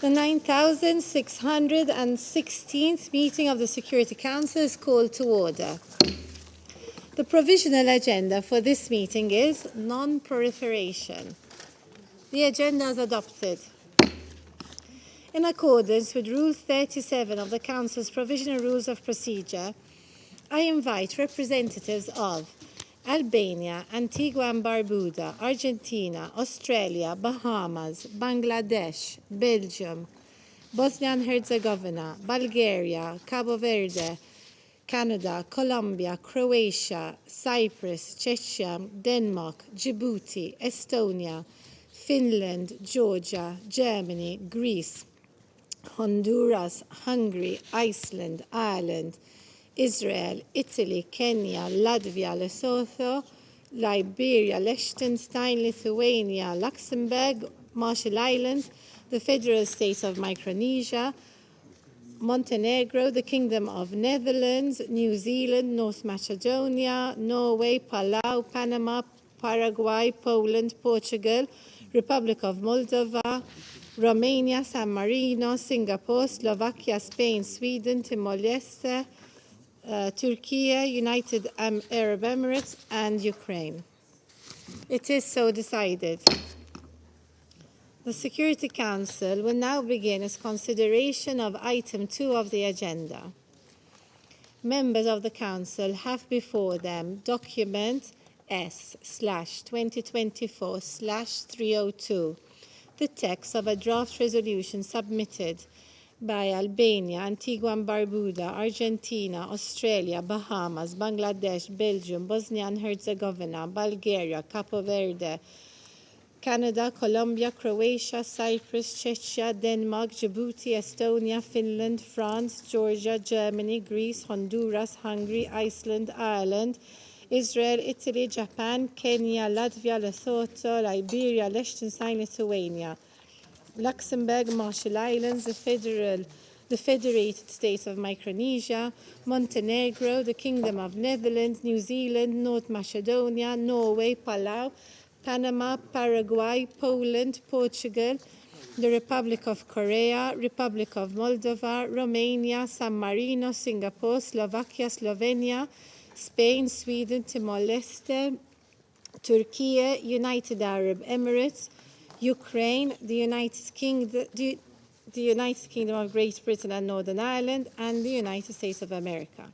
The 9,616th meeting of the Security Council is called to order. The provisional agenda for this meeting is non-proliferation. The agenda is adopted. In accordance with Rule 37 of the Council's Provisional Rules of Procedure, I invite representatives of Albania, Antigua and Barbuda, Argentina, Australia, Bahamas, Bangladesh, Belgium, Bosnia and Herzegovina, Bulgaria, Cabo Verde, Canada, Colombia, Croatia, Cyprus, Czechia, Denmark, Djibouti, Estonia, Finland, Georgia, Germany, Greece, Honduras, Hungary, Iceland, Ireland, Israel, Italy, Kenya, Latvia, Lesotho, Liberia, Liechtenstein, Lithuania, Luxembourg, Marshall Islands, the Federal State of Micronesia, Montenegro, the Kingdom of Netherlands, New Zealand, North Macedonia, Norway, Palau, Panama, Paraguay, Poland, Portugal, Republic of Moldova, Romania, San Marino, Singapore, Slovakia, Spain, Sweden, Timor-Leste, Turkey, United Arab Emirates, and Ukraine. It is so decided. The Security Council will now begin its consideration of item 2 of the agenda. Members of the Council have before them document S/2024/302, the text of a draft resolution submitted by Albania, Antigua and Barbuda, Argentina, Australia, Bahamas, Bangladesh, Belgium, Bosnia and Herzegovina, Bulgaria, Cabo Verde, Canada, Colombia, Croatia, Cyprus, Czechia, Denmark, Djibouti, Estonia, Finland, France, Georgia, Germany, Greece, Honduras, Hungary, Iceland, Ireland, Israel, Italy, Japan, Kenya, Latvia, Lesotho, Liberia, Liechtenstein, Lithuania, Luxembourg, Marshall Islands, the Federal the Federated States of Micronesia, Montenegro, the Kingdom of Netherlands, New Zealand, North Macedonia, Norway, Palau, Panama, Paraguay, Poland, Portugal, the Republic of Korea, Republic of Moldova, Romania, San Marino, Singapore, Slovakia, Slovenia, Spain, Sweden, Timor-Leste, Turkey, United Arab Emirates, Ukraine, the United Kingdom of Great Britain and Northern Ireland, and the United States of America.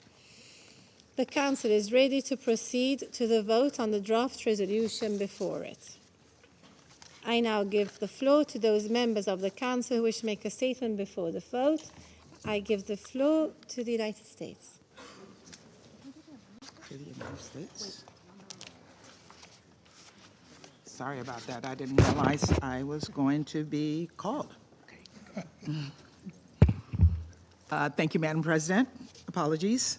The Council is ready to proceed to the vote on the draft resolution before it. I now give the floor to those members of the Council who wish to make a statement before the vote. I give the floor to the United States. To the United States. Sorry about that. I didn't realize I was going to be called. Thank you, Madam President. Apologies.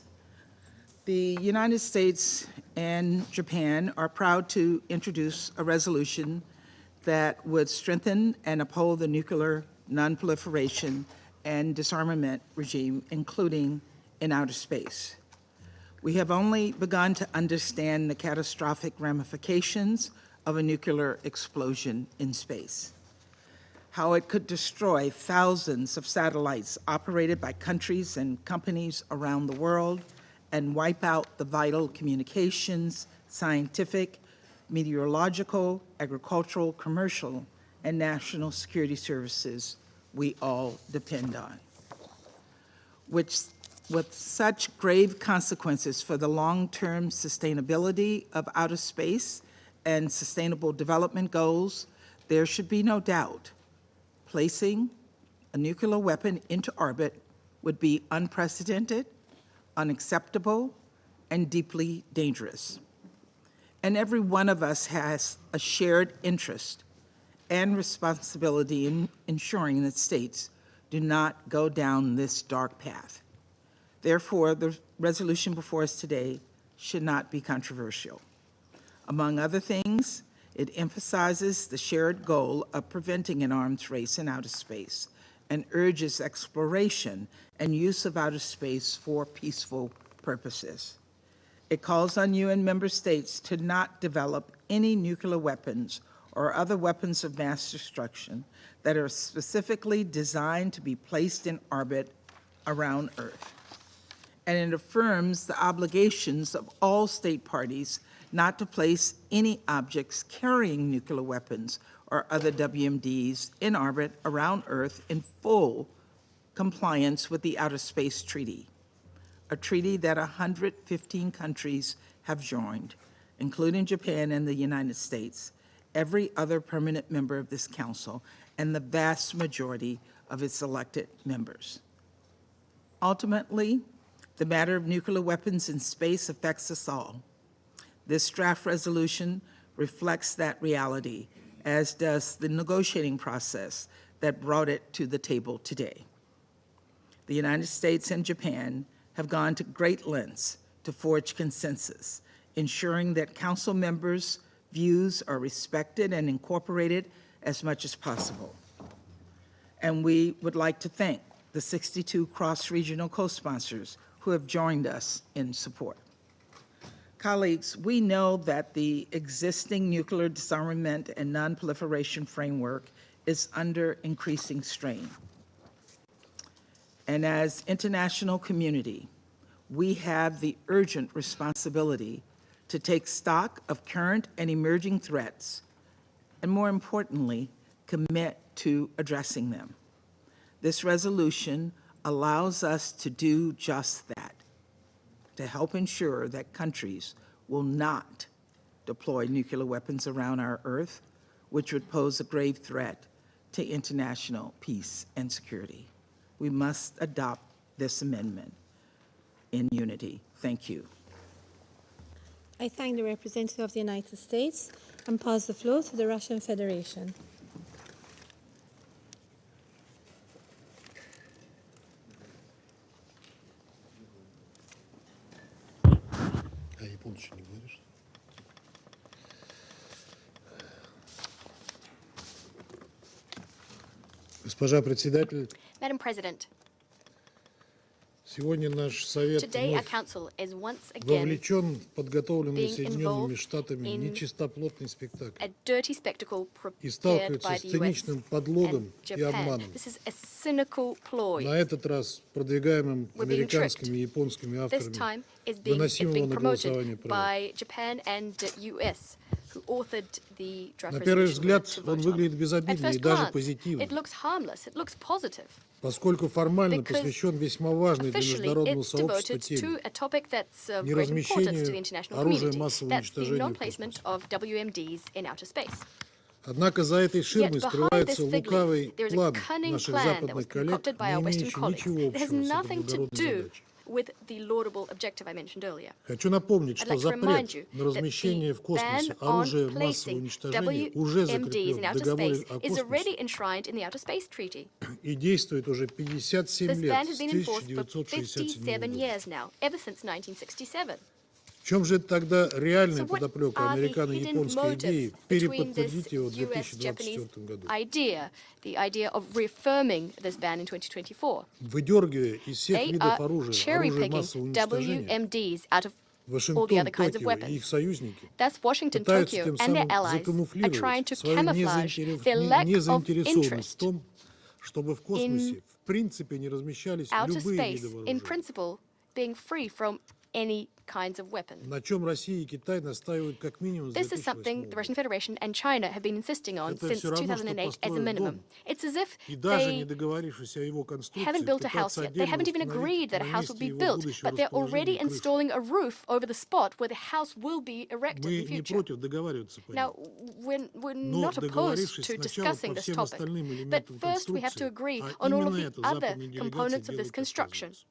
The United States and Japan are proud to introduce a resolution that would strengthen and uphold the nuclear non-proliferation and disarmament regime, including in outer space. We have only begun to understand the catastrophic ramifications of a nuclear explosion in space, how it could destroy thousands of satellites operated by countries and companies around the world and wipe out the vital communications, scientific, meteorological, agricultural, commercial, and national security services we all depend on, which with such grave consequences for the long-term sustainability of outer space and sustainable development goals, there should be no doubt placing a nuclear weapon into orbit would be unprecedented, unacceptable, and deeply dangerous. And every one of us has a shared interest and responsibility in ensuring that states do not go down this dark path. Therefore, the resolution before us today should not be controversial. Among other things, it emphasizes the shared goal of preventing an arms race in outer space and urges exploration and use of outer space for peaceful purposes. It calls on UN member states to not develop any nuclear weapons or other weapons of mass destruction that are specifically designed to be placed in orbit around Earth. And it affirms the obligations of all state parties not to place any objects carrying nuclear weapons or other WMDs in orbit around Earth in full compliance with the Outer Space Treaty, a treaty that 115 countries have joined, including Japan and the United States, every other permanent member of this council, and the vast majority of its elected members. Ultimately, the matter of nuclear weapons in space affects us all. This draft resolution reflects that reality, as does the negotiating process that brought it to the table today. The United States and Japan have gone to great lengths to forge consensus, ensuring that council members' views are respected and incorporated as much as possible. And we would like to thank the 62 cross-regional co-sponsors who have joined us in support. Colleagues, we know that the existing nuclear disarmament and non-proliferation framework is under increasing strain. And as international community, we have the urgent responsibility to take stock of current and emerging threats, and more importantly, commit to addressing them. This resolution allows us to do just that, to help ensure that countries will not deploy nuclear weapons around our Earth, which would pose a grave threat to international peace and security. We must adopt this amendment in unity. Thank you. I thank the representative of the United States and pass the floor to the Russian Federation. Madam President, Сегодня наш Совет Today, our вновь Council is once again вовлечен в подготовленный being Соединенными involved Штатами in нечистоплотный спектакль a dirty spectacle и prepared сталкивается by с the US циничным подлогом and и Japan. обманом. This is a cynical ploy. На этот раз продвигаемым We're being американскими и японскими This авторами time it's выносимого being на promoted голосование проекта. by Japan and US, who authored the draft На первый resolution взгляд to он vote on. выглядит At безобидно и first даже glance, it позитивно, looks harmless, it looks positive. поскольку формально Because посвящен весьма важной для Officially, международного it's сообщества devoted to теме a topic that's of great importance to the неразмещению international оружия community. массового That's the уничтожения в non-placement космосе. of WMDs in outer space. Однако за этой Yet ширмой behind this скрывается fig leaf, лукавый there is a план cunning наших plan that was западных коллег, concocted by не our Western имеющий colleagues. ничего It has общего с этой nothing to благородной do задачей. with the laudable objective I mentioned earlier. Хочу напомнить, I'd что like to remind запрет you на that размещение в the космосе ban on оружия массового placing уничтожения уже WMDs закреплен in в outer договоре space о is already космосе enshrined in the Outer Space Treaty. и действует уже 57 This лет, ban has с been enforced for 1967 57 года. years now, ever since 1967. В чем же тогда реальная So what подоплека are the американо-японской hidden идеи motives between переподтвердить this его в US-Japanese 2024 году? idea, the idea of reaffirming this ban in 2024? Выдергивая из всех They видов are оружия cherry-picking массового уничтожения, WMDs out of all the Вашингтон, other kinds of Токио и weapons. их союзники Thus, Washington, пытаются Tokyo, тем and their самым allies are закамуфлировать trying to свою camouflage their lack of незаинтересованность в interest том, чтобы в космосе в принципе не размещались outer любые space, виды in вооружений, principle, being free from any kinds of weapons. на чем Россия и Китай настаивают как минимум с This is something 2008 the года. Russian Federation and China have been insisting on Это since всё равно, что 2008 as a построив minimum. дом It's as if И даже не they договорившись о его конструкции, haven't built a house пытаться yet. They отдельно haven't even agreed установить that a на house will месте be его built, будущего but they're already расположения крышу. installing a roof over the spot where the house will be erected Мы in не future. против договариваться по Now, нему. we're Но not opposed договорившись to сначала discussing по this всем topic, остальным but элементам first we have to конструкции, agree а on all of именно the это other западные делегации components of this делают, construction. отказываются.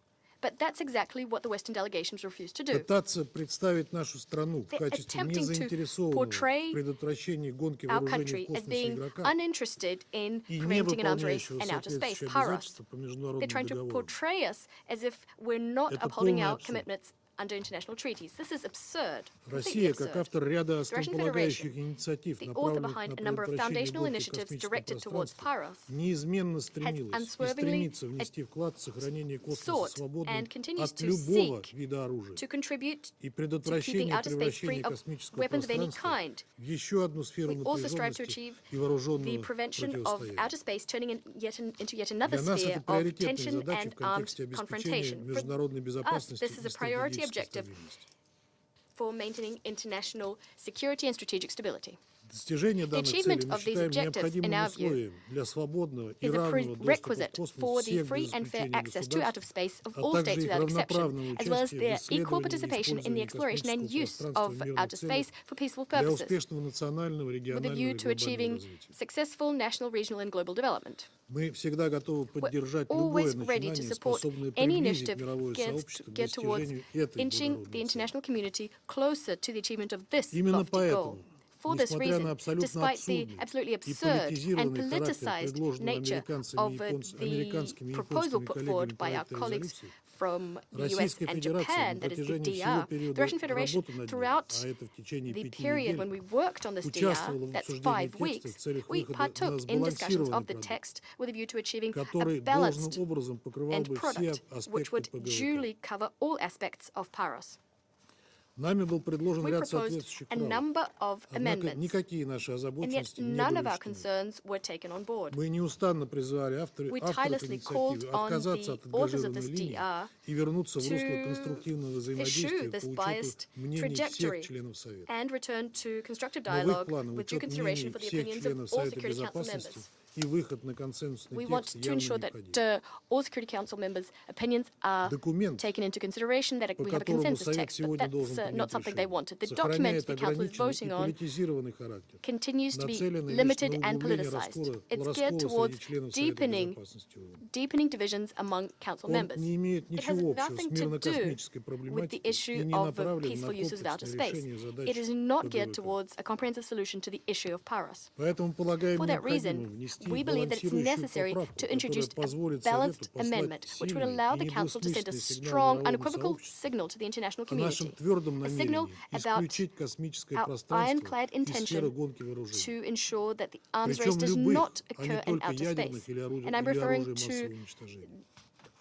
But that's exactly what the Western delegations refuse to do. Пытаться представить нашу страну в They're качестве attempting to незаинтересованного portray в предотвращении гонки Our вооружений country в as космосе being игрока uninterested in и не preventing an arms race выполняющего in outer space соответствующие para us. обязательства по They're международным trying to договорам. portray us as if we're not Это upholding полный our абсурд. commitments under international treaties. This is absurd. Completely Россия, как absurd. автор ряда The Russian основополагающих Federation, инициатив, the author направленных behind на a number of предотвращение foundational гонки в initiatives космическом directed towards пространстве, Paros, неизменно стремилась и unswervingly стремится внести вклад в сохранение космоса sought свободным and continues от to любого seek вида оружия to contribute и to keeping предотвращение outer space free превращения of космического weapons of any пространства kind. в еще одну сферу We also strive to напряженности achieve и the вооруженного prevention of противостояния. outer space turning into yet another Для нас sphere это of приоритетная tension задача and в контексте armed обеспечения confrontation. For международной us, безопасности this is и a priority стратегической objective стабильности. for maintaining international security and strategic stability. Достижение данных целей achievement мы of these считаем objectives, in необходимым our view, условием для свободного и is a равного доступа в prerequisite космос for the всех free без and fair исключения access to outer государств, space of а all также states их without exception, равноправного as well as участия в their equal исследовании и participation in the использовании exploration and космического use пространства в of мирных outer целях space for peaceful для purposes, успешного национального, with a регионального view и to глобального achieving развития. successful national, regional, and global development. Мы всегда готовы поддержать Always любое ready to начинание, support способное any приблизить initiative мировое сообщество к geared towards достижению этой inching the благородной цели. international community closer to the achievement of this Именно lofty поэтому, goal. For this несмотря на reason, абсолютно despite the абсурдный absolutely и absurd and политизированный характер politicized предложенного nature американцами of и the американскими и proposal японскими put коллегами forward by our проекта colleagues резолюции, from the US Российская and Федерация Japan, на that is the протяжении всего DR, the периода Russian Federation, работы над ним, throughout а это в течение the 5 period when недель, we worked on this участвовала DR, в that's обсуждении 5 текста в weeks, целях we выхода на partook in discussions сбалансированный of the продукт, text with a view to achieving a который должным balanced образом покрывал end бы все product, which аспекты would ПГВК. duly cover all aspects of Paros. Нами был предложен We ряд proposed соответствующих a правок. number of Однако amendments, никакие наши and yet озабоченности не none были of our учтены. concerns were taken on board. Мы неустанно призывали We авторов tirelessly called инициативы on отказаться the от authors of ангажированной this линии DR и вернуться в русло to конструктивного eschew взаимодействия this по учету biased мнений trajectory всех членов Совета. and return to constructive Но в их dialogue планы with due учет consideration мнений for the всех opinions of членов all Совета Security Council Безопасности members. и выход на консенсусный We want текст to ensure явно that необходим. all Security Council members' opinions are Документ, taken into consideration, that по we have a которому consensus Совет text, but сегодня должен that's not принять something they решение, wanted. The сохраняет document the Council is ограниченный voting и on политизированный характер, continues to be нацеленный лишь limited на and углубление politicized. It's раскола geared среди towards членов Совета deepening Безопасности ООН. divisions among Council Он members. не имеет It has ничего общего с nothing to do мирно-космической with the проблематикой и issue не of направлен на peaceful uses of outer комплексное space. решение задач It is not geared ПГВК. towards a comprehensive solution to the issue of Paros. Поэтому полагаем For that необходимым reason, внести we believe that it's балансирующую necessary поправку, to которая introduce a позволит balanced Совету послать amendment, which would сильный allow и the Council to send a недвусмысленный сигнал strong, мировому unequivocal сообществу signal to the international о нашем community, твердом a signal намерении about исключить космическое our пространство ironclad из сферы intention гонки вооружений. to ensure that the arms race Причем does любых, not а не occur in только outer ядерных space. или оружия And I'm referring массового to уничтожения.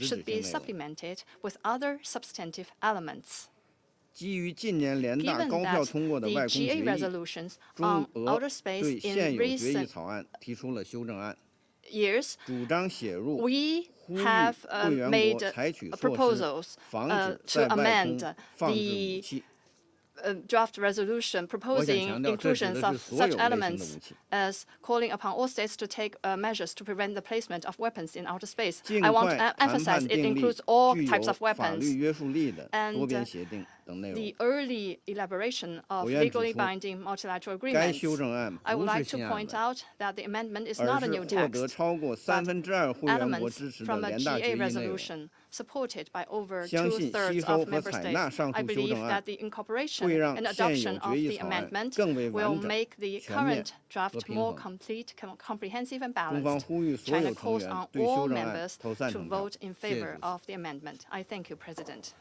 should be supplemented with other substantive elements. 基于近年联大 Given 高票 that 通过的 the 外公 GA 决议， resolutions 中 on 俄 outer space 对 in 现有决议 recent 草案提出了修正案， years, 主张写入 we 呼吁 have 会员 made 国采取措施， proposals 防止 to 在外 amend 空放置武 the 器。 draft resolution 我想 proposing 强调，这指 inclusions 的是 of 所 such 有类型的 elements 武器。 as calling upon all states to take measures to prevent the placement of weapons in outer space. 尽 I want 快 to 谈 emphasize 判 it 订立 includes all 具 types 有 of 法律 weapons. 约束力的 And 多边协定等内容 the。 early elaboration of 我愿指出， legally binding multilateral 该 agreements. 修正案 I would 不是 like to 新案 point 文， out that the amendment is 而 not a 是 new 获得 text, 超过 but 2/3会员国 elements 支持的 from a 联大 GA 决议内容。 resolution supported by over 相信吸 2/3 收 of 和 member 采纳 states. 上 I 述修 believe 正案 that the incorporation 会让 and 现 adoption 有 of 决议 the 草案 amendment 更为 will 完整、 make the 全面 current 和 draft 平 more 衡。 complete, comprehensive, and 中方 balanced. 呼吁所 China 有成 calls 员 on 对 all 修正案 members 投赞 to 成票。 vote in 谢谢 favor 主席。 of the amendment. I thank you, President.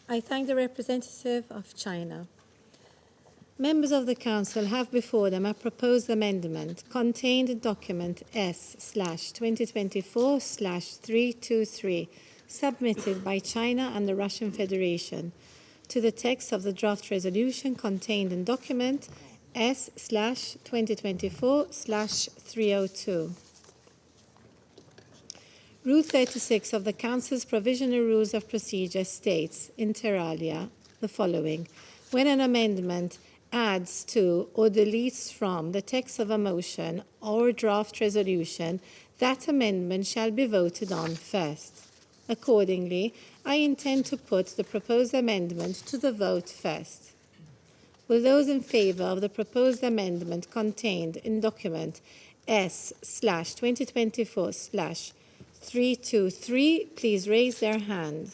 I thank the representative of China. Members of the Council have before them a proposed amendment contained in document S/2024/323 submitted by China and the Russian Federation to the text of the draft resolution contained in document S/2024/302. Rule 36 of the Council's Provisional Rules of Procedure states, inter alia, the following. When an amendment adds to or deletes from the text of a motion or draft resolution, that amendment shall be voted on first. Accordingly, I intend to put the proposed amendment to the vote first. Will those in favour of the proposed amendment contained in document S/2024/323 please raise their hand?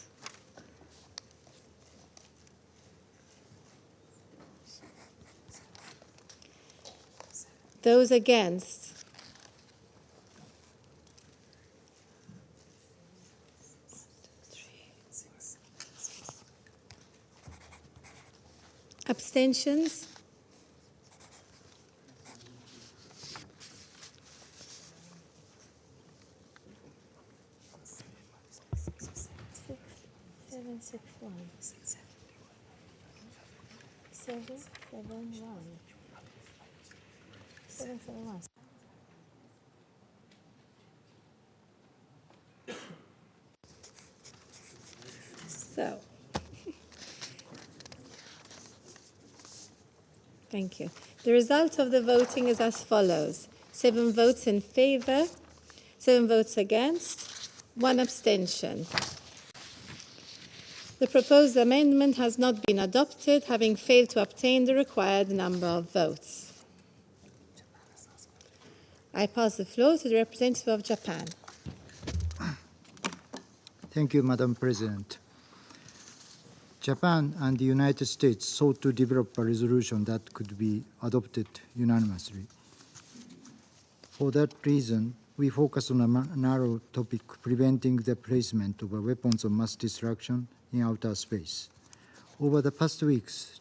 Those against? Abstentions? So, thank you. The result of the voting is as follows. 7 votes in favour, 7 votes against, 1 abstention. The proposed amendment has not been adopted, having failed to obtain the required number of votes. I pass the floor to the representative of Japan. Thank you, Madam President. Japan and the United States sought to develop a resolution that could be adopted unanimously. For that reason, we focus on a narrow topic, preventing the placement of weapons of mass destruction in outer space. Over the past weeks,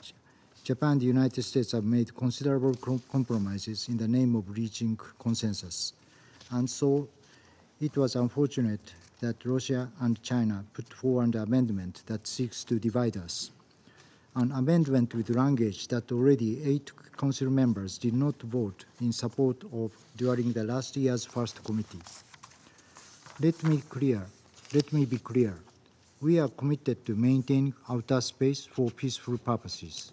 Japan and the United States have made considerable compromises in the name of reaching consensus. And so it was unfortunate that Russia and China put forward an amendment that seeks to divide us. An amendment with language that already 8 Council members did not vote in support of during the last year's first committee. Let me be clear. We are committed to maintaining outer space for peaceful purposes.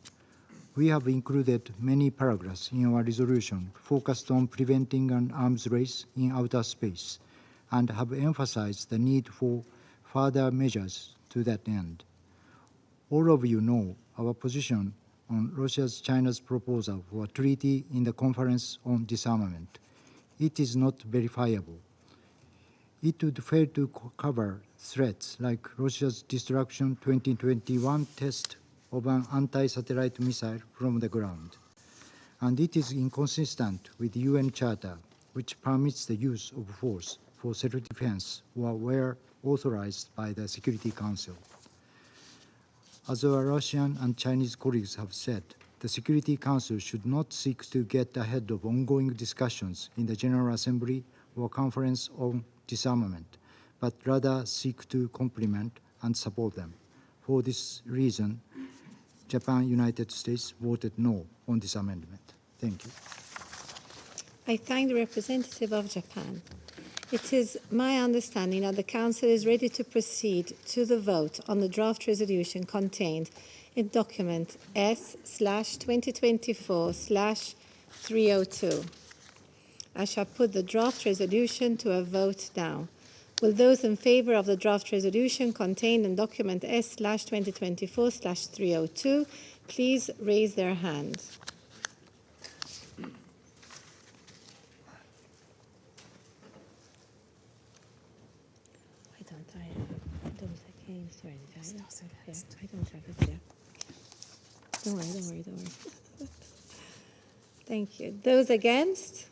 We have included many paragraphs in our resolution focused on preventing an arms race in outer space and have emphasized the need for further measures to that end. All of you know our position on China's proposal for a treaty in the Conference on Disarmament. It is not verifiable. It would fail to cover threats like Russia's destruction 2021 test of an anti-satellite missile from the ground. And it is inconsistent with the UN Charter, which permits the use of force for self-defense or where authorized by the Security Council. As our Russian and Chinese colleagues have said, the Security Council should not seek to get ahead of ongoing discussions in the General Assembly or Conference on Disarmament, but rather seek to complement and support them. For this reason, Japan, United States voted no on this amendment. Thank you. I thank the representative of Japan. It is my understanding that the Council is ready to proceed to the vote on the draft resolution contained in document S/2024/302. I shall put the draft resolution to a vote now. Will those in favour of the draft resolution contained in document S/2024/302 please raise their hand? Those against, or I don't have it there. Don't worry. Thank you. Those against?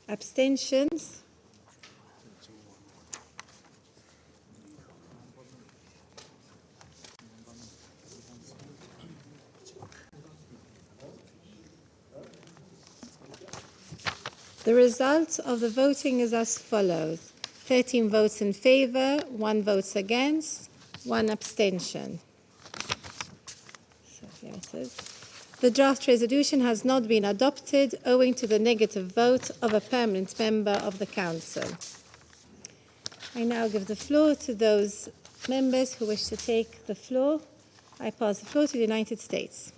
Abstentions? The result of the voting is as follows. 13 votes in favour, 1 votes against, 1 abstention. So here it is. The draft resolution has not been adopted owing to the negative vote of a permanent member of the Council. I now give the floor to those members who wish to take the floor. I pass the floor to the United States.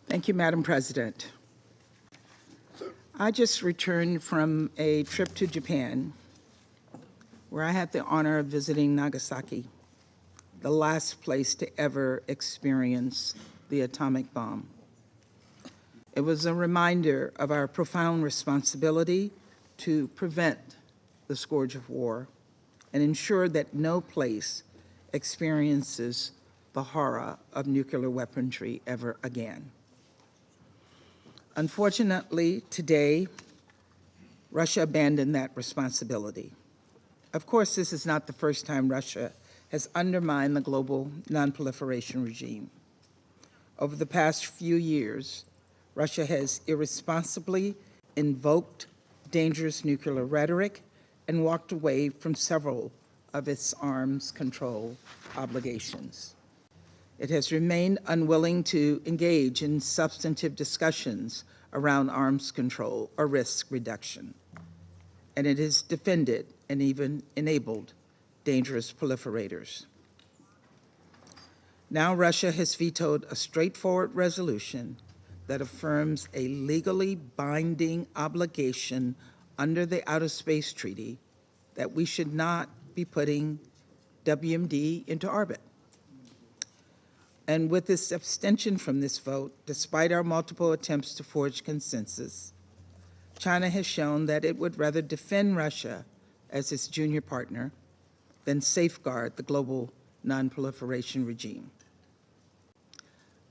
Thank you, Madam President. I just returned from a trip to Japan where I had the honor of visiting Nagasaki, the last place to ever experience the atomic bomb. It was a reminder of our profound responsibility to prevent the scourge of war and ensure that no place experiences the horror of nuclear weaponry ever again. Unfortunately, today, Russia abandoned that responsibility. Of course, this is not the first time Russia has undermined the global nonproliferation regime. Over the past few years, Russia has irresponsibly invoked dangerous nuclear rhetoric and walked away from several of its arms control obligations. It has remained unwilling to engage in substantive discussions around arms control or risk reduction, and it has defended and even enabled dangerous proliferators. Now Russia has vetoed a straightforward resolution that affirms a legally binding obligation under the Outer Space Treaty that we should not be putting WMD into orbit. And with this abstention from this vote, despite our multiple attempts to forge consensus, China has shown that it would rather defend Russia as its junior partner than safeguard the global nonproliferation regime.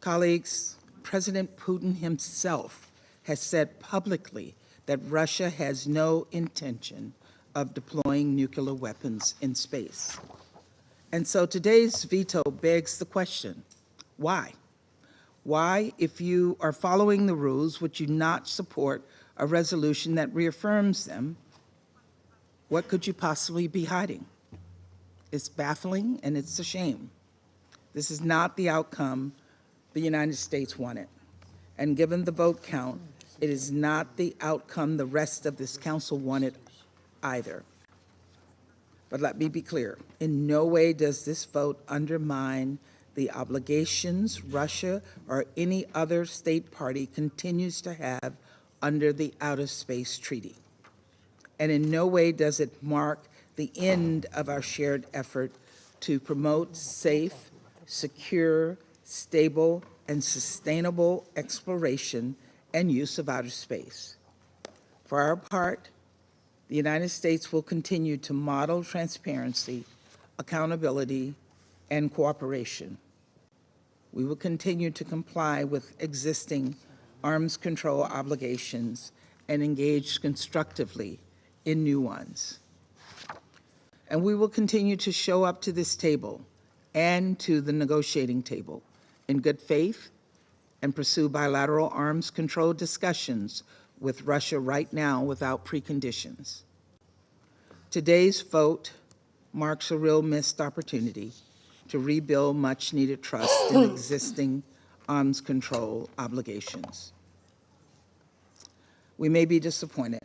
Colleagues, President Putin himself has said publicly that Russia has no intention of deploying nuclear weapons in space. And so today's veto begs the question, why? Why, if you are following the rules, would you not support a resolution that reaffirms them? What could you possibly be hiding? It's baffling and it's a shame. This is not the outcome the United States wanted. And given the vote count, it is not the outcome the rest of this council wanted either. But let me be clear, in no way does this vote undermine the obligations Russia or any other state party continues to have under the Outer Space Treaty. And in no way does it mark the end of our shared effort to promote safe, secure, stable, and sustainable exploration and use of outer space. For our part, the United States will continue to model transparency, accountability, and cooperation. We will continue to comply with existing arms control obligations and engage constructively in new ones. And we will continue to show up to this table and to the negotiating table in good faith and pursue bilateral arms control discussions with Russia right now without preconditions. Today's vote marks a real missed opportunity to rebuild much-needed trust in existing arms control obligations. We may be disappointed,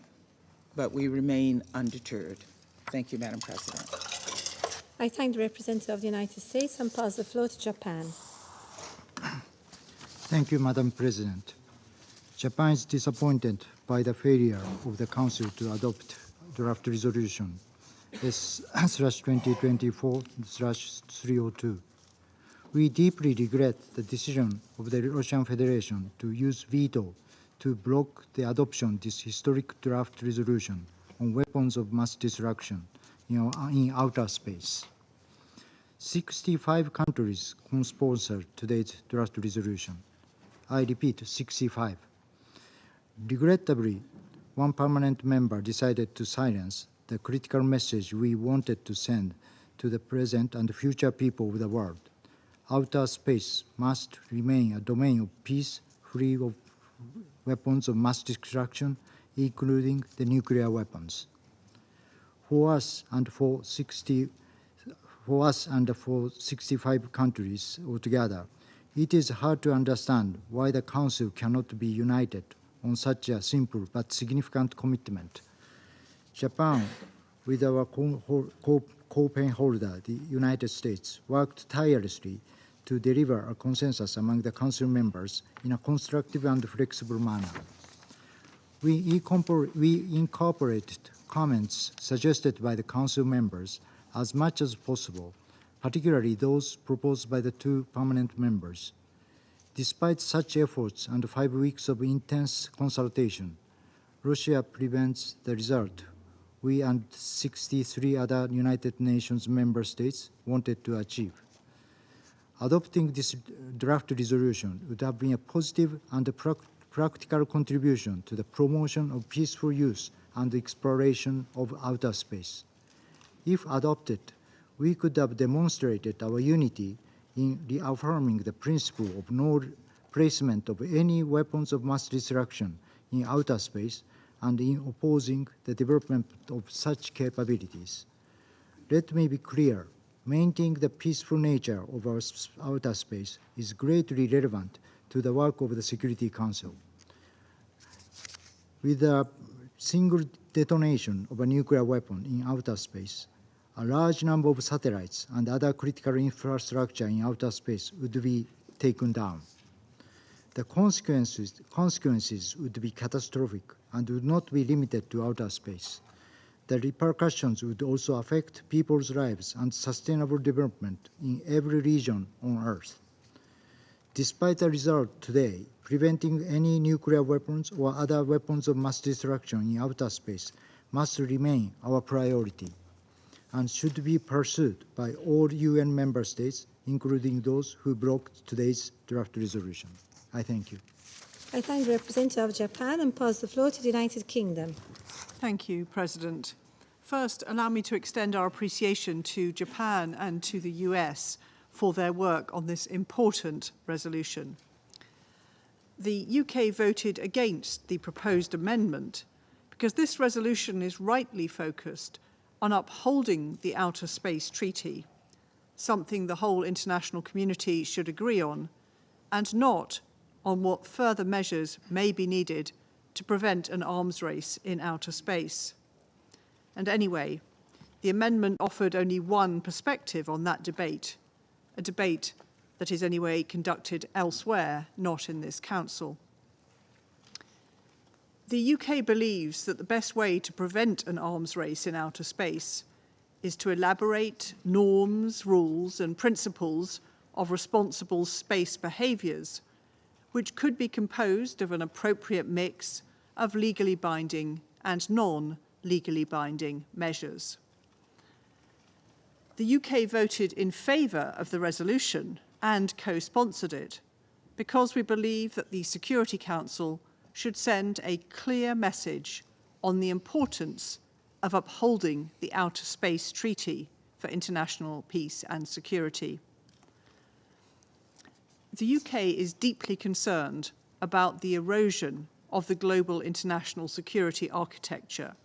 but we remain undeterred. Thank you, Madam President. I thank the representative of the United States and pass the floor to Japan. Thank you, Madam President. Japan is disappointed by the failure of the Council to adopt draft resolution S/2024/302. We deeply regret the decision of the Russian Federation to use veto to block the adoption of this historic draft resolution on weapons of mass destruction in outer space. 65 countries co-sponsored today's draft resolution. I repeat, 65. Regrettably, one permanent member decided to silence the critical message we wanted to send to the present and future people of the world. Outer space must remain a domain of peace, free of weapons of mass destruction, including the nuclear weapons. For us and for 65 countries altogether, it is hard to understand why the Council cannot be united on such a simple but significant commitment. Japan, with our co-pen holder, the United States, worked tirelessly to deliver a consensus among the Council members in a constructive and flexible manner. We incorporated comments suggested by the Council members as much as possible, particularly those proposed by the two permanent members. Despite such efforts and 5 weeks of intense consultation, Russia prevents the result we and 63 other United Nations member states wanted to achieve. Adopting this draft resolution would have been a positive and a practical contribution to the promotion of peaceful use and exploration of outer space. If adopted, we could have demonstrated our unity in reaffirming the principle of no placement of any weapons of mass destruction in outer space and in opposing the development of such capabilities. Let me be clear. Maintaining the peaceful nature of our outer space is greatly relevant to the work of the Security Council. With a single detonation of a nuclear weapon in outer space, a large number of satellites and other critical infrastructure in outer space would be taken down. The consequences would be catastrophic and would not be limited to outer space. The repercussions would also affect people's lives and sustainable development in every region on Earth. Despite the result today, preventing any nuclear weapons or other weapons of mass destruction in outer space must remain our priority and should be pursued by all UN member states, including those who blocked today's draft resolution. I thank you. I thank the representative of Japan and pass the floor to the United Kingdom. Thank you, President. First, allow me to extend our appreciation to Japan and to the US for their work on this important resolution. The UK voted against the proposed amendment because this resolution is rightly focused on upholding the Outer Space Treaty, something the whole international community should agree on, and not on what further measures may be needed to prevent an arms race in outer space. And anyway, the amendment offered only one perspective on that debate, a debate that is anyway conducted elsewhere, not in this Council. The UK believes that the best way to prevent an arms race in outer space is to elaborate norms, rules, and principles of responsible space behaviours, which could be composed of an appropriate mix of legally binding and non-legally binding measures. The UK voted in favour of the resolution and co-sponsored it because we believe that the Security Council should send a clear message on the importance of upholding the Outer Space Treaty for international peace and security. The UK is deeply concerned about the erosion of the global international security architecture.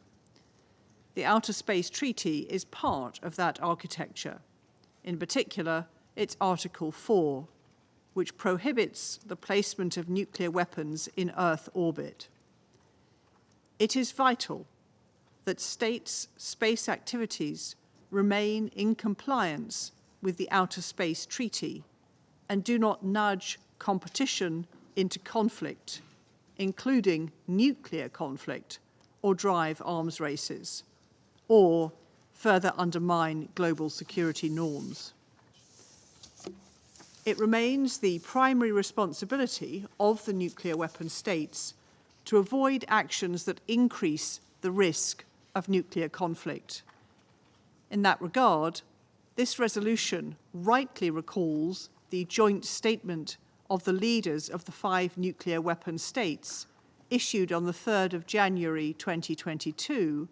the Outer Space Treaty is part of that architecture, in particular its Article 4, which prohibits the placement of nuclear weapons in Earth orbit. It is vital that states' space activities remain in compliance with the Outer Space Treaty and do not nudge competition into conflict, including nuclear conflict, or drive arms races, or further undermine global security norms. It remains the primary responsibility of the nuclear weapon states to avoid actions that increase the risk of nuclear conflict. In that regard, this resolution rightly recalls the joint statement of the leaders of the 5 nuclear weapon states issued on the 3rd of January 2022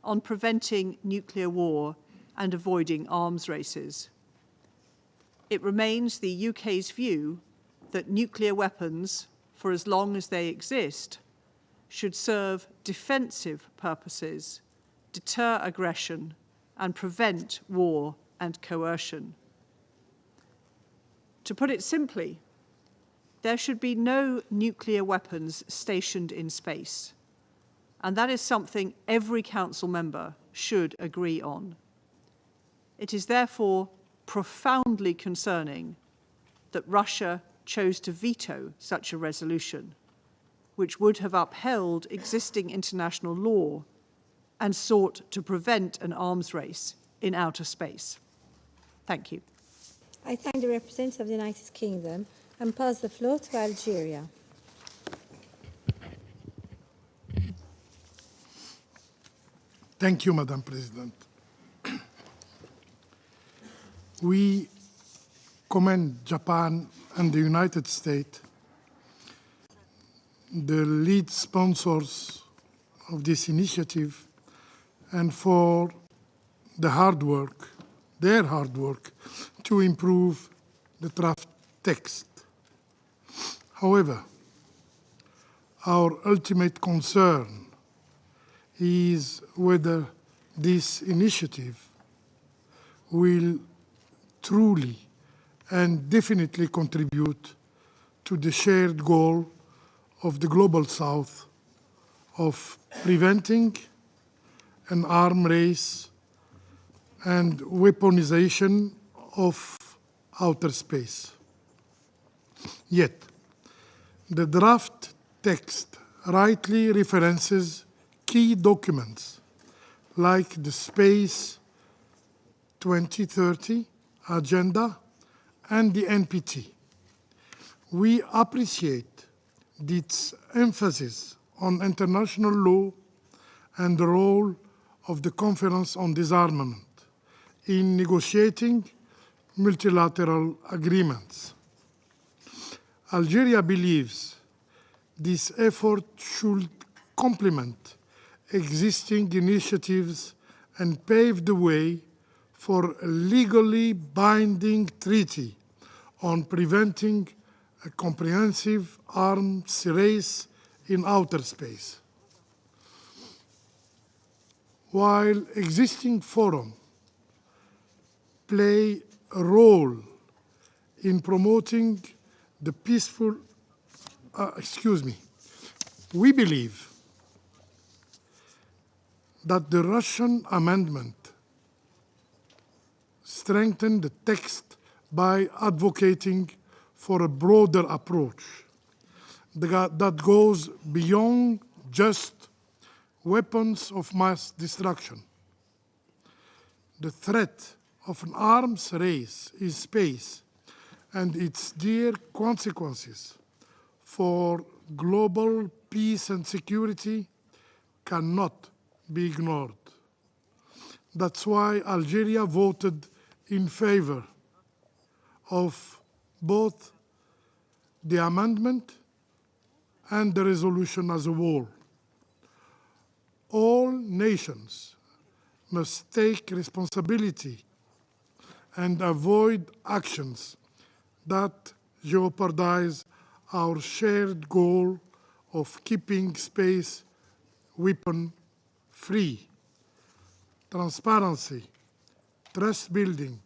on preventing nuclear war and avoiding arms races. It remains the UK's view that nuclear weapons, for as long as they exist, should serve defensive purposes, deter aggression, and prevent war and coercion. To put it simply, there should be no nuclear weapons stationed in space, and that is something every Council member should agree on. It is therefore profoundly concerning that Russia chose to veto such a resolution, which would have upheld existing international law and sought to prevent an arms race in outer space. Thank you. I thank the representative of the United Kingdom and pass the floor to Algeria. Thank you, Madam President. We commend Japan and the United States, the lead sponsors of this initiative, and for the hard work, their hard work, to improve the draft text. However, our ultimate concern is whether this initiative will truly and definitely contribute to the shared goal of the Global South of preventing an arms race and weaponization of outer space. Yet, the draft text rightly references key documents like the Space 2030 Agenda and the NPT. We appreciate its emphasis on international law and the role of the Conference on Disarmament in negotiating multilateral agreements. Algeria believes this effort should complement existing initiatives and pave the way for a legally binding treaty on preventing a comprehensive arms race in outer space. While existing forums play a role in promoting the peaceful, we believe that the Russian amendment strengthened the text by advocating for a broader approach that goes beyond just weapons of mass destruction. The threat of an arms race in space and its dire consequences for global peace and security cannot be ignored. That's why Algeria voted in favor of both the amendment and the resolution as a whole. All nations must take responsibility and avoid actions that jeopardize our shared goal of keeping space weapon-free. transparency, trust building,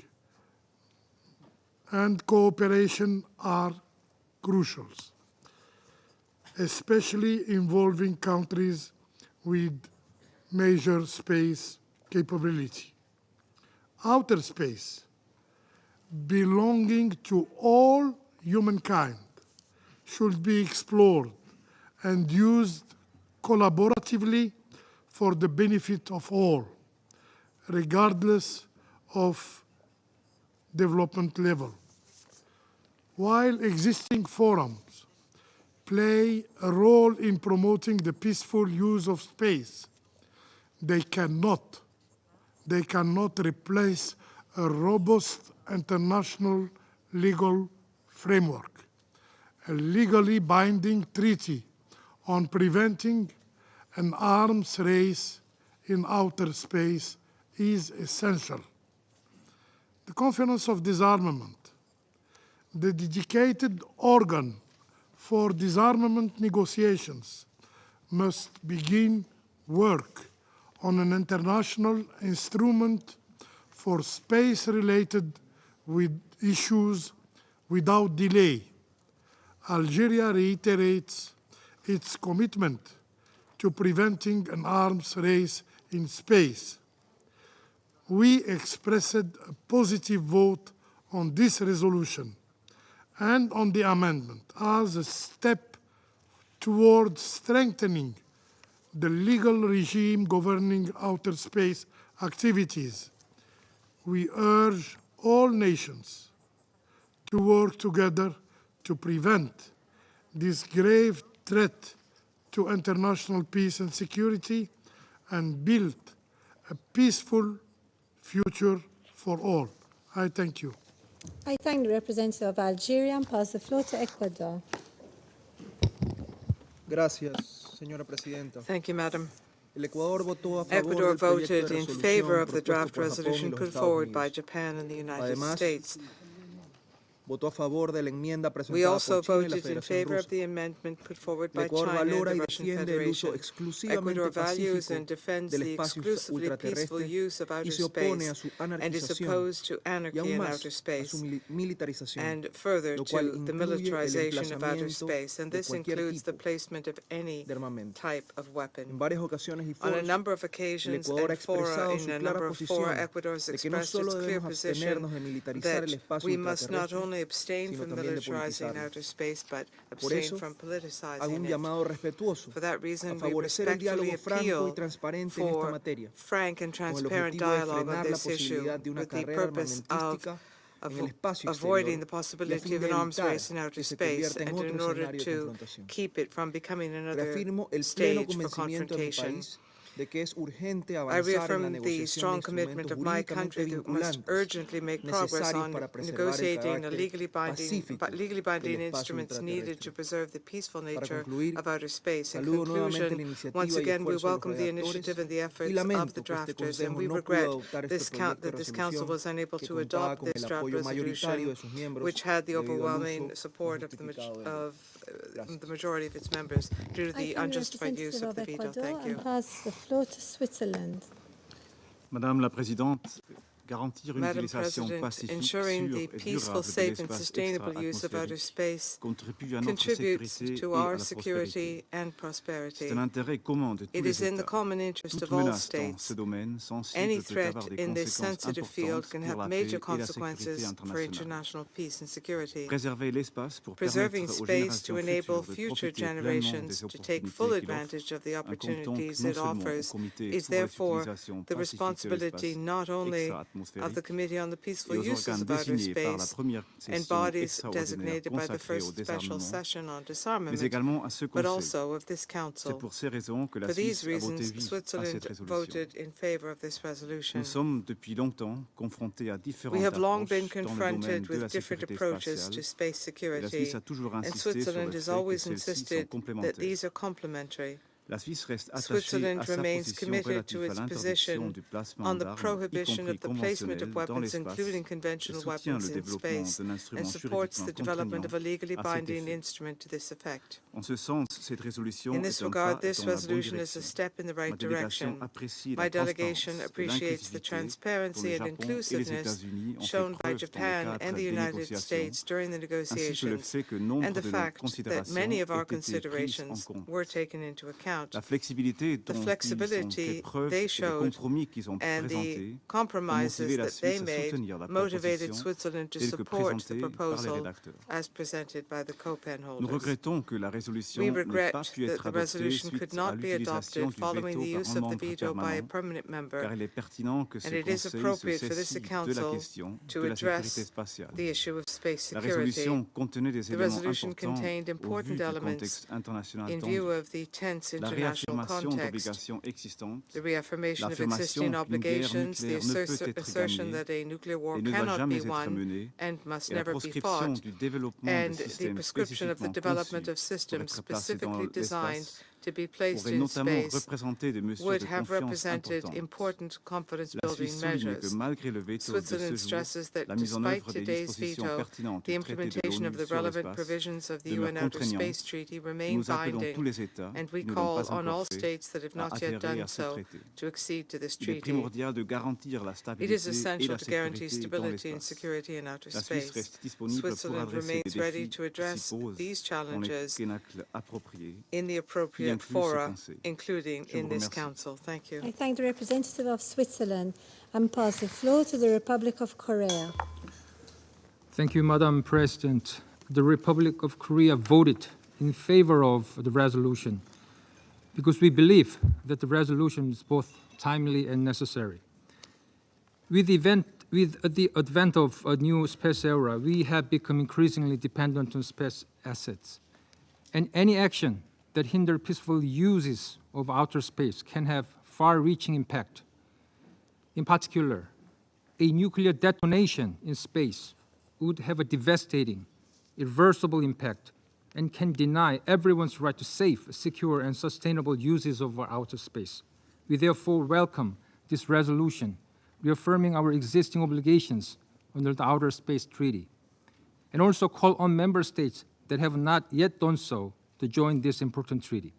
and cooperation are crucial, especially involving countries with major space capability. Outer space, belonging to all humankind, should be explored and used collaboratively for the benefit of all, regardless of development level. While existing forums play a role in promoting the peaceful use of space, they cannot replace a robust international legal framework. A legally binding treaty on preventing an arms race in outer space is essential. The Conference of Disarmament, the dedicated organ for disarmament negotiations, must begin work on an international instrument for space-related issues without delay. Algeria reiterates its commitment to preventing an arms race in space. We expressed a positive vote on this resolution and on the amendment as a step toward strengthening the legal regime governing outer space activities. We urge all nations to work together to prevent this grave threat to international peace and security and build a peaceful future for all. I thank you. I thank the representative of Algeria and pass the floor to Ecuador. Gracias, señora presidenta. Thank you, Madam. Ecuador voted in favor of the draft resolution put forward by Japan and the United States. We also voted in favor of the amendment put forward by China and the Russian Federation. Ecuador values and defends the exclusively peaceful use of outer space and is opposed to anarchy in outer space and further to the militarization of outer space, and this includes the placement of any type of weapon. On a number of occasions and fora, in a number of fora, Ecuador has expressed its clear position that we must not only abstain from militarizing outer space, but abstain from politicizing it. For that reason, we respectfully appeal for frank and transparent dialogue on this issue with the purpose of avoiding the possibility of an arms race in outer space and in order to keep it from becoming another stage for confrontation. I reaffirm the strong commitment of my country that we must urgently make progress on negotiating legally binding instruments needed to preserve the peaceful nature of outer space. In conclusion, once again, we welcome the initiative and the efforts of the drafters, and we regret that this Council was unable to adopt this draft resolution, which had the overwhelming support of the majority of its members due to the unjustified use of the veto. Thank you. Floor to Switzerland. Madame la Présidente, garantir une Madam utilisation President, pacifique, ensuring sûre the et peaceful, durable de safe and l'espace sustainable use of outer space contribue à notre contributes sécurité to et à our la security prospérité. and prosperity. C'est un intérêt commun de tous It les is in the États. common interest Toute of all menace dans states. ce domaine sensible Any peut threat avoir des in this conséquences sensitive field importantes can pour have la paix major et la sécurité consequences for internationale. international peace and security. Préserver l'espace pour Preserving permettre aux space to générations enable futures de future profiter pleinement generations des to take opportunités full qu'il offre, advantage of the incombent donc opportunities non it seulement au offers Comité is pour therefore l'utilisation the pacifique de responsibility l'espace not only of extra-atmosphérique the Committee on the et Peaceful aux Uses organes of outer désignés par la space première and session bodies extraordinaire designated by the consacrée au first special désarmement, session on mais disarmament, également à ce but Conseil. also of this C'est Council. pour ces raisons que la For these Suisse a voté reasons, oui à Switzerland cette résolution. voted in favor of this resolution. Nous sommes depuis longtemps confrontés à We différentes have long been approches dans le domaine confronted de la with different sécurité approaches spatiale to space et la Suisse security, a toujours and insisté sur Switzerland le has fait que always celles-ci sont insisted that complémentaires. these are complementary. Switzerland remains committed to its position on the prohibition of the placement of weapons, including conventional weapons, in space, and supports the development of a legally binding instrument to this effect. In this regard, this resolution is a step in the right direction. My delegation appreciates the transparency and inclusiveness shown by Japan and the United States during the negotiations, and the fact that many of our considerations were taken into account. The flexibility they showed and the compromises that they made motivated Switzerland to support the proposal as presented by the co-pen holders. We regret that the resolution could not be adopted following the use of the veto by a permanent member, and it is appropriate for this Council to address the issue of space security. The resolution contained important elements in view of the tense international context, the reaffirmation of existing obligations, the assertion that a nuclear war cannot be won and must never be fought, and the prescription of the development of systems specifically designed to be placed in space would have represented important confidence-building measures. Switzerland stresses that despite today's veto, the implementation of the relevant provisions of the UN Outer Space Treaty remain binding, and we call on all states that have not yet done so to accede to this treaty. It is essential to guarantee stability and security in outer space. Switzerland remains ready to address these challenges in the appropriate fora, including in this Council. Thank you. I thank the representative of Switzerland and pass the floor to the Republic of Korea. Thank you, Madam President. The Republic of Korea voted in favor of the resolution because we believe that the resolution is both timely and necessary. With the advent of a new space era, we have become increasingly dependent on space assets, and any action that hinder peaceful uses of outer space can have far-reaching impact. In particular, a nuclear detonation in space would have a devastating, irreversible impact and can deny everyone's right to safe, secure, and sustainable uses of our outer space. We therefore welcome this resolution, reaffirming our existing obligations under the Outer Space Treaty, and also call on member states that have not yet done so to join this important treaty.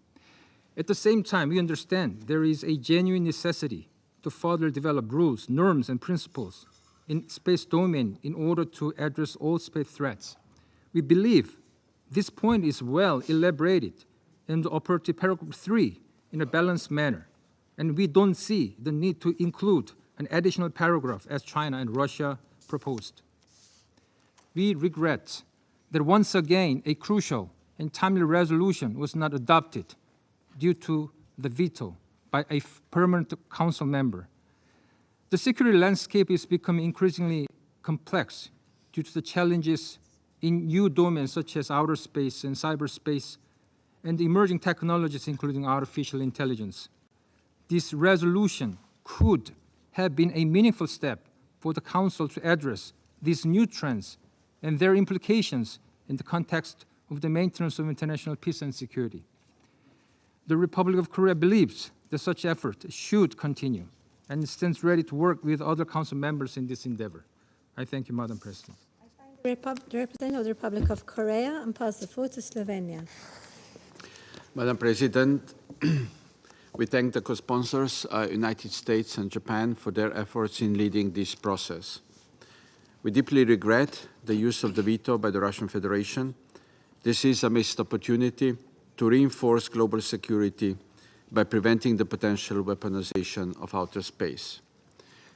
At the same time, we understand there is a genuine necessity to further develop rules, norms, and principles in space domain in order to address all space threats. We believe this point is well elaborated in the operative paragraph 3 in a balanced manner, and we don't see the need to include an additional paragraph as China and Russia proposed. We regret that once again a crucial and timely resolution was not adopted due to the veto by a permanent council member. The security landscape is becoming increasingly complex due to the challenges in new domains such as outer space and cyberspace and emerging technologies including artificial intelligence. This resolution could have been a meaningful step for the Council to address these new trends and their implications in the context of the maintenance of international peace and security. The Republic of Korea believes that such effort should continue and stands ready to work with other Council members in this endeavor. I thank you, Madam President. The representative of the Republic of Korea and pass the floor to Slovenia. Madam President, we thank the co-sponsors, United States and Japan, for their efforts in leading this process. We deeply regret the use of the veto by the Russian Federation. This is a missed opportunity to reinforce global security by preventing the potential weaponization of outer space.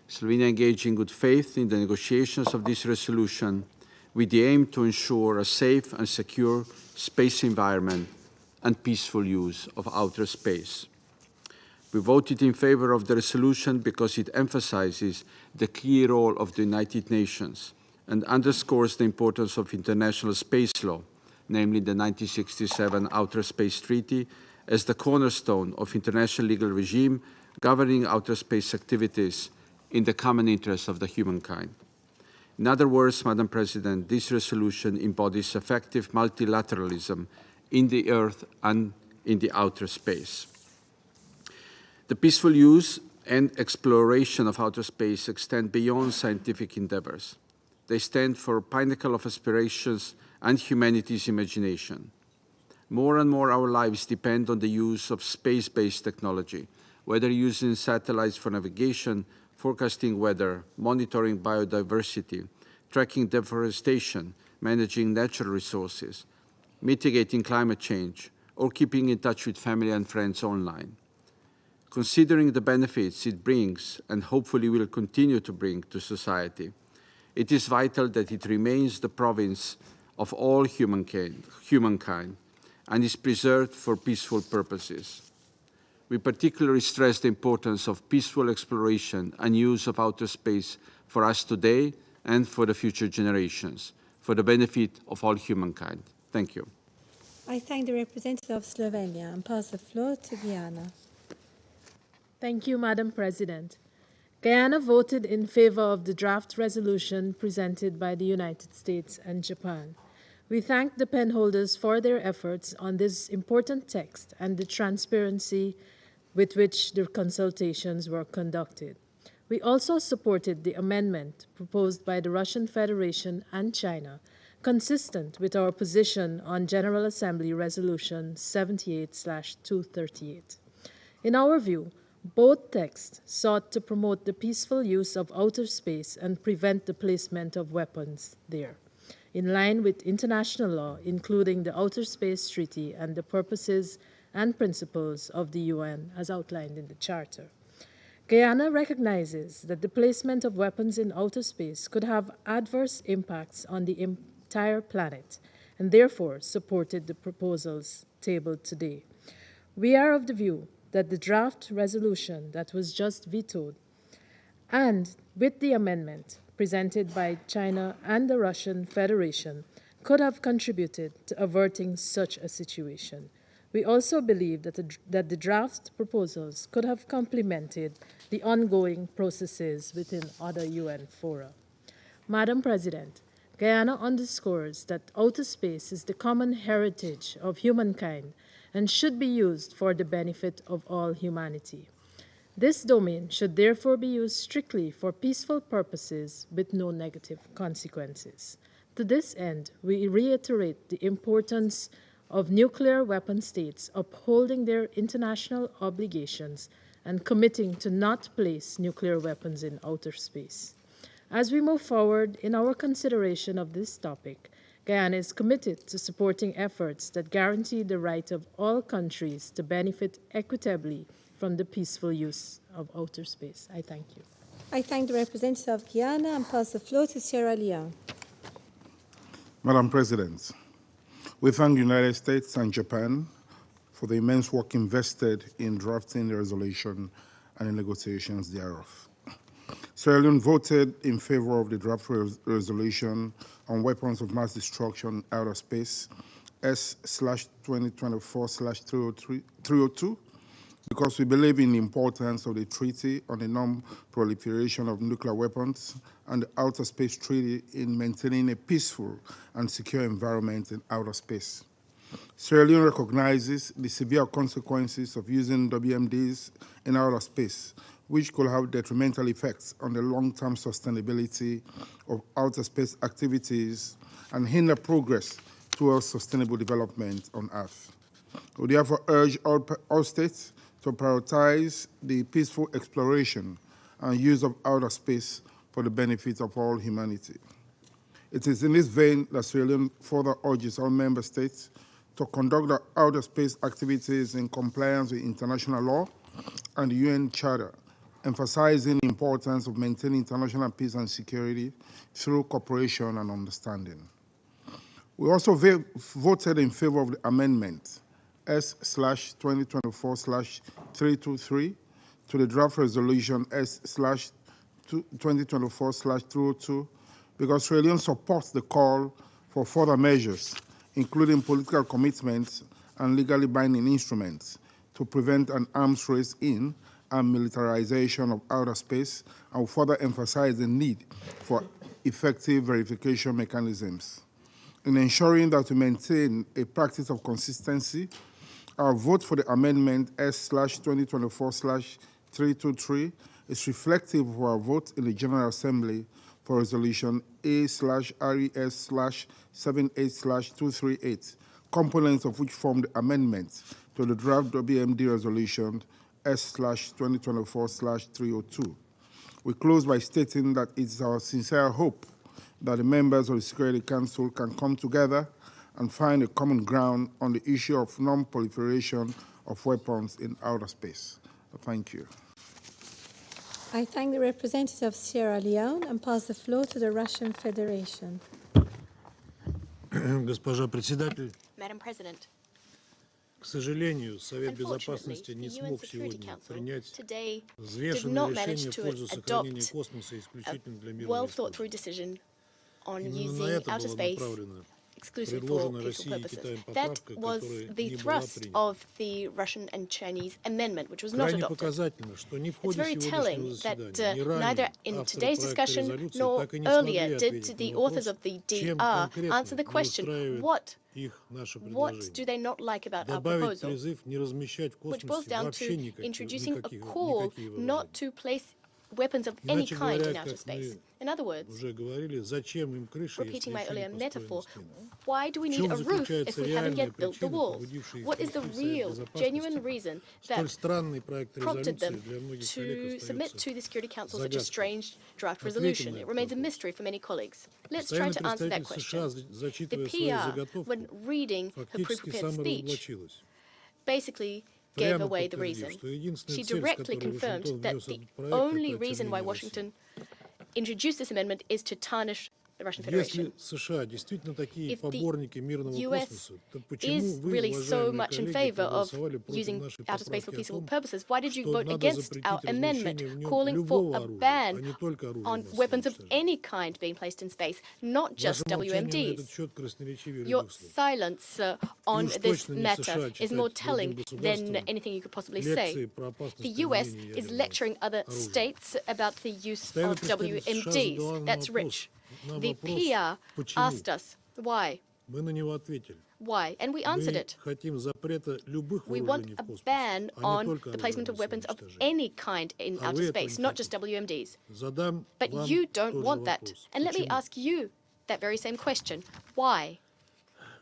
Slovenia engaged in good faith in the negotiations of this resolution with the aim to ensure a safe and secure space environment and peaceful use of outer space. We voted in favor of the resolution because it emphasizes the key role of the United Nations and underscores the importance of international space law, namely the 1967 Outer Space Treaty, as the cornerstone of international legal regime governing outer space activities in the common interest of the humankind. In other words, Madam President, this resolution embodies effective multilateralism in the Earth and in the outer space. The peaceful use and exploration of outer space extend beyond scientific endeavors. They stand for a pinnacle of aspirations and humanity's imagination. More and more our lives depend on the use of space-based technology, whether using satellites for navigation, forecasting weather, monitoring biodiversity, tracking deforestation, managing natural resources, mitigating climate change, or keeping in touch with family and friends online. Considering the benefits it brings and hopefully will continue to bring to society, it is vital that it remains the province of all humankind and is preserved for peaceful purposes. We particularly stress the importance of peaceful exploration and use of outer space for us today and for the future generations, for the benefit of all humankind. Thank you. I thank the representative of Slovenia and pass the floor to Guyana. Thank you, Madam President. Guyana voted in favor of the draft resolution presented by the United States and Japan. We thank the penholders for their efforts on this important text and the transparency with which the consultations were conducted. We also supported the amendment proposed by the Russian Federation and China, consistent with our position on General Assembly Resolution 78/238. In our view, both texts sought to promote the peaceful use of outer space and prevent the placement of weapons there, in line with international law, including the Outer Space Treaty and the purposes and principles of the UN as outlined in the Charter. Guyana recognizes that the placement of weapons in outer space could have adverse impacts on the entire planet and therefore supported the proposals tabled today. We are of the view that the draft resolution that was just vetoed and with the amendment presented by China and the Russian Federation could have contributed to averting such a situation. We also believe that the draft proposals could have complemented the ongoing processes within other UN fora. Madam President, Guyana underscores that outer space is the common heritage of humankind and should be used for the benefit of all humanity. This domain should therefore be used strictly for peaceful purposes with no negative consequences. To this end, we reiterate the importance of nuclear weapon states upholding their international obligations and committing to not place nuclear weapons in outer space. As we move forward in our consideration of this topic, Guyana is committed to supporting efforts that guarantee the right of all countries to benefit equitably from the peaceful use of outer space. I thank you. I thank the representative of Guyana and pass the floor to Sierra Leone. Madam President, we thank the United States and Japan for the immense work invested in drafting the resolution and the negotiations thereof. Sierra Leone voted in favor of the draft resolution on weapons of mass destruction in outer space, S/2024/302, because we believe in the importance of the Treaty on the Non-Proliferation of Nuclear Weapons and the Outer Space Treaty in maintaining a peaceful and secure environment in outer space. Sierra Leone recognizes the severe consequences of using WMDs in outer space, which could have detrimental effects on the long-term sustainability of outer space activities and hinder progress towards sustainable development on Earth. We therefore urge all states to prioritize the peaceful exploration and use of outer space for the benefit of all humanity. It is in this vein that Sierra Leone further urges all member states to conduct their outer space activities in compliance with international law and the UN Charter, emphasizing the importance of maintaining international peace and security through cooperation and understanding. We also voted in favor of the amendment S/2024/323 to the draft resolution S/2024/202 because Sierra Leone supports the call for further measures, including political commitments and legally binding instruments to prevent an arms race in and militarization of outer space, and further emphasize the need for effective verification mechanisms. In ensuring that we maintain a practice of consistency Our vote for the amendment S/2024/323 is reflective of our vote in the General Assembly for Resolution A/RES/78/238, components of which form the amendment to the draft WMD Resolution S/2024/302. We close by stating that it is our sincere hope that the members of the Security Council can come together and find a common ground on the issue of non-proliferation of weapons in outer space. Thank you. I thank the representative of Sierra Leone and pass the floor to the Russian Federation. Госпожа председатель, Madam President, к сожалению, Совет Безопасности не смог сегодня принять today did взвешенное not manage решение в to пользу сохранения adopt космоса исключительно для a мирного well-thought-through использования. decision on Именно на using это outer была space направлена exclusively for предложенная peaceful Россией и purposes. Китаем That поправка, was которая the не была thrust принята. of the Russian and Chinese amendment, which was not Крайне adopted. показательно, что ни в It's ходе very сегодняшнего telling that заседания, ни neither ранее in авторы today's проекта discussion резолюции nor так и не earlier смогли did ответить the на authors вопрос, of the чем DR конкретно answer the не question, устраивает их наше what предложение. do they not like about our Добавить proposal? призыв не размещать в Which boils космосе down вообще to никакие introducing a call вооружения. not to place weapons of any Иначе kind говоря, in outer как space. мы In other words, уже говорили, зачем им крыши, repeating my если еще earlier не metaphor, построена стена? why do we В need чем a roof if заключается we haven't реальная yet built the причина, walls? побудившая их What is the прийти в Совет real, genuine Безопасности? reason Столь that странный проект prompted резолюции them для многих to коллег submit остается to the Security Council such a загадкой. strange draft Ответим resolution? на It этот remains a вопрос. mystery for many colleagues. Let's try Постоянный to answer that представитель США, question. The зачитывая свою PR, заготовку, when reading her фактически pre-prepared speech, саморазоблачилась. basically gave Прямо away the подтвердив, reason. что единственная She цель, с directly которой confirmed Вашингтон that внес the этот проект, only это reason why очернение Washington России. introduced this amendment is to tarnish the Russian Federation. Если США действительно такие If the поборники мирного US космоса, то почему is вы, really so уважаемые much in коллеги, favor of проголосовали против using нашей outer space for поправки о peaceful том, purposes, why did you что vote надо against запретить our amendment размещение в нем calling любого for a оружия, а ban не только оружия on массового weapons of уничтожения? any kind being placed in space, not just Ваше молчание на WMDs? этот счет красноречивее Your любых слов. silence on уж this точно не matter США is more читать telling другим than государствам anything you could possibly лекции say. про опасность The US применения is ядерного lecturing other оружия. states about the use Постоянный of представитель США WMDs. задала нам That's вопрос. rich. На The вопрос, PR почему? asked us why. Мы на него ответили. Why? And we answered Мы it. хотим запрета любых We вооружений want в a космосе, ban а не on только the placement of оружия weapons массового of уничтожения. any kind in А outer вы этого space, не not just хотите. WMDs. Задам But вам you don't тот же want that. вопрос. And let me Почему? ask you that very same question. Why?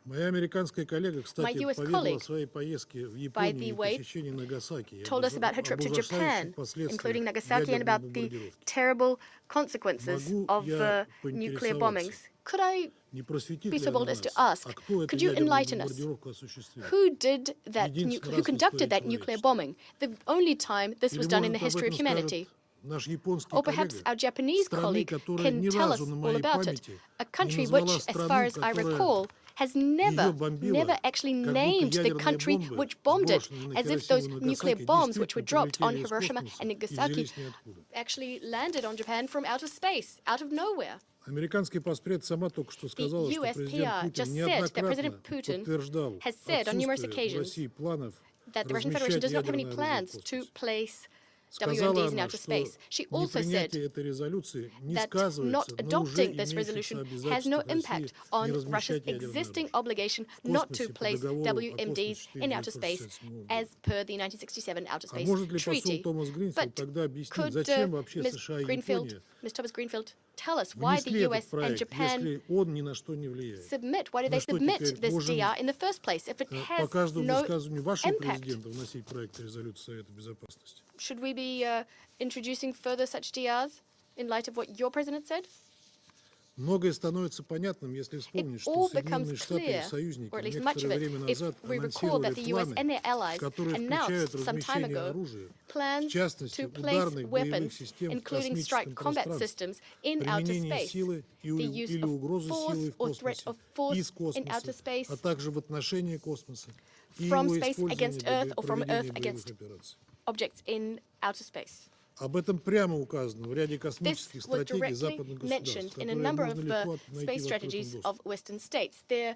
Моя американская коллега, My кстати, US поведала о colleague, своей поездке в by Японию the и way, посещении Нагасаки, told us about her trip to Japan, including Nagasaki, and about the terrible consequences Могу of я nuclear поинтересоваться, bombings. Could I не просветит be ли so она bold as to нас, ask, а кто эту could you ядерную enlighten us? бомбардировку осуществил? Who did that? Единственный Who раз в conducted истории that nuclear человечества. bombing? The only time this Или, was done in the может, об history of этом humanity. скажет наш японский Or perhaps коллега, our Japanese страны, colleague которая can ни tell us разу на all моей about it. памяти A не country назвала which, as страну, far as I которая recall, has ее бомбила, never actually как будто named the ядерные country бомбы, which bombed it, сброшенные на as if Хиросиму those и nuclear Нагасаки, bombs which were действительно dropped on прилетели из Hiroshima космоса and и Nagasaki взялись ниоткуда. actually landed on Japan from outer space, out of nowhere. Американский поспред сама только что сказала, что US президент PR Путин just said that неоднократно President Putin подтверждал has said on numerous отсутствие в occasions России планов that the Russian Federation размещать does not have any ядерное оружие в plans to космосе. place Сказала WMDs in она, outer что space. She also said непринятие этой резолюции не that not сказывается на уже adopting this имеющихся resolution has no обязательствах России impact не on Russia's размещать ядерное existing оружие obligation в not to космосе по place договору о WMDs космосе in outer space 1967 as года. per the 1967 Outer А Space может ли посол Treaty. Томас Гринфилд But тогда объяснить, could зачем вообще Ms. США и Greenfield, Япония Ms. Thomas Greenfield tell us why the внесли этот US and проект, Japan если он ни на что не влияет? submit? Why did Мы they что, submit теперь this можем DR in the first place if it по has каждому no высказыванию вашего impact? президента вносить проект резолюции Совета Безопасности? Should we be introducing further such DRs in light of what your president said? Многое становится понятным, если вспомнить, что all becomes Соединенные Штаты и clear, союзники or at least much of некоторое it, время if назад we recall that анонсировали the US and планы, their allies которые announced включают some time размещение ago оружия, в plans частности, to place ударных боевых weapons, систем в including космическом strike combat пространстве, systems, in outer применение space, силы the use или of угрозы force силой в or threat космосе, of force из in outer космоса, space, а также в отношении космоса и from его space against использование Earth для or from Earth проведения боевых against операций. objects in outer space. Об этом прямо указано в ряде This космических was стратегий directly западных mentioned государств, in a которые number можно of легко найти space в открытом strategies доступе. of Western states. They're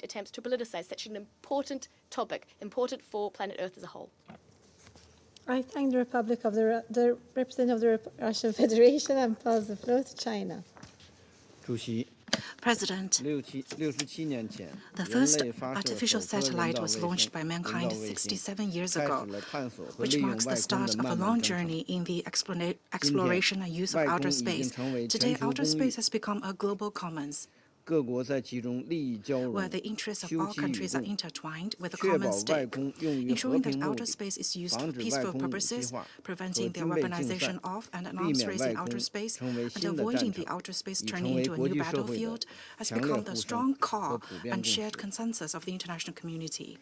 avoid attempts to politicize such an important topic, important for planet Earth as a whole. I thank the representative of the Russian Federation and pass the floor to China. President, the first artificial satellite was launched by mankind 67 years ago, which marks the start of a long journey in the exploration and use of outer space. Today, outer space has become a global commons. where the interests of all countries are intertwined with a common stake, ensuring that outer space is used for peaceful purposes, preventing the weaponization of and an arms race in outer space, and avoiding the outer space turning into a new battlefield, has become the strong call and shared consensus of the international community.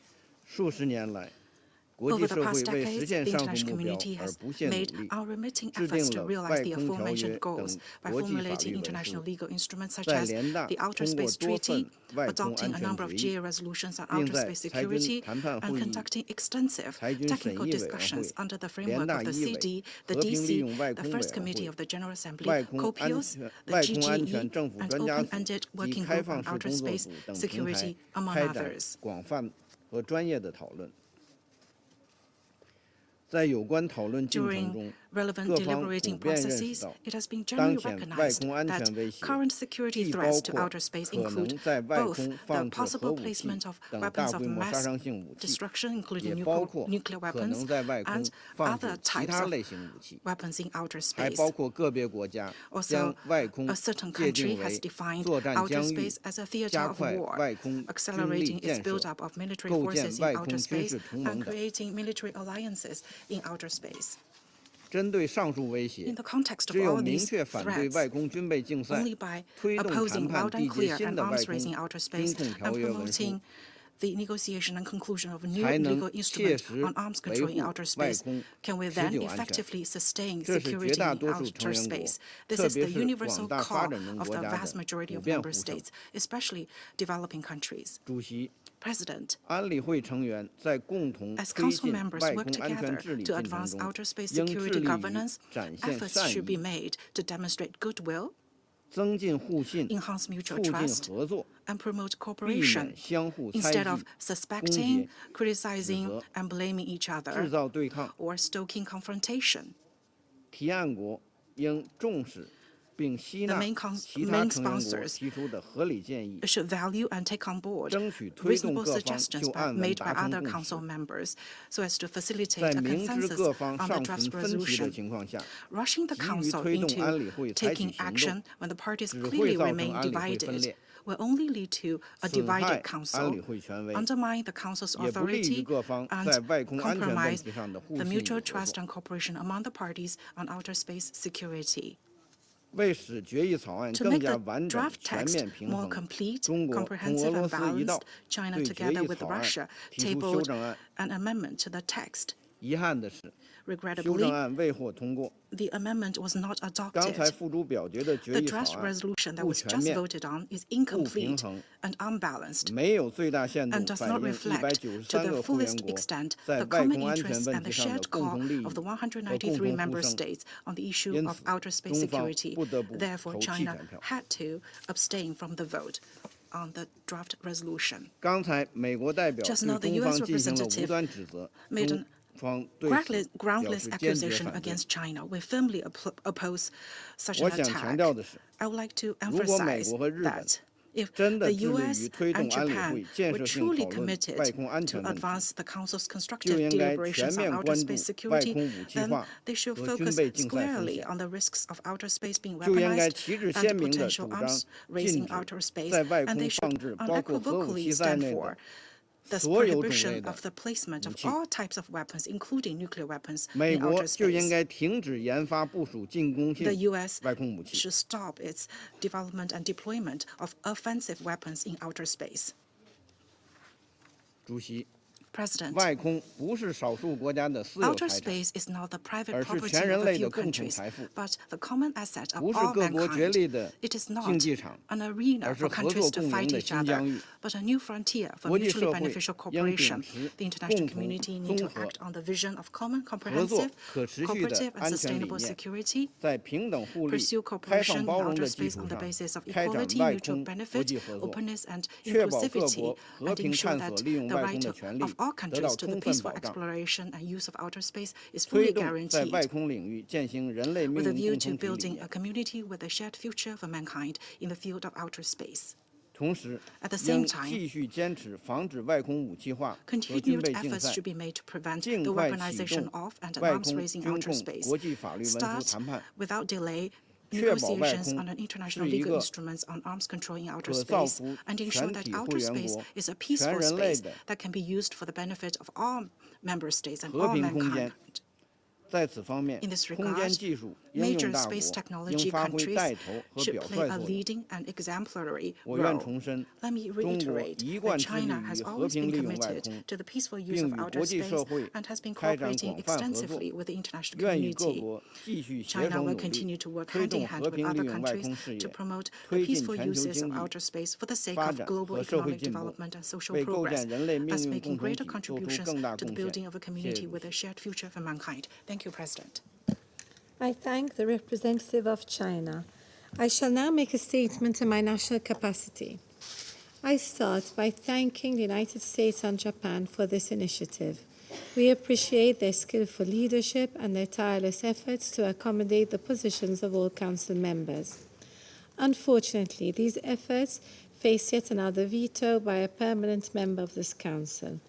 Over the past decades, the international community has made unremitting efforts to realize the aforementioned goals by formulating international legal instruments such as the Outer Space Treaty, adopting a number of GA resolutions on outer space security, and conducting extensive technical discussions under the framework of the CD, the DC, the First Committee of the General Assembly, COPIOS, the GGE, and open-ended working group on outer space security, among others. During relevant deliberating processes, it has been generally recognized that current security threats to outer space include both the possible placement of weapons of mass destruction, including nuclear weapons, and other types of weapons in outer space. Also, a certain country has defined outer space as a theater of war, accelerating its buildup of military forces in outer space and creating military alliances in outer space. In the context of all these threats, only by opposing loud and clear an arms race in outer space and promoting the negotiation and conclusion of a new legal instrument on arms control in outer space can we then effectively sustain security in outer space. This is the universal call of the vast majority of member states, especially developing countries. President, as Council members work together to advance outer space security governance, efforts should be made to demonstrate goodwill, enhance mutual trust, and promote cooperation instead of suspecting, criticizing, and blaming each other or stoking confrontation. The main sponsors should value and take on board reasonable suggestions made by other Council members so as to facilitate a consensus on the draft resolution. Rushing the Council into taking action when the parties clearly remain divided will only lead to a divided Council, undermine the Council's authority, and compromise the mutual trust and cooperation among the parties on outer space security. To make the draft text more complete, comprehensive, and balanced, China, together with Russia, tabled an amendment to the text. Regrettably, the amendment was not adopted. The draft resolution that was just voted on is incomplete and unbalanced and does not reflect to the fullest extent the common interests and the shared call of the 193 member states on the issue of outer space security. Therefore, China had to abstain from the vote on the draft resolution. Just now, the U.S. representative made an groundless accusation against China. We firmly oppose such an attack. I would like to emphasize that if the U.S. and Japan were truly committed to advance the Council's constructive deliberations on outer space security, then they should focus squarely on the risks of outer space being weaponized and potential arms race in outer space, and they should unequivocally stand for the prohibition of the placement of all types of weapons, including nuclear weapons, in outer space. The U.S. should stop its development and deployment of offensive weapons in outer space. President, outer space is not the private property of a few countries, but the common asset of all mankind. It is not an arena for countries to fight each other, but a new frontier for mutually beneficial cooperation. The international community needs to act on the vision of common, comprehensive, cooperative, and sustainable security, pursue cooperation in outer space on the basis of equality, mutual benefit, openness, and inclusivity, and ensure that the right of all countries to the peaceful exploration and use of outer space is fully guaranteed, with a view to building a community with a shared future for mankind in the field of outer space. At the same time, continued efforts should be made to prevent the weaponization of and arms race in outer space. Start without delay negotiations on international legal instruments on arms control in outer space, and ensure that outer space is a peaceful space that can be used for the benefit of all member states and all mankind. In this regard, major space technology countries should play a leading and exemplary role. Let me reiterate that China has always been committed to the peaceful use of outer space and has been cooperating extensively with the international community. China will continue to work hand in hand with other countries to promote the peaceful uses of outer space for the sake of global economic development and social progress, thus making greater contributions to the building of a community with a shared future for mankind. Thank you, President. I thank the representative of China. I shall now make a statement in my national capacity. I start by thanking the United States and Japan for this initiative. We appreciate their skillful leadership and their tireless efforts to accommodate the positions of all Council members. Unfortunately, these efforts face yet another veto by a permanent member of this Council.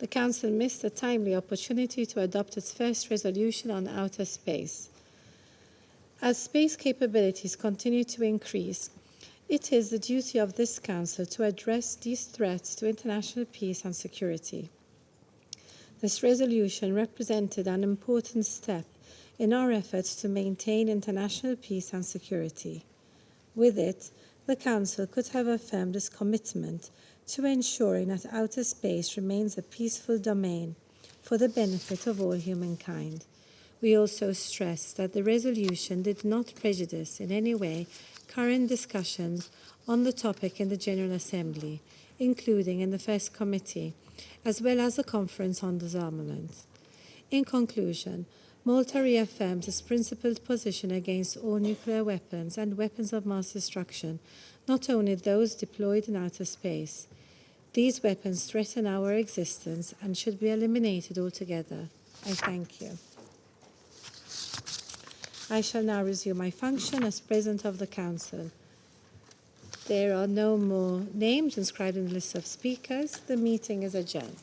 The Council missed a timely opportunity to adopt its first resolution on outer space. As space capabilities continue to increase, it is the duty of this Council to address these threats to international peace and security. This resolution represented an important step in our efforts to maintain international peace and security. With it, the Council could have affirmed its commitment to ensuring that outer space remains a peaceful domain for the benefit of all humankind. We also stressed that the resolution did not prejudice in any way current discussions on the topic in the General Assembly, including in the First Committee, as well as the Conference on Disarmament. In conclusion, Malta reaffirms its principled position against all nuclear weapons and weapons of mass destruction, not only those deployed in outer space. These weapons threaten our existence and should be eliminated altogether. I thank you. I shall now resume my function as President of the Council. There are no more names inscribed in the list of speakers. The meeting is adjourned.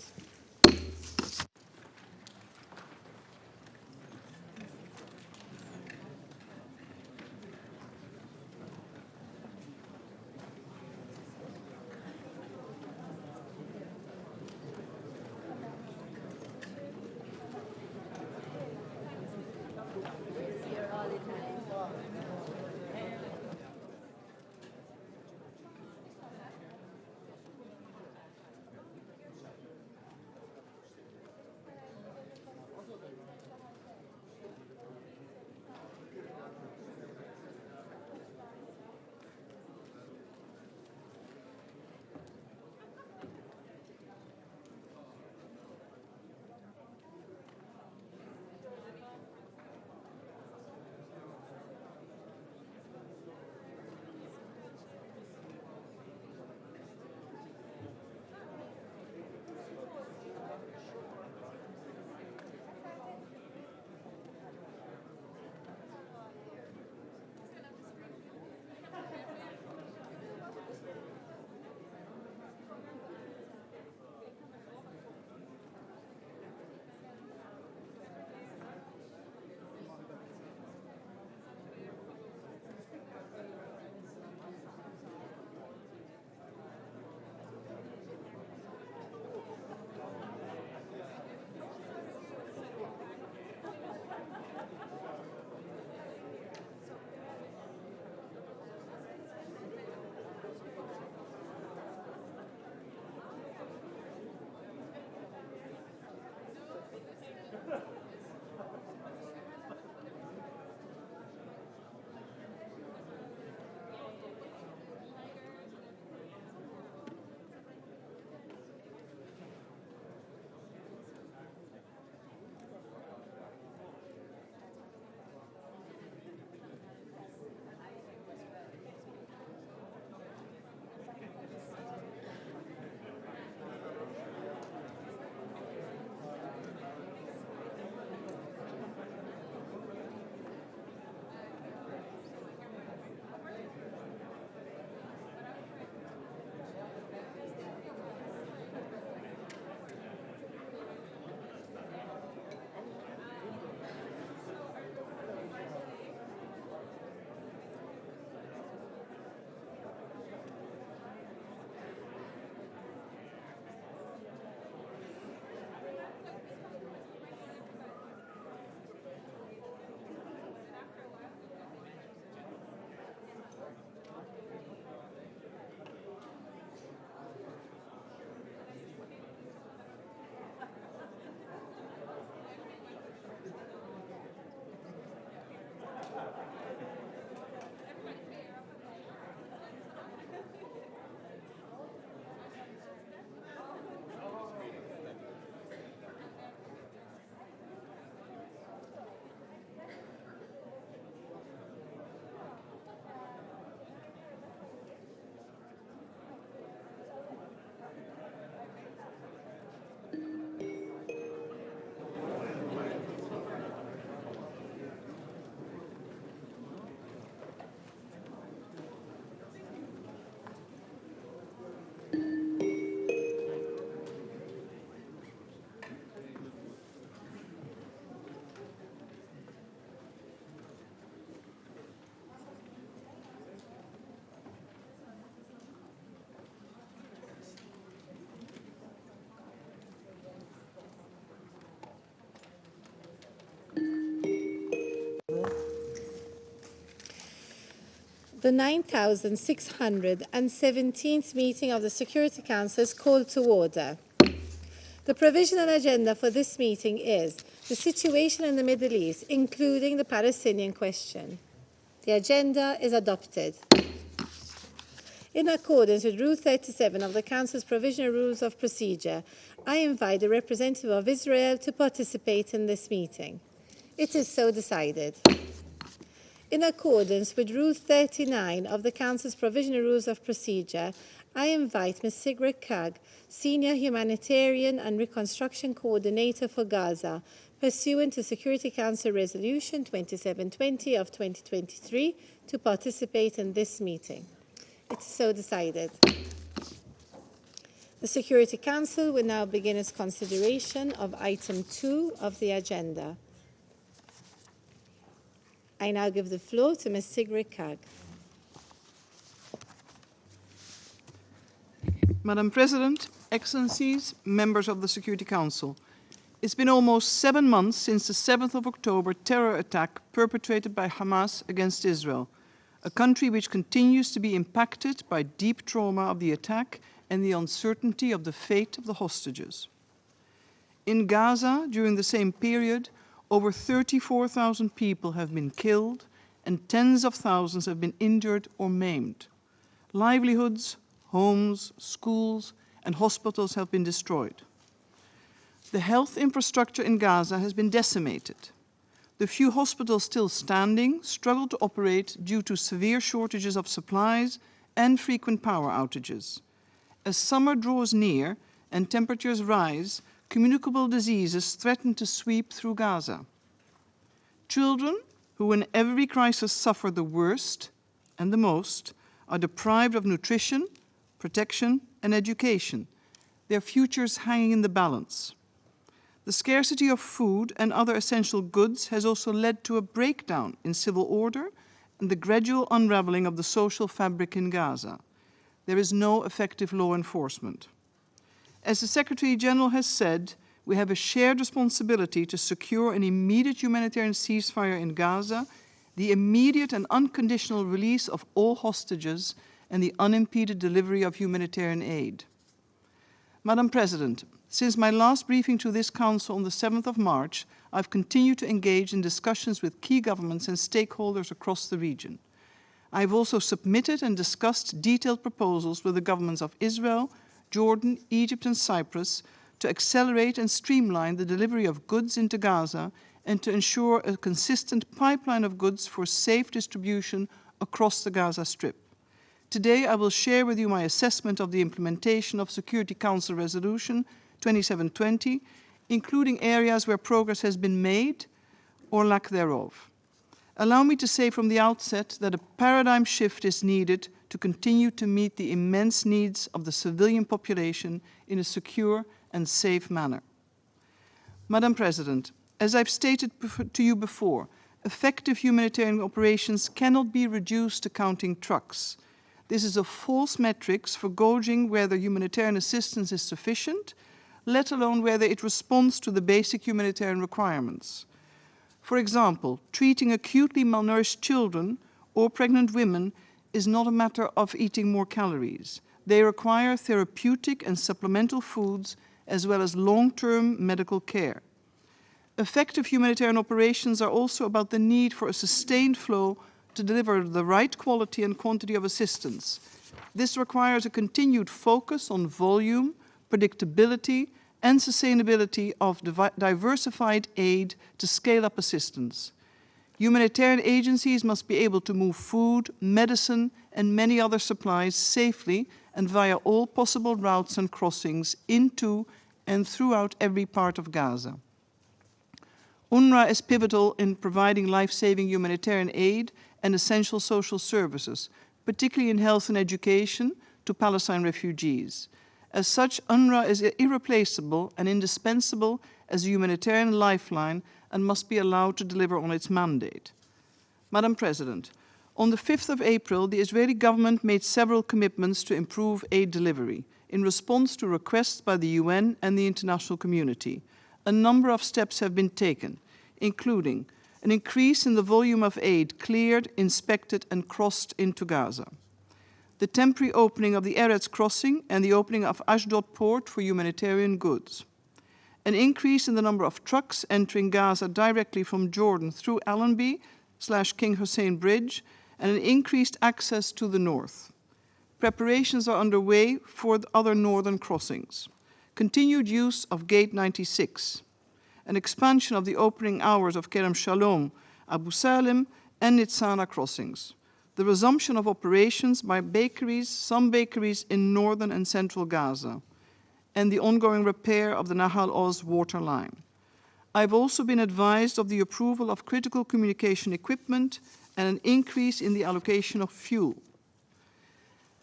The 9,617th meeting of the Security Council is called to order. The provisional agenda for this meeting is the situation in the Middle East, including the Palestinian question. The agenda is adopted. In accordance with Rule 37 of the Council's Provisional Rules of Procedure, I invite the representative of Israel to participate in this meeting. It is so decided. In accordance with Rule 39 of the Council's Provisional Rules of Procedure, I invite Ms. Sigrid Kaag, Senior Humanitarian and Reconstruction Coordinator for Gaza, pursuant to Security Council Resolution 2720 of 2023, to participate in this meeting. It is so decided. The Security Council will now begin its consideration of item 2 of the agenda. I now give the floor to Ms. Sigrid Kaag. Madam President, Excellencies, members of the Security Council, it's been almost 7 months since the 7th of October terror attack perpetrated by Hamas against Israel, a country which continues to be impacted by deep trauma of the attack and the uncertainty of the fate of the hostages. In Gaza, during the same period, over 34,000 people have been killed and tens of thousands have been injured or maimed. Livelihoods, homes, schools, and hospitals have been destroyed. The health infrastructure in Gaza has been decimated. The few hospitals still standing struggle to operate due to severe shortages of supplies and frequent power outages. As summer draws near and temperatures rise, communicable diseases threaten to sweep through Gaza. Children, who in every crisis suffer the worst and the most, are deprived of nutrition, protection, and education, their futures hanging in the balance. The scarcity of food and other essential goods has also led to a breakdown in civil order and the gradual unraveling of the social fabric in Gaza. There is no effective law enforcement. As the Secretary General has said, we have a shared responsibility to secure an immediate humanitarian ceasefire in Gaza, the immediate and unconditional release of all hostages, and the unimpeded delivery of humanitarian aid. Madam President, since my last briefing to this Council on the 7th of March, I've continued to engage in discussions with key governments and stakeholders across the region. I've also submitted and discussed detailed proposals with the governments of Israel, Jordan, Egypt, and Cyprus to accelerate and streamline the delivery of goods into Gaza and to ensure a consistent pipeline of goods for safe distribution across the Gaza Strip. Today, I will share with you my assessment of the implementation of Security Council Resolution 2720, including areas where progress has been made or lack thereof. Allow me to say from the outset that a paradigm shift is needed to continue to meet the immense needs of the civilian population in a secure and safe manner. Madam President, as I've stated to you before, effective humanitarian operations cannot be reduced to counting trucks. This is a false metric for gauging whether humanitarian assistance is sufficient, let alone whether it responds to the basic humanitarian requirements. For example, treating acutely malnourished children or pregnant women is not a matter of eating more calories. They require therapeutic and supplemental foods as well as long-term medical care. Effective humanitarian operations are also about the need for a sustained flow to deliver the right quality and quantity of assistance. This requires a continued focus on volume, predictability, and sustainability of diversified aid to scale up assistance. Humanitarian agencies must be able to move food, medicine, and many other supplies safely and via all possible routes and crossings into and throughout every part of Gaza. UNRWA is pivotal in providing life-saving humanitarian aid and essential social services, particularly in health and education, to Palestine refugees. As such, UNRWA is irreplaceable and indispensable as a humanitarian lifeline and must be allowed to deliver on its mandate. Madam President, on the 5th of April, the Israeli government made several commitments to improve aid delivery in response to requests by the UN and the international community. A number of steps have been taken, including an increase in the volume of aid cleared, inspected and crossed into Gaza, the temporary opening of the Eretz crossing and the opening of Ashdod port for humanitarian goods, an increase in the number of trucks entering Gaza directly from Jordan through Allenby/King Hussein Bridge, and an increased access to the north. Preparations are underway for the other northern crossings. Continued use of Gate 96, an expansion of the opening hours of Kerem Shalom, Abu Salim, and Nitzana crossings, the resumption of operations by some bakeries in northern and central Gaza, and the ongoing repair of the Nahal Oz water line. I've also been advised of the approval of critical communication equipment and an increase in the allocation of fuel.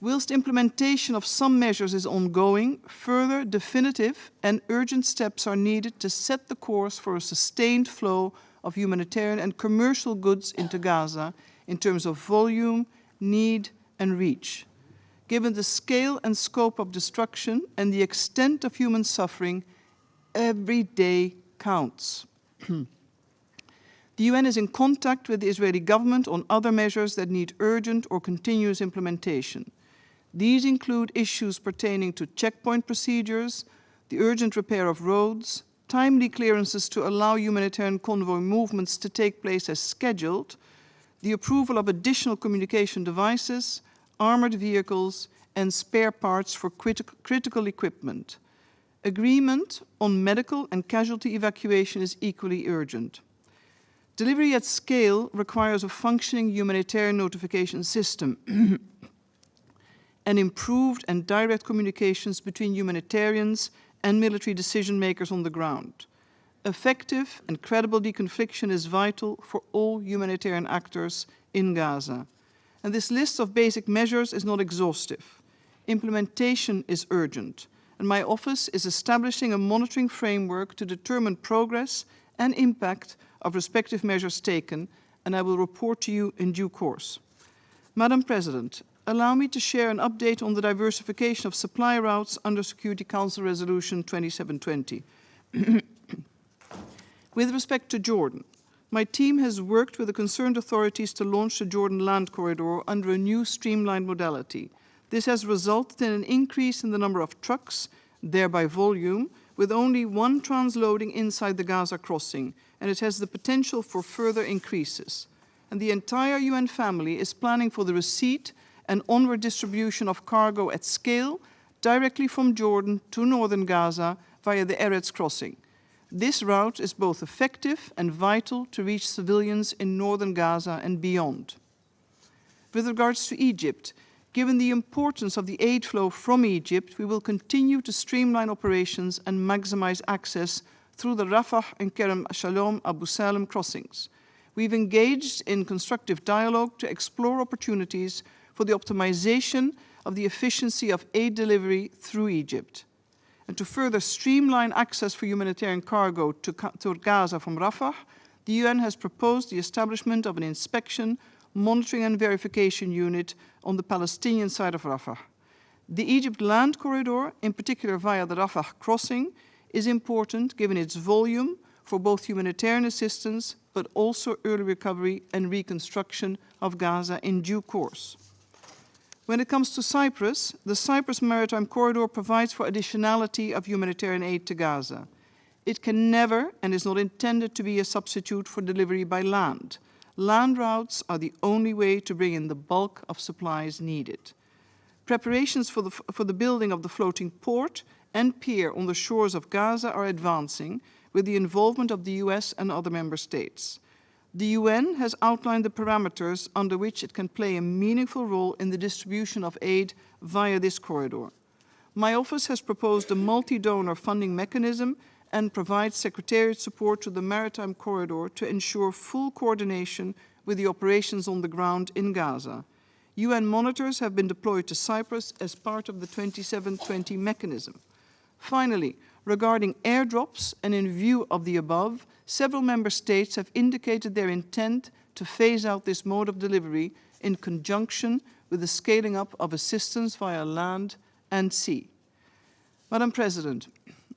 Whilst implementation of some measures is ongoing, further definitive and urgent steps are needed to set the course for a sustained flow of humanitarian and commercial goods into Gaza in terms of volume, need, and reach. Given the scale and scope of destruction and the extent of human suffering, every day counts. The UN is in contact with the Israeli government on other measures that need urgent or continuous implementation. These include issues pertaining to checkpoint procedures, the urgent repair of roads, timely clearances to allow humanitarian convoy movements to take place as scheduled, the approval of additional communication devices, armored vehicles, and spare parts for critical equipment. Agreement on medical and casualty evacuation is equally urgent. Delivery at scale requires a functioning humanitarian notification system and improved and direct communications between humanitarians and military decision makers on the ground. Effective and credible deconfliction is vital for all humanitarian actors in Gaza. And this list of basic measures is not exhaustive. Implementation is urgent, and my office is establishing a monitoring framework to determine progress and impact of respective measures taken, and I will report to you in due course. Madam President, allow me to share an update on the diversification of supply routes under Security Council Resolution 2720. With respect to Jordan, my team has worked with the concerned authorities to launch the Jordan Land Corridor under a new streamlined modality. This has resulted in an increase in the number of trucks, thereby volume, with only one transloading inside the Gaza crossing, and it has the potential for further increases. And the entire UN family is planning for the receipt and onward distribution of cargo at scale directly from Jordan to northern Gaza via the Eretz crossing. This route is both effective and vital to reach civilians in northern Gaza and beyond. With regards to Egypt, given the importance of the aid flow from Egypt, we will continue to streamline operations and maximize access through the Rafah and Kerem Shalom Abu Salim crossings. We've engaged in constructive dialogue to explore opportunities for the optimization of the efficiency of aid delivery through Egypt. And to further streamline access for humanitarian cargo to Gaza from Rafah, the UN has proposed the establishment of an inspection, monitoring and verification unit on the Palestinian side of Rafah. The Egypt land corridor, in particular via the Rafah crossing, is important given its volume for both humanitarian assistance but also early recovery and reconstruction of Gaza in due course. When it comes to Cyprus, the Cyprus Maritime Corridor provides for additionality of humanitarian aid to Gaza. It can never and is not intended to be a substitute for delivery by land. Land routes are the only way to bring in the bulk of supplies needed. Preparations for the building of the floating port and pier on the shores of Gaza are advancing with the involvement of the US and other member states. The UN has outlined the parameters under which it can play a meaningful role in the distribution of aid via this corridor. My office has proposed a multi-donor funding mechanism and provides secretariat support to the maritime corridor to ensure full coordination with the operations on the ground in Gaza. UN monitors have been deployed to Cyprus as part of the 2720 mechanism. Finally, regarding airdrops and in view of the above, several member states have indicated their intent to phase out this mode of delivery in conjunction with the scaling up of assistance via land and sea. Madam President,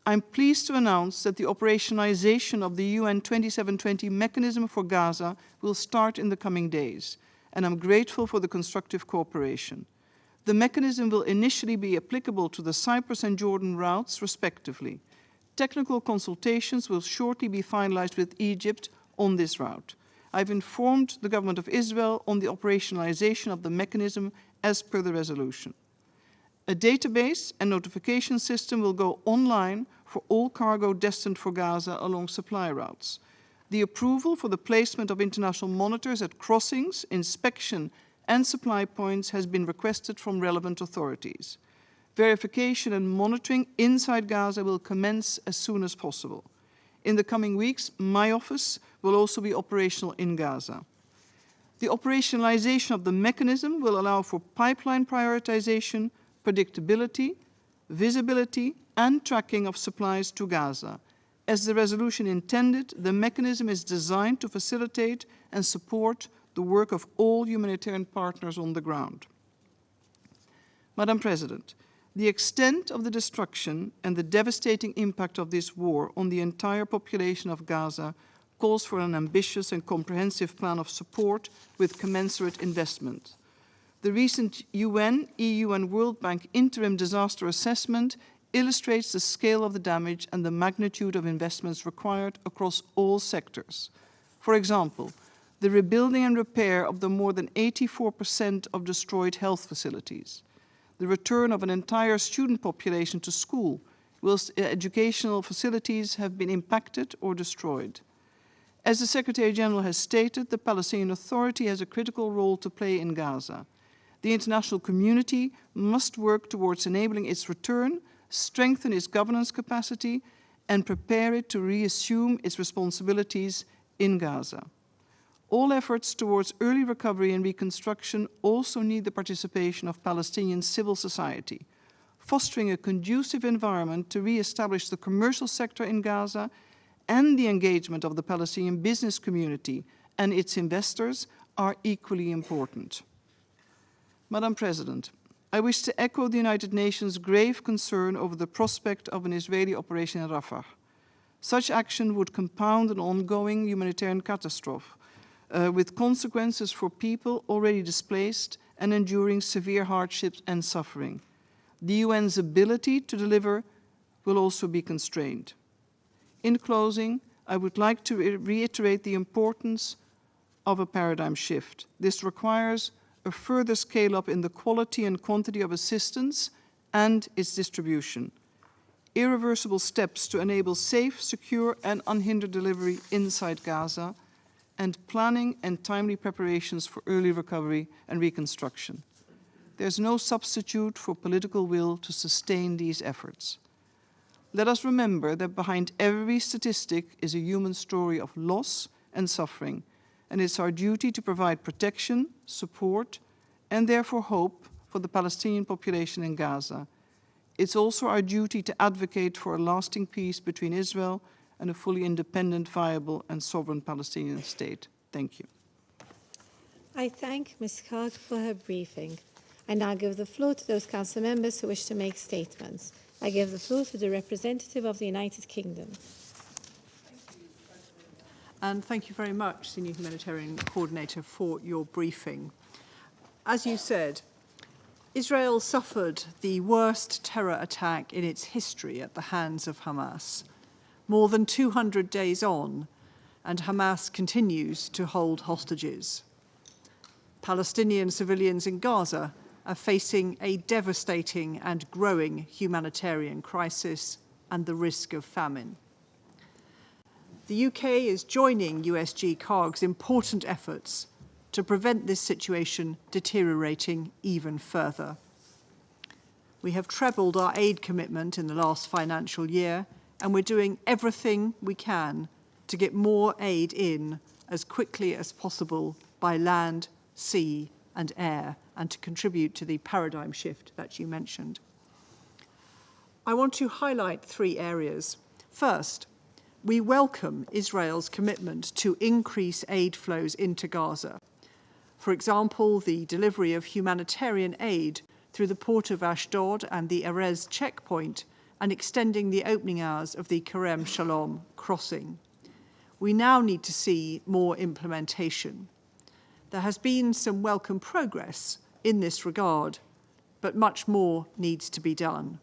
I'm pleased to announce that the operationalization of the UN 2720 mechanism for Gaza will start in the coming days, and I'm grateful for the constructive cooperation. The mechanism will initially be applicable to the Cyprus and Jordan routes, respectively. Technical consultations will shortly be finalized with Egypt on this route. I've informed the government of Israel on the operationalization of the mechanism as per the resolution. A database and notification system will go online for all cargo destined for Gaza along supply routes. The approval for the placement of international monitors at crossings, inspection, and supply points has been requested from relevant authorities. Verification and monitoring inside Gaza will commence as soon as possible. In the coming weeks, my office will also be operational in Gaza. The operationalization of the mechanism will allow for pipeline prioritization, predictability, visibility, and tracking of supplies to Gaza. As the resolution intended, the mechanism is designed to facilitate and support the work of all humanitarian partners on the ground. Madam President, the extent of the destruction and the devastating impact of this war on the entire population of Gaza calls for an ambitious and comprehensive plan of support with commensurate investment. The recent UN, EU, and World Bank interim disaster assessment illustrates the scale of the damage and the magnitude of investments required across all sectors. For example, the rebuilding and repair of the more than 84% of destroyed health facilities, the return of an entire student population to school, whilst educational facilities have been impacted or destroyed. As the Secretary General has stated, the Palestinian Authority has a critical role to play in Gaza. The international community must work towards enabling its return, strengthen its governance capacity, and prepare it to reassume its responsibilities in Gaza. All efforts towards early recovery and reconstruction also need the participation of Palestinian civil society, fostering a conducive environment to re-establish the commercial sector in Gaza and the engagement of the Palestinian business community and its investors are equally important. Madam President, I wish to echo the United Nations' grave concern over the prospect of an Israeli operation in Rafah. Such action would compound an ongoing humanitarian catastrophe, with consequences for people already displaced and enduring severe hardships and suffering. The UN's ability to deliver will also be constrained. In closing, I would like to reiterate the importance of a paradigm shift. This requires a further scale-up in the quality and quantity of assistance and its distribution. Irreversible steps to enable safe, secure, and unhindered delivery inside Gaza, and planning and timely preparations for early recovery and reconstruction. There's no substitute for political will to sustain these efforts. Let us remember that behind every statistic is a human story of loss and suffering, and it's our duty to provide protection, support, and therefore hope for the Palestinian population in Gaza. It's also our duty to advocate for a lasting peace between Israel and a fully independent, viable, and sovereign Palestinian state. Thank you. I thank Ms. Clark for her briefing. I now give the floor to those council members who wish to make statements. I give the floor to the representative of the United Kingdom. And thank you very much, Senior Humanitarian Coordinator, for your briefing. As you said, Israel suffered the worst terror attack in its history at the hands of Hamas. More than 200 days on, and Hamas continues to hold hostages. Palestinian civilians in Gaza are facing a devastating and growing humanitarian crisis and the risk of famine. The UK is joining USG CARG's important efforts to prevent this situation deteriorating even further. We have trebled our aid commitment in the last financial year, and we're doing everything we can to get more aid in as quickly as possible by land, sea, and air, and to contribute to the paradigm shift that you mentioned. I want to highlight 3 areas. First, we welcome Israel's commitment to increase aid flows into Gaza. For example, the delivery of humanitarian aid through the port of Ashdod and the Erez checkpoint and extending the opening hours of the Kerem Shalom crossing. We now need to see more implementation. There has been some welcome progress in this regard, but much more needs to be done.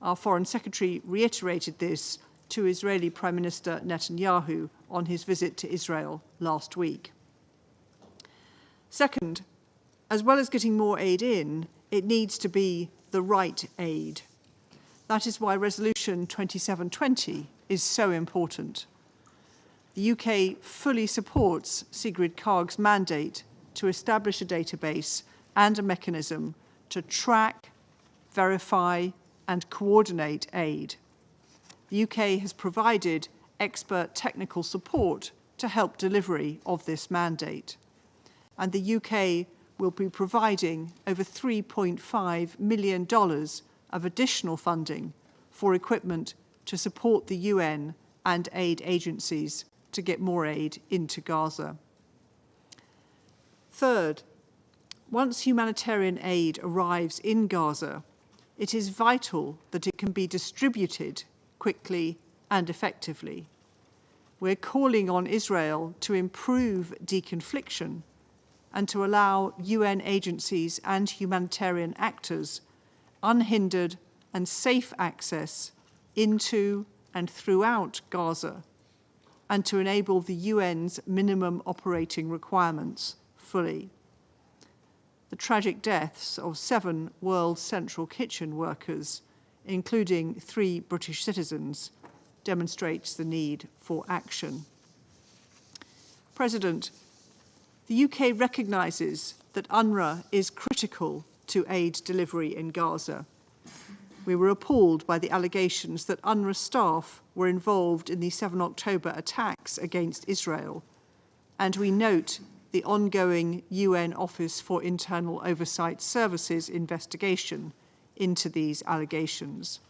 Our Foreign Secretary reiterated this to Israeli Prime Minister Netanyahu on his visit to Israel last week. Second, as well as getting more aid in, it needs to be the right aid. That is why Resolution 2720 is so important. The UK fully supports Sigrid Kaag's mandate to establish a database and a mechanism to track, verify, and coordinate aid. The UK has provided expert technical support to help delivery of this mandate. And the UK will be providing over $3.5 million of additional funding for equipment to support the UN and aid agencies to get more aid into Gaza. Third, once humanitarian aid arrives in Gaza, it is vital that it can be distributed quickly and effectively. We're calling on Israel to improve deconfliction and to allow UN agencies and humanitarian actors unhindered and safe access into and throughout Gaza, and to enable the UN's minimum operating requirements fully. The tragic deaths of 7 World Central Kitchen workers, including 3 British citizens, demonstrates the need for action. President, the UK recognises that UNRWA is critical to aid delivery in Gaza. We were appalled by the allegations that UNRWA staff were involved in the 7 October attacks against Israel, and we note the ongoing UN Office for Internal Oversight Services investigation into these allegations.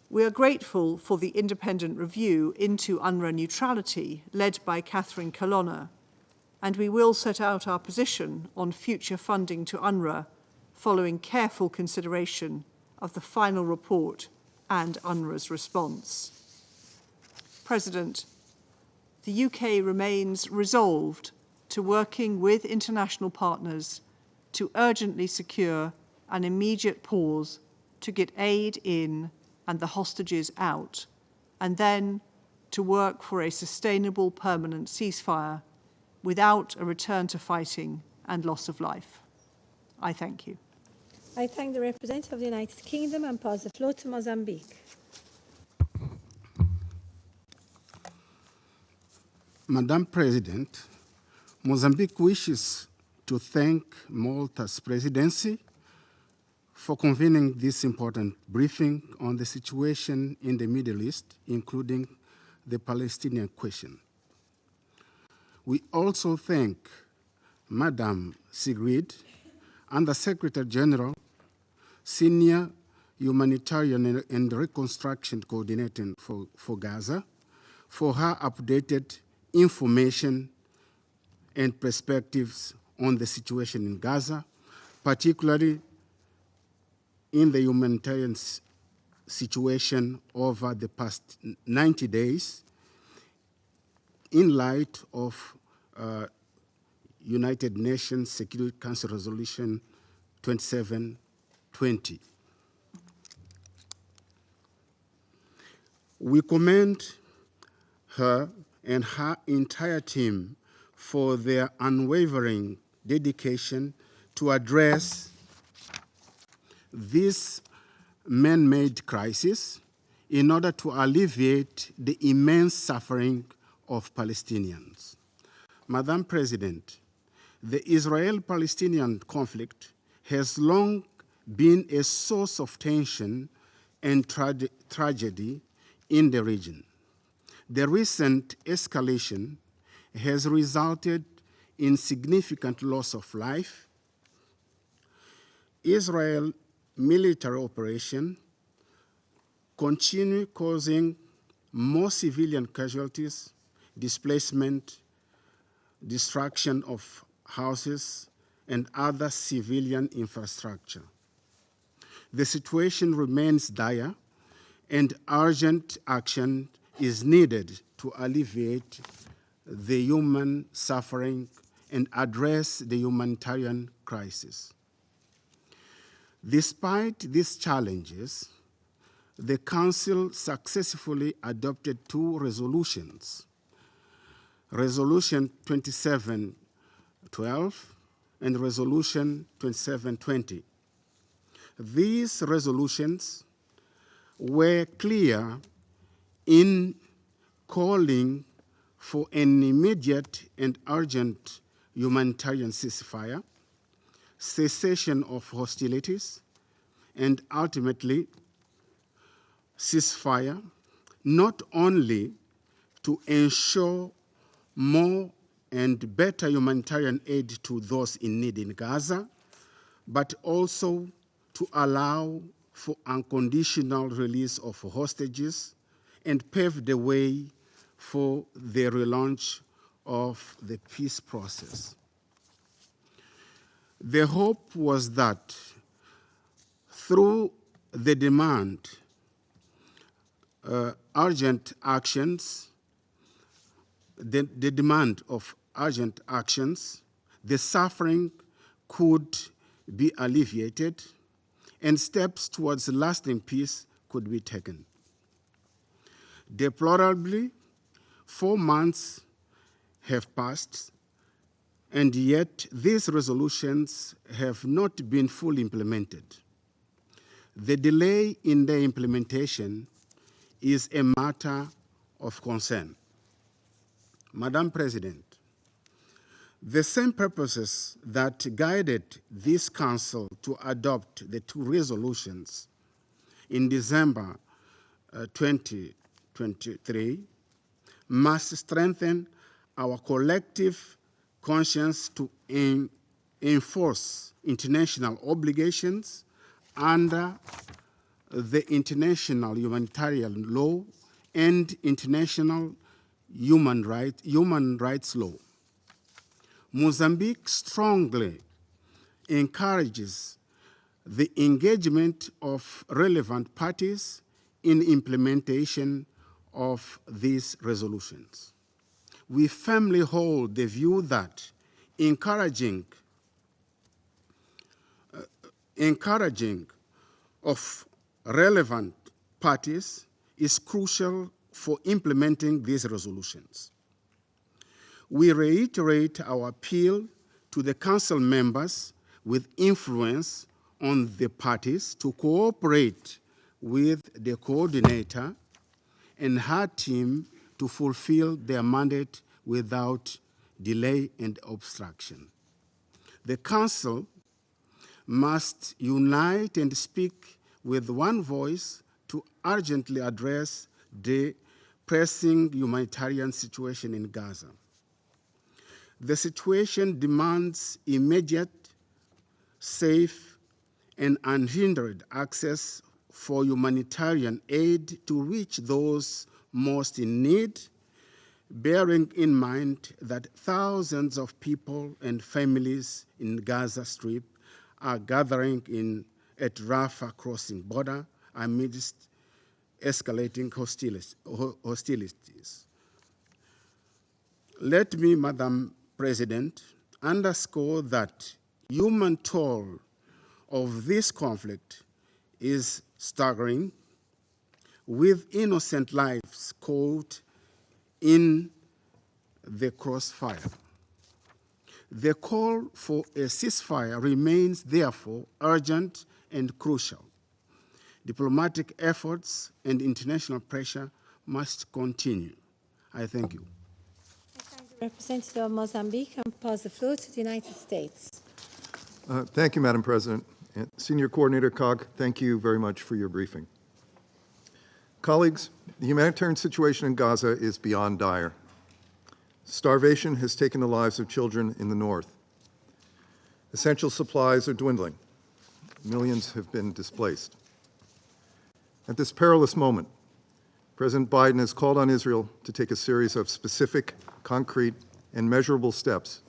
We are grateful for the independent review into UNRWA neutrality led by Catherine Colonna, and we will set out our position on future funding to UNRWA following careful consideration of the final report and UNRWA's response. President, the UK remains resolved to working with international partners to urgently secure an immediate pause to get aid in and the hostages out, and then to work for a sustainable permanent ceasefire without a return to fighting and loss of life. I thank you. I thank the representative of the United Kingdom and pass the floor to Mozambique. Madam President, Mozambique wishes to thank Malta's presidency for convening this important briefing on the situation in the Middle East, including the Palestinian question. We also thank Madam Sigrid and the Secretary General, Senior Humanitarian and Reconstruction Coordinator for Gaza, for her updated information and perspectives on the situation in Gaza, particularly in the humanitarian situation over the past 90 days, in light of United Nations Security Council Resolution 2720. We commend her and her entire team for their unwavering dedication to address this man-made crisis in order to alleviate the immense suffering of Palestinians. Madam President, the Israel-Palestinian conflict has long been a source of tension and tragedy in the region. The recent escalation has resulted in significant loss of life. Israel's military operations continue causing more civilian casualties, displacement, destruction of houses, and other civilian infrastructure. The situation remains dire, and urgent action is needed to alleviate the human suffering and address the humanitarian crisis. Despite these challenges, the Council successfully adopted 2 resolutions, Resolution 2712 and Resolution 2720. These resolutions were clear in calling for an immediate and urgent humanitarian ceasefire, cessation of hostilities, and ultimately ceasefire, not only to ensure more and better humanitarian aid to those in need in Gaza, but also to allow for unconditional release of hostages and pave the way for the relaunch of the peace process. The hope was that through the demand, urgent actions, the demand of urgent actions, the suffering could be alleviated and steps towards lasting peace could be taken. Deplorably, 4 months have passed, and yet these resolutions have not been fully implemented. The delay in their implementation is a matter of concern. Madam President, the same purposes that guided this Council to adopt the 2 resolutions in December 2023 must strengthen our collective conscience to enforce international obligations under the international humanitarian law and international human rights law. Mozambique strongly encourages the engagement of relevant parties in implementation of these resolutions. We firmly hold the view that encouraging of relevant parties is crucial for implementing these resolutions. We reiterate our appeal to the Council members with influence on the parties to cooperate with the coordinator and her team to fulfill their mandate without delay and obstruction. The Council must unite and speak with one voice to urgently address the pressing humanitarian situation in Gaza. The situation demands immediate, safe, and unhindered access for humanitarian aid to reach those most in need, bearing in mind that thousands of people and families in Gaza Strip are gathering at Rafah crossing border amidst escalating hostilities. Let me, Madam President, underscore that human toll of this conflict is staggering, with innocent lives caught in the crossfire. The call for a ceasefire remains therefore urgent and crucial. Diplomatic efforts and international pressure must continue. I thank you. Representative of Mozambique, and pass the floor to the United States. Thank you, Madam President. And Senior Coordinator Cog, thank you very much for your briefing. Colleagues, the humanitarian situation in Gaza is beyond dire. Starvation has taken the lives of children in the north. Essential supplies are dwindling. Millions have been displaced. At this perilous moment, President Biden has called on Israel to take a series of specific, concrete, and measurable steps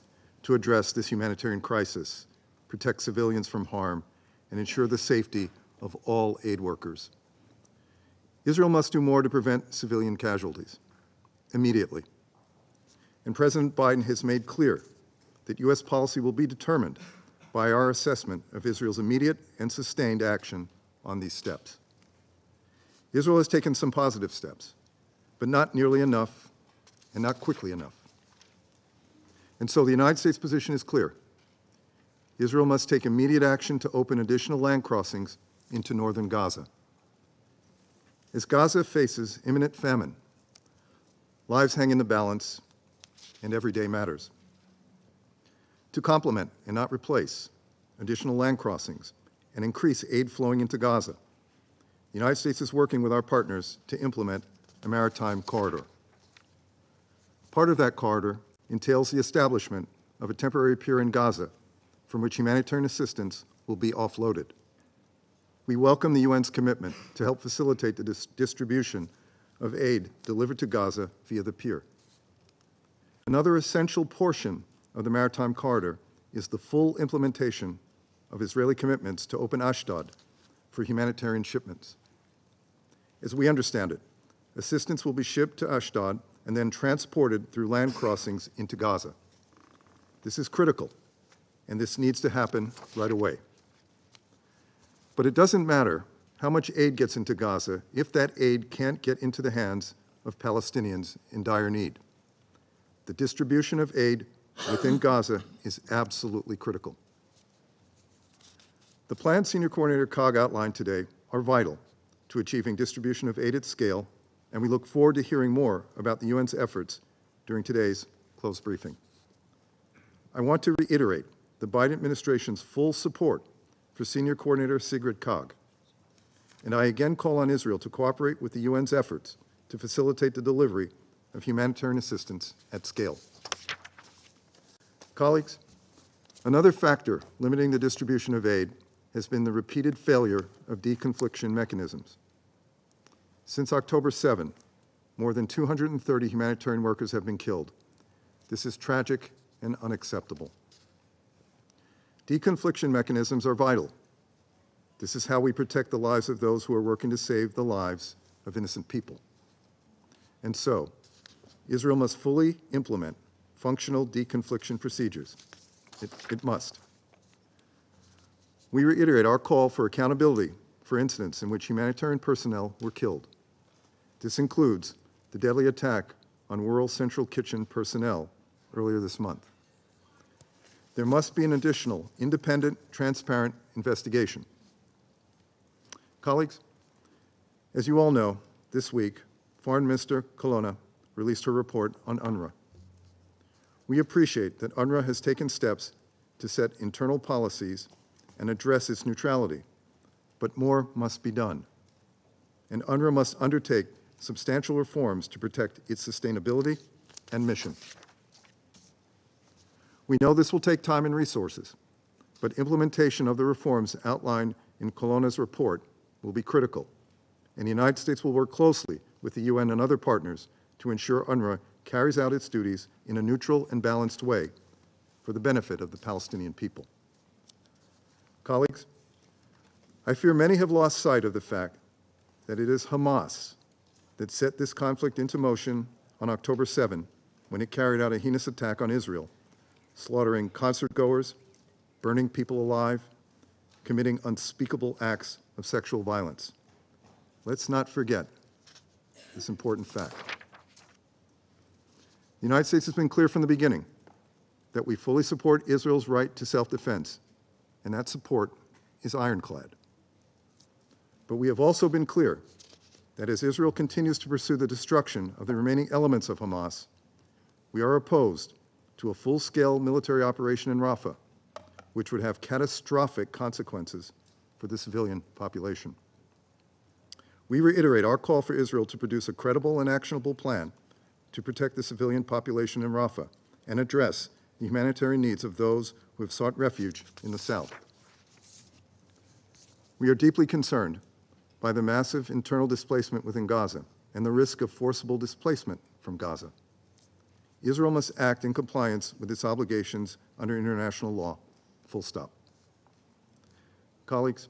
to address this humanitarian crisis, protect civilians from harm, and ensure the safety of all aid workers. Israel must do more to prevent civilian casualties, immediately. And President Biden has made clear that U.S. policy will be determined by our assessment of Israel's immediate and sustained action on these steps. Israel has taken some positive steps, but not nearly enough and not quickly enough. And so the United States position is clear. Israel must take immediate action to open additional land crossings into northern Gaza. As Gaza faces imminent famine, lives hang in the balance, and every day matters. To complement and not replace additional land crossings and increase aid flowing into Gaza, the United States is working with our partners to implement a maritime corridor. Part of that corridor entails the establishment of a temporary pier in Gaza from which humanitarian assistance will be offloaded. We welcome the UN's commitment to help facilitate the distribution of aid delivered to Gaza via the pier. Another essential portion of the maritime corridor is the full implementation of Israeli commitments to open Ashdod for humanitarian shipments. As we understand it, assistance will be shipped to Ashdod and then transported through land crossings into Gaza. This is critical, and this needs to happen right away. But it doesn't matter how much aid gets into Gaza if that aid can't get into the hands of Palestinians in dire need. The distribution of aid within Gaza is absolutely critical. The plans Senior Coordinator Cog outlined today are vital to achieving distribution of aid at scale, and we look forward to hearing more about the UN's efforts during today's closed briefing. I want to reiterate the Biden administration's full support for Senior Coordinator Sigrid Kaag, and I again call on Israel to cooperate with the UN's efforts to facilitate the delivery of humanitarian assistance at scale. Colleagues, another factor limiting the distribution of aid has been the repeated failure of deconfliction mechanisms. Since October 7, more than 230 humanitarian workers have been killed. This is tragic and unacceptable. Deconfliction mechanisms are vital. This is how we protect the lives of those who are working to save the lives of innocent people. And so, Israel must fully implement functional deconfliction procedures. It must. We reiterate our call for accountability for incidents in which humanitarian personnel were killed. This includes the deadly attack on World Central Kitchen personnel earlier this month. There must be an additional, independent, transparent investigation. Colleagues, as you all know, this week, Foreign Minister Colonna released her report on UNRWA. We appreciate that UNRWA has taken steps to set internal policies and address its neutrality, but more must be done. And UNRWA must undertake substantial reforms to protect its sustainability and mission. We know this will take time and resources, but implementation of the reforms outlined in Colonna's report will be critical, and the United States will work closely with the UN and other partners to ensure UNRWA carries out its duties in a neutral and balanced way for the benefit of the Palestinian people. Colleagues, I fear many have lost sight of the fact that it is Hamas that set this conflict into motion on October 7 when it carried out a heinous attack on Israel, slaughtering concertgoers, burning people alive, committing unspeakable acts of sexual violence. Let's not forget this important fact. The United States has been clear from the beginning that we fully support Israel's right to self-defense, and that support is ironclad. But we have also been clear that as Israel continues to pursue the destruction of the remaining elements of Hamas, we are opposed to a full-scale military operation in Rafah, which would have catastrophic consequences for the civilian population. We reiterate our call for Israel to produce a credible and actionable plan to protect the civilian population in Rafah and address the humanitarian needs of those who have sought refuge in the south. We are deeply concerned by the massive internal displacement within Gaza and the risk of forcible displacement from Gaza. Israel must act in compliance with its obligations under international law, full stop. Colleagues,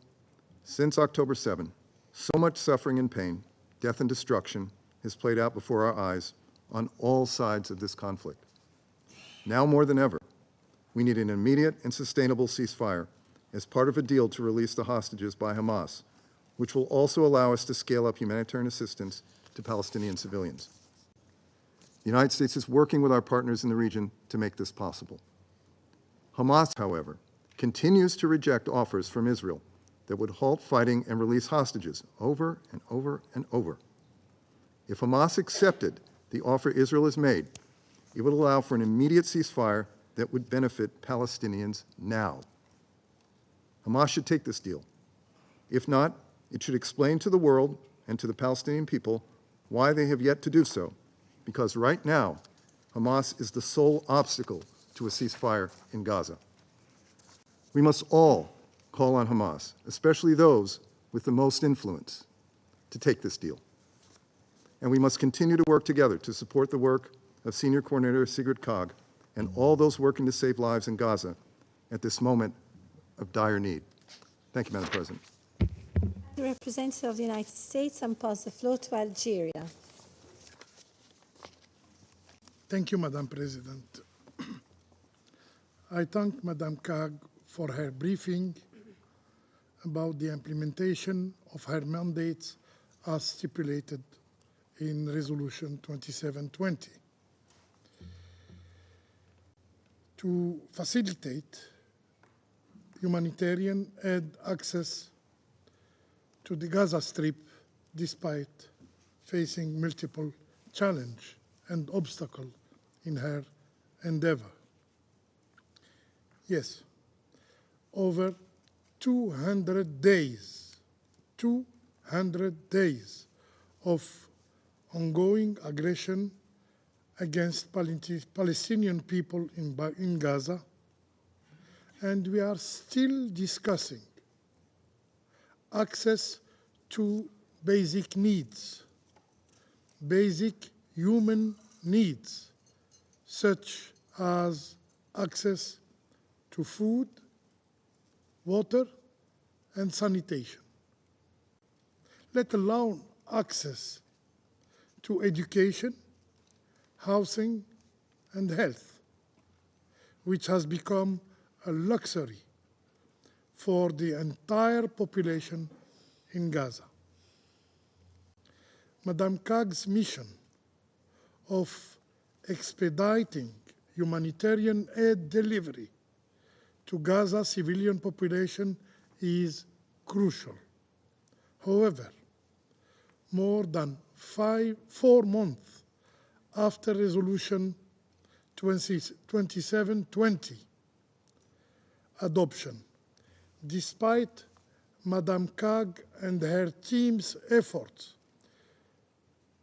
Since October 7, so much suffering and pain, death and destruction has played out before our eyes on all sides of this conflict. Now more than ever, we need an immediate and sustainable ceasefire as part of a deal to release the hostages by Hamas, which will also allow us to scale up humanitarian assistance to Palestinian civilians. The United States is working with our partners in the region to make this possible. Hamas, however, continues to reject offers from Israel that would halt fighting and release hostages over and over and over. If Hamas accepted the offer Israel has made, it would allow for an immediate ceasefire that would benefit Palestinians now. Hamas should take this deal. If not, it should explain to the world and to the Palestinian people why they have yet to do so, because right now, Hamas is the sole obstacle to a ceasefire in Gaza. We must all call on Hamas, especially those with the most influence, to take this deal. And we must continue to work together to support the work of Senior Coordinator Sigrid Kaag and all those working to save lives in Gaza at this moment of dire need. Thank you, Madam President. The representative of the United States, and pass the floor to Algeria. Thank you, Madam President. I thank Madam Kaag for her briefing about the implementation of her mandates as stipulated in Resolution 2720. To facilitate humanitarian aid access to the Gaza Strip despite facing multiple challenges and obstacles in her endeavor. Yes, over 200 days of ongoing aggression against Palestinian people in Gaza, and we are still discussing access to basic needs, basic human needs, such as access to food, water, and sanitation, let alone access to education, housing, and health, which has become a luxury for the entire population in Gaza. Madam Kaag's mission of expediting humanitarian aid delivery to Gaza civilian population is crucial. However, more than 4 months after Resolution 2720 adoption, despite Madam Kaag and her team's efforts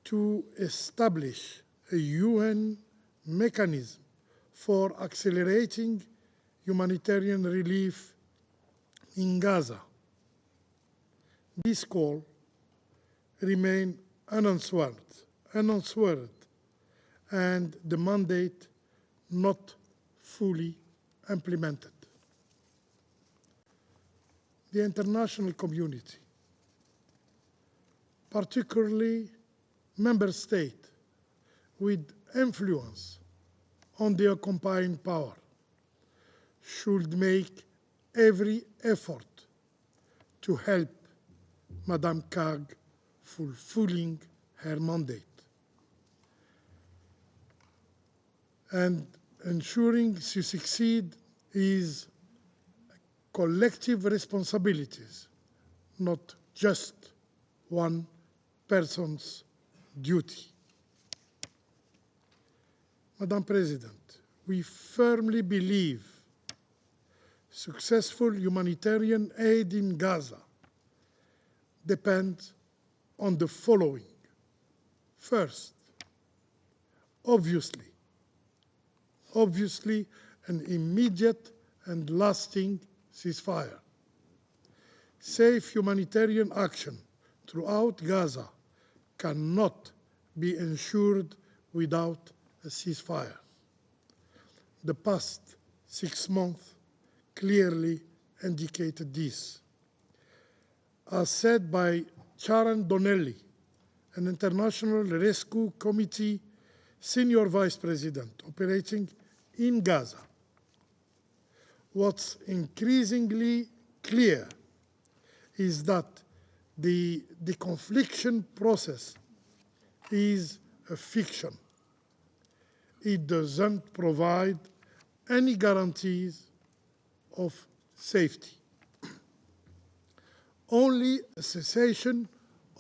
to establish a UN mechanism for accelerating humanitarian relief in Gaza, this call remains unanswered, and the mandate not fully implemented. The international community, particularly member states with influence on the occupying power, should make every effort to help Madam Kaag fulfilling her mandate and ensuring she succeed is collective responsibilities, not just one person's duty. Madam President, we firmly believe successful humanitarian aid in Gaza depends on the following. First, obviously, an immediate and lasting ceasefire. Safe humanitarian action throughout Gaza cannot be ensured without a ceasefire. The past 6 months clearly indicated this. as said by Sharon Donnelly, an International Rescue Committee Senior Vice President operating in Gaza. What's increasingly clear is that the deconfliction process is a fiction. It doesn't provide any guarantees of safety. Only a cessation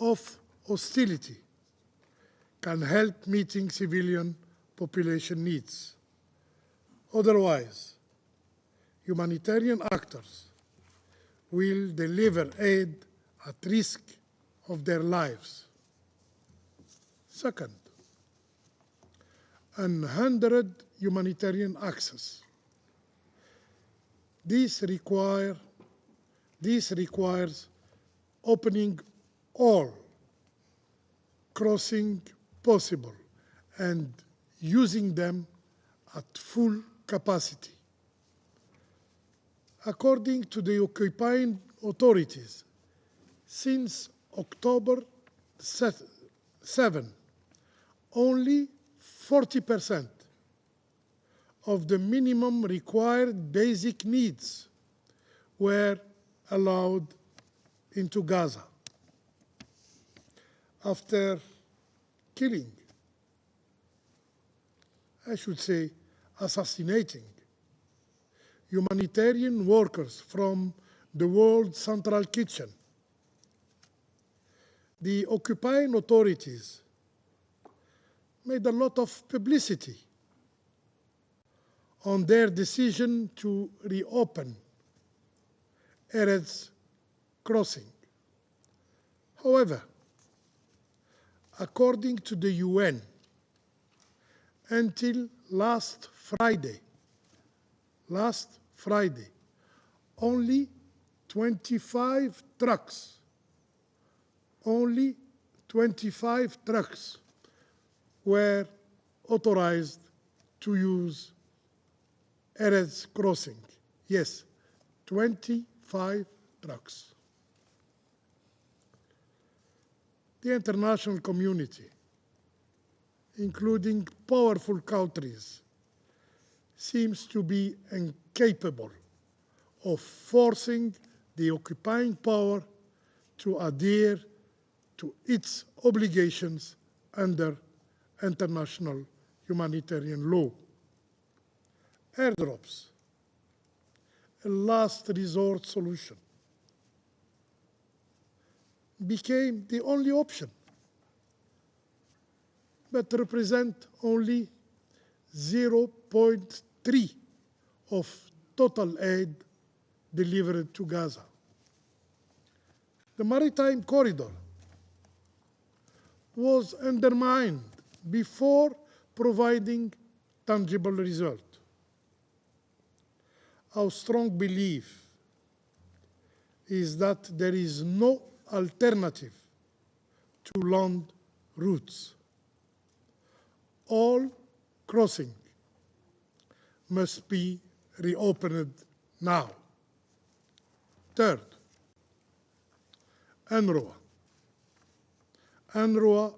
of hostility can help meeting civilian population needs. Otherwise, humanitarian actors will deliver aid at risk of their lives. Second, unhindered humanitarian access. This requires opening all crossing possible and using them at full capacity. According to the occupying authorities, since October 7, only 40% of the minimum required basic needs were allowed into Gaza. After killing, I should say assassinating, humanitarian workers from the World Central Kitchen, the occupying authorities made a lot of publicity on their decision to reopen Erez crossing. However, according to the UN, until last Friday, only 25 trucks were authorized to use Erez crossing. Yes, 25 trucks. The international community, including powerful countries, seems to be incapable of forcing the occupying power to adhere to its obligations under international humanitarian law. Airdrops, a last resort solution, became the only option, but represent only 0.3 of total aid delivered to Gaza. The maritime corridor was undermined before providing tangible result. Our strong belief is that there is no alternative to land routes. All crossing must be reopened now. Third, UNRWA. UNRWA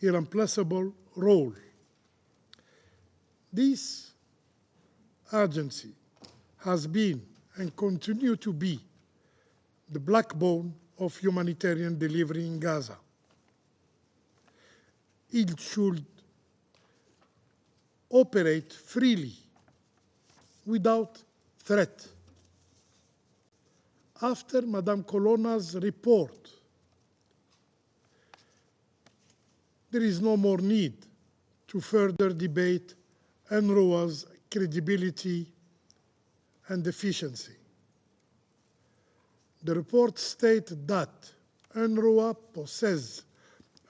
irreplaceable role. This agency has been and continue to be the backbone of humanitarian delivery in Gaza. It should operate freely, without threat. After Madame Colonna's report, there is no more need to further debate UNRWA's credibility and efficiency. The report stated that UNRWA possesses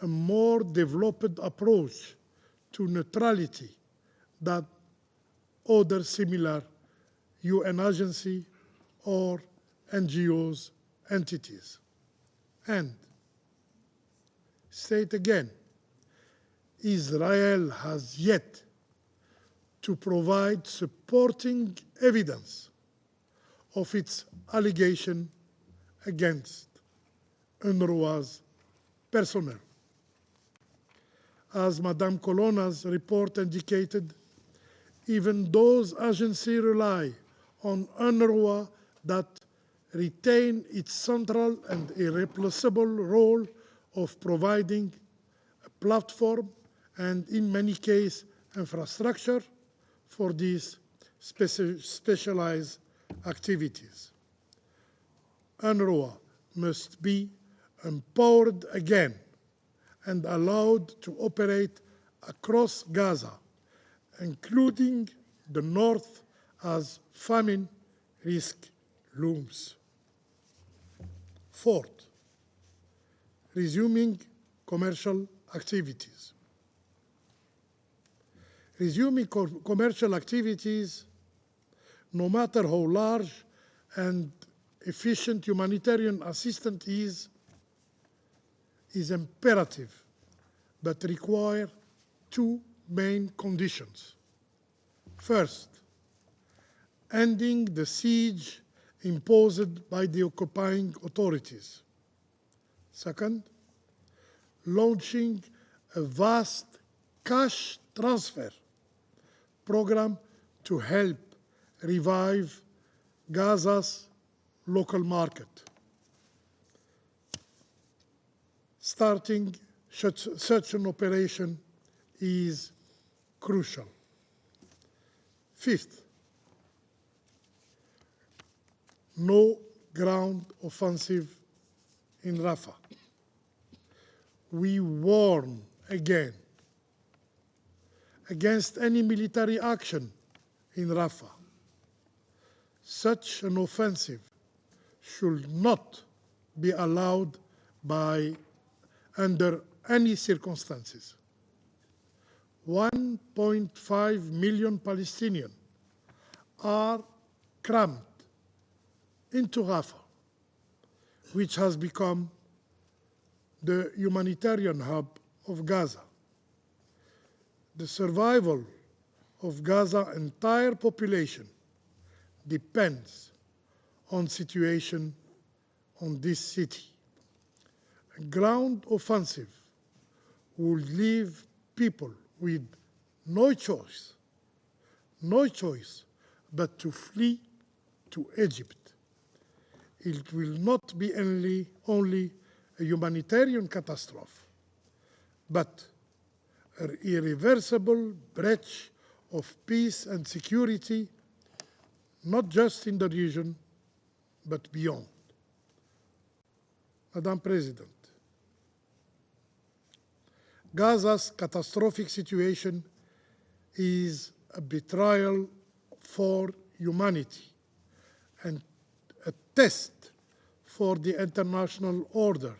a more developed approach to neutrality than other similar UN agencies or NGOs entities. And, state again, Israel has yet to provide supporting evidence of its allegation against UNRWA's personnel. As Madame Colonna's report indicated, even those agencies rely on UNRWA that retain its central and irreplaceable role of providing a platform and, in many cases, infrastructure for these specialized activities. UNRWA must be empowered again and allowed to operate across Gaza, including the north, as famine risk looms. Fourth, resuming commercial activities. Resuming commercial activities, no matter how large and efficient humanitarian assistance is imperative, but require two main conditions. First, ending the siege imposed by the occupying authorities. Second, launching a vast cash transfer program to help revive Gaza's local market. Starting such an operation is crucial. Fifth, no ground offensive in Rafah. We warn again against any military action in Rafah. Such an offensive should not be allowed under any circumstances. 1.5 million Palestinians are crammed into Rafah, which has become the humanitarian hub of Gaza. The survival of Gaza's entire population depends on situation on this city. A ground offensive would leave people with no choice but to flee to Egypt. It will not be only a humanitarian catastrophe, but an irreversible breach of peace and security, not just in the region, but beyond. Madam President, Gaza's catastrophic situation is a betrayal for humanity and a test for the international order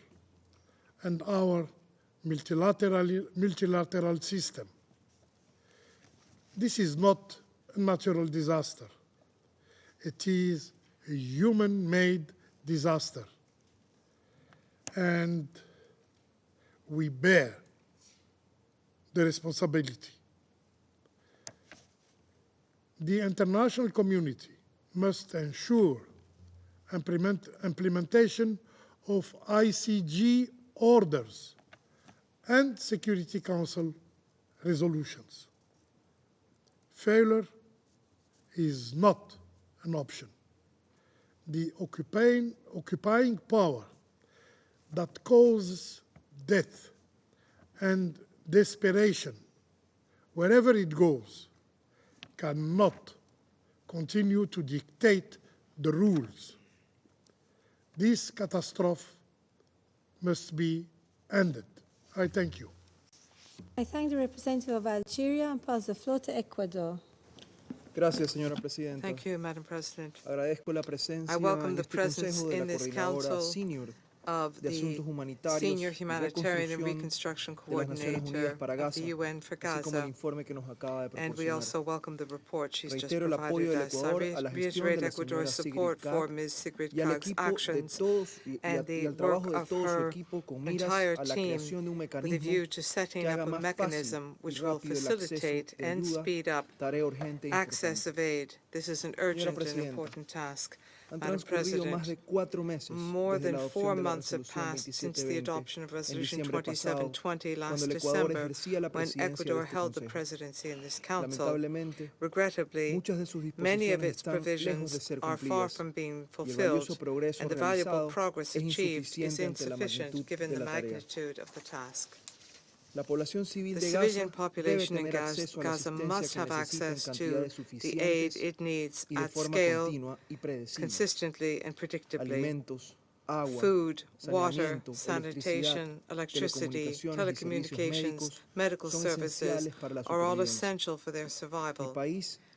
and our multilateral system. This is not a natural disaster. It is a human-made disaster. And we bear the responsibility. The international community must ensure implementation of ICG orders and Security Council resolutions. Failure is not an option. The occupying power that causes death and desperation wherever it goes cannot continue to dictate the rules. This catastrophe must be ended. I thank you. I thank the representative of Algeria and pass the floor to Ecuador. Gracias, señora presidenta. Thank you, Madam President. Agradezco la presencia I welcome en the este presence Consejo de in la this Coordinadora Council Senior of de the Asuntos Humanitarios Senior y Humanitarian and Reconstrucción Reconstruction de las Naciones Unidas Coordinator para of Gaza, the UN for así como el Gaza, informe que nos acaba de and we proporcionar. also welcome the report she's just Reitero el apoyo provided del us. I Ecuador a la gestión reiterate de la Ecuador's señora support Sigrid for Kaag Ms. Sigrid y al Kaag's equipo de actions todos and the al work trabajo de of todo su her equipo con miras entire a la team creación de un with a mecanismo view to setting que up haga a más fácil mechanism y which will rápido el acceso facilitate de and ayuda, speed up tarea urgente e access importante. of aid. This is an Señora urgent and Presidenta, important task. Madam President, more than 4 months have passed since the adoption of Resolution 2720 last December, when Ecuador held the presidency in this Council. Regrettably, many of its provisions are far from being fulfilled, and the valuable progress achieved is insufficient given the magnitude of the task. The civilian population in Gaza must have access to the aid it needs at scale, consistently and predictably. Food, water, sanitation, electricity, telecommunications, medical services are all essential for their survival.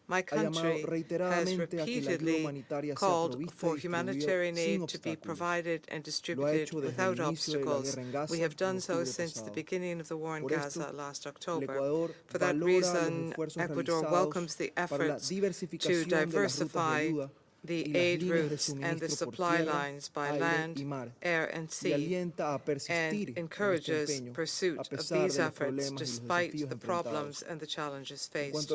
My country has repeatedly called for humanitarian aid to be provided and distributed without obstacles. We have done so since the beginning of the war in Gaza last October. For that reason, Ecuador welcomes the efforts to diversify the aid routes and the supply lines by land, air, and sea, and encourages pursuit of these efforts despite the problems and the challenges faced.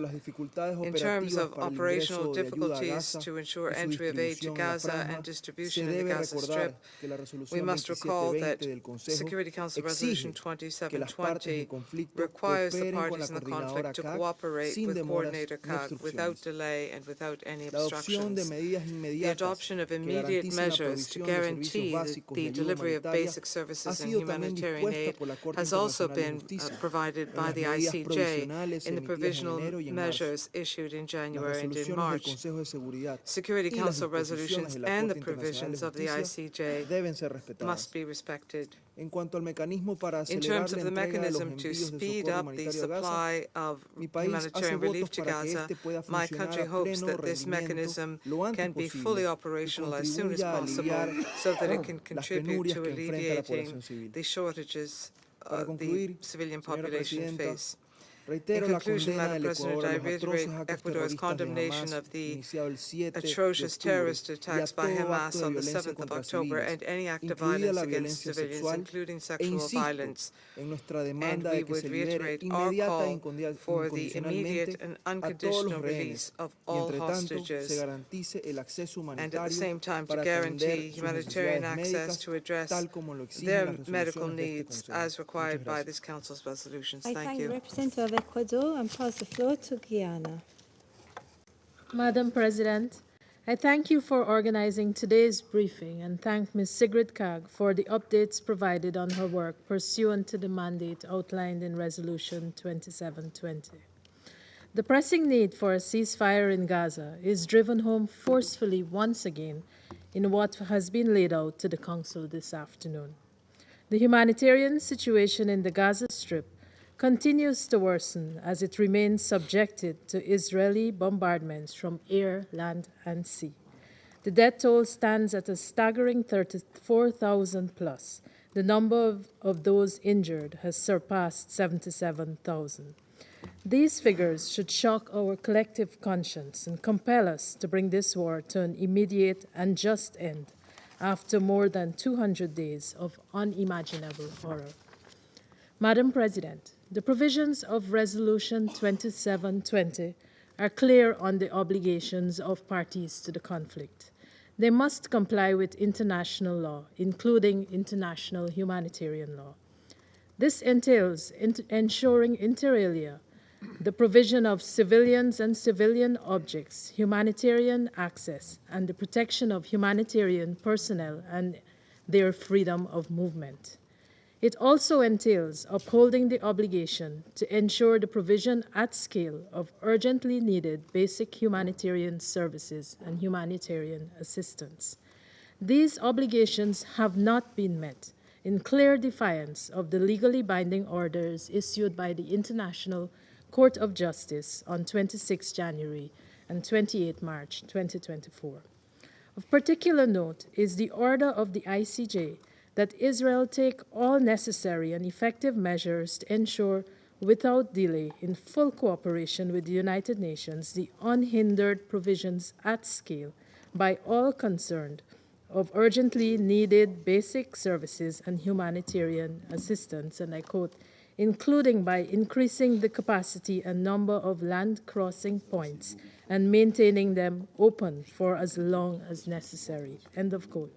In terms of operational difficulties to ensure entry of aid to Gaza and distribution in the Gaza Strip, we must recall that Security Council Resolution 2720 requires the parties in the conflict to cooperate with Coordinator CAG without delay and without any obstructions. The adoption of immediate measures to guarantee the delivery of basic services and humanitarian aid has also been provided by the ICJ in the provisional measures issued in January and in March. Security Council resolutions and the provisions of the ICJ must be respected. In terms of the mechanism to speed up the supply of humanitarian relief to Gaza, my country hopes that this mechanism can be fully operational as soon as possible so that it can contribute to alleviating the shortages the civilian population face. In conclusion, Madam President, I reiterate Ecuador's condemnation of the atrocious terrorist attacks by Hamas on the 7th of October and any act of violence against civilians, including sexual violence. And we would reiterate our call for the immediate and unconditional release of all hostages, and at the same time to guarantee humanitarian access to address their medical needs as required by this Council's resolutions. Thank you. Representative of Ecuador and pass the floor to Guyana. Madam President, I thank you for organizing today's briefing and thank Ms. Sigrid Kaag for the updates provided on her work pursuant to the mandate outlined in Resolution 2720. The pressing need for a ceasefire in Gaza is driven home forcefully once again in what has been laid out to the Council this afternoon. The humanitarian situation in the Gaza Strip continues to worsen as it remains subjected to Israeli bombardments from air, land, and sea. The death toll stands at a staggering 34,000 plus. The number of those injured has surpassed 77,000. These figures should shock our collective conscience and compel us to bring this war to an immediate and just end after more than 200 days of unimaginable horror. Madam President, the provisions of Resolution 2720 are clear on the obligations of parties to the conflict. They must comply with international law, including international humanitarian law. This entails ensuring inter alia the provision of civilians and civilian objects, humanitarian access, and the protection of humanitarian personnel and their freedom of movement. It also entails upholding the obligation to ensure the provision at scale of urgently needed basic humanitarian services and humanitarian assistance. These obligations have not been met, in clear defiance of the legally binding orders issued by the International Court of Justice on 26 January and 28 March 2024. Of particular note is the order of the ICJ that Israel take all necessary and effective measures to ensure, without delay, in full cooperation with the United Nations, the unhindered provisions at scale by all concerned of urgently needed basic services and humanitarian assistance, and I quote, including by increasing the capacity and number of land crossing points and maintaining them open for as long as necessary." End of quote.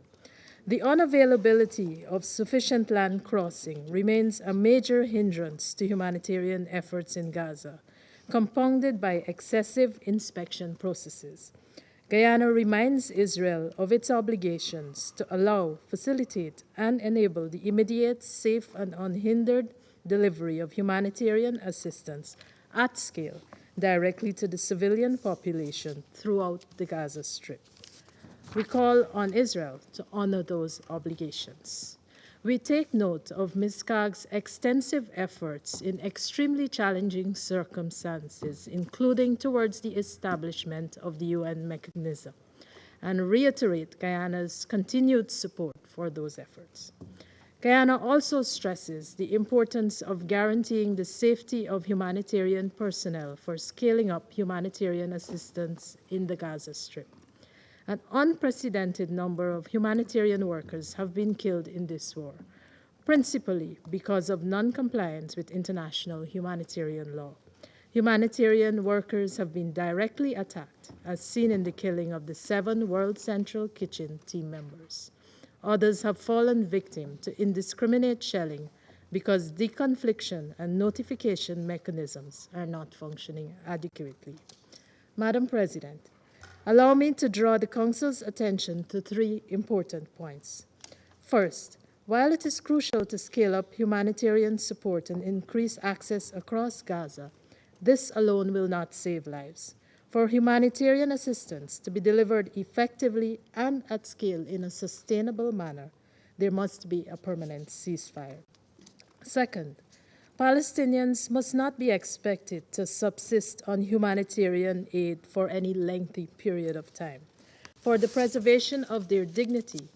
The unavailability of sufficient land crossing remains a major hindrance to humanitarian efforts in Gaza, compounded by excessive inspection processes. Guyana reminds Israel of its obligations to allow, facilitate, and enable the immediate, safe, and unhindered delivery of humanitarian assistance at scale directly to the civilian population throughout the Gaza Strip. We call on Israel to honor those obligations. We take note of Ms. Kaag's extensive efforts in extremely challenging circumstances, including towards the establishment of the UN mechanism, and reiterate Guyana's continued support for those efforts. Guyana also stresses the importance of guaranteeing the safety of humanitarian personnel for scaling up humanitarian assistance in the Gaza Strip. An unprecedented number of humanitarian workers have been killed in this war, principally because of non-compliance with international humanitarian law. Humanitarian workers have been directly attacked, as seen in the killing of the 7 World Central Kitchen team members. Others have fallen victim to indiscriminate shelling because deconfliction and notification mechanisms are not functioning adequately. Madam President, allow me to draw the Council's attention to 3 important points. First, while it is crucial to scale up humanitarian support and increase access across Gaza, this alone will not save lives. For humanitarian assistance to be delivered effectively and at scale in a sustainable manner, there must be a permanent ceasefire. Second, Palestinians must not be expected to subsist on humanitarian aid for any lengthy period of time. For the preservation of their dignity,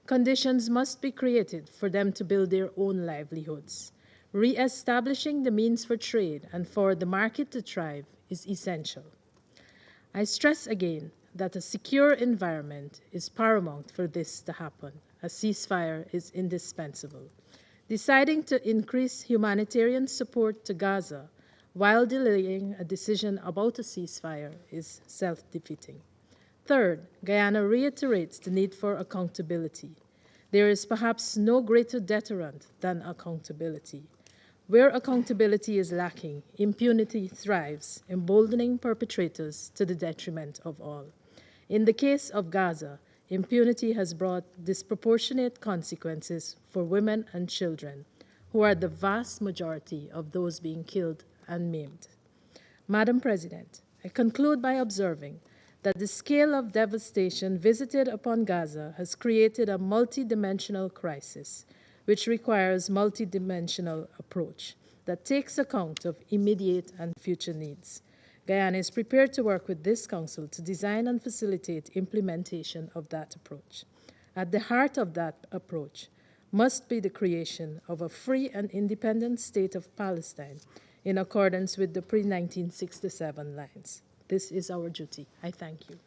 conditions must be created for them to build their own livelihoods. Re-establishing the means for trade and for the market to thrive is essential. I stress again that a secure environment is paramount for this to happen. A ceasefire is indispensable. Deciding to increase humanitarian support to Gaza while delaying a decision about a ceasefire is self-defeating. Third, Guyana reiterates the need for accountability. There is perhaps no greater deterrent than accountability. Where accountability is lacking, impunity thrives, emboldening perpetrators to the detriment of all. In the case of Gaza, impunity has brought disproportionate consequences for women and children, who are the vast majority of those being killed and maimed. Madam President, I conclude by observing that the scale of devastation visited upon Gaza has created a multidimensional crisis, which requires a multidimensional approach that takes account of immediate and future needs. Guyana is prepared to work with this Council to design and facilitate implementation of that approach. At the heart of that approach must be the creation of a free and independent state of Palestine in accordance with the pre-1967 lines. This is our duty. I thank you.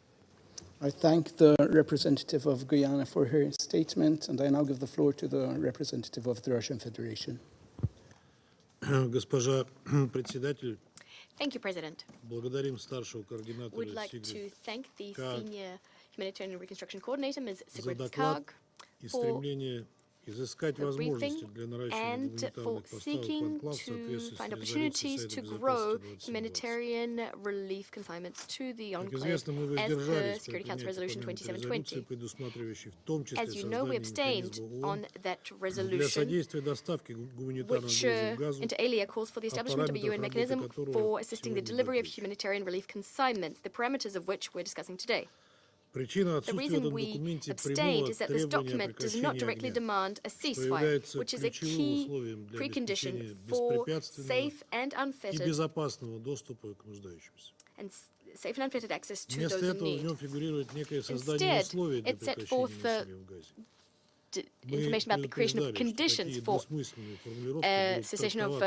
I thank the representative of Guyana for her statement, and I now give the floor to the representative of the Russian Federation. Госпожа председатель, Thank you, President. благодарим старшего координатора Would like to thank the Senior Humanitarian Reconstruction Coordinator, Ms. Sigrid Kaag, и for стремление изыскать возможности для наращивания and for гуманитарных поставок seeking по НКЛА в to соответствии find с резолюцией opportunities Совета to Безопасности grow 2720. humanitarian relief consignments to the Как enclave известно, мы as the воздержались при Security Council принятии Resolution парламента резолюции, 2720. предусматривающей в том числе As you know, we создание abstained механизма on ООН that для resolution, содействия доставки гуманитарных which грузов в Газу, inter alia calls for the establishment of a UN mechanism for assisting the delivery of humanitarian relief consignments, the parameters of which we're discussing today. Причина The отсутствия в reason этом we документе abstained прямого is that this требования document does not прекращения directly огня, demand a что ceasefire, является which is a ключевым key условием для precondition обеспечения for беспрепятственного safe and и unfettered безопасного доступа к нуждающимся. and safe and unfettered access to Вместо those in этого в need. нем фигурирует некое создание Instead, условий для it set прекращения forth насилия в Газе. information about the creation of conditions for cessation of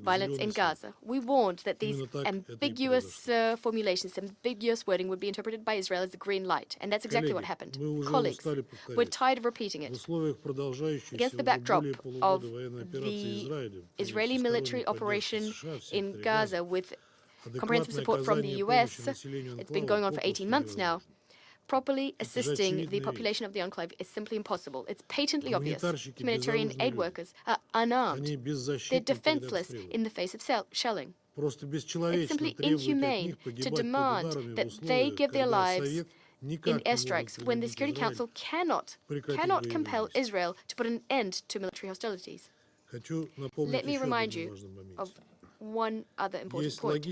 violence in Gaza. We warned that these ambiguous formulations, ambiguous wording would be interpreted by Israel as the green light, and that's exactly what happened. Colleagues, we're tired of repeating it. Against the backdrop of the Israeli military operation in Gaza with comprehensive support from the US, it's been going on for 18 months now, properly assisting the population of the enclave is simply impossible. It's patently obvious. Humanitarian aid workers are unarmed. They're defenseless in the face of shelling. It's simply inhumane to demand that they give their lives in airstrikes when the Security Council cannot compel Israel to put an end to military hostilities. Let me remind you of one other important point.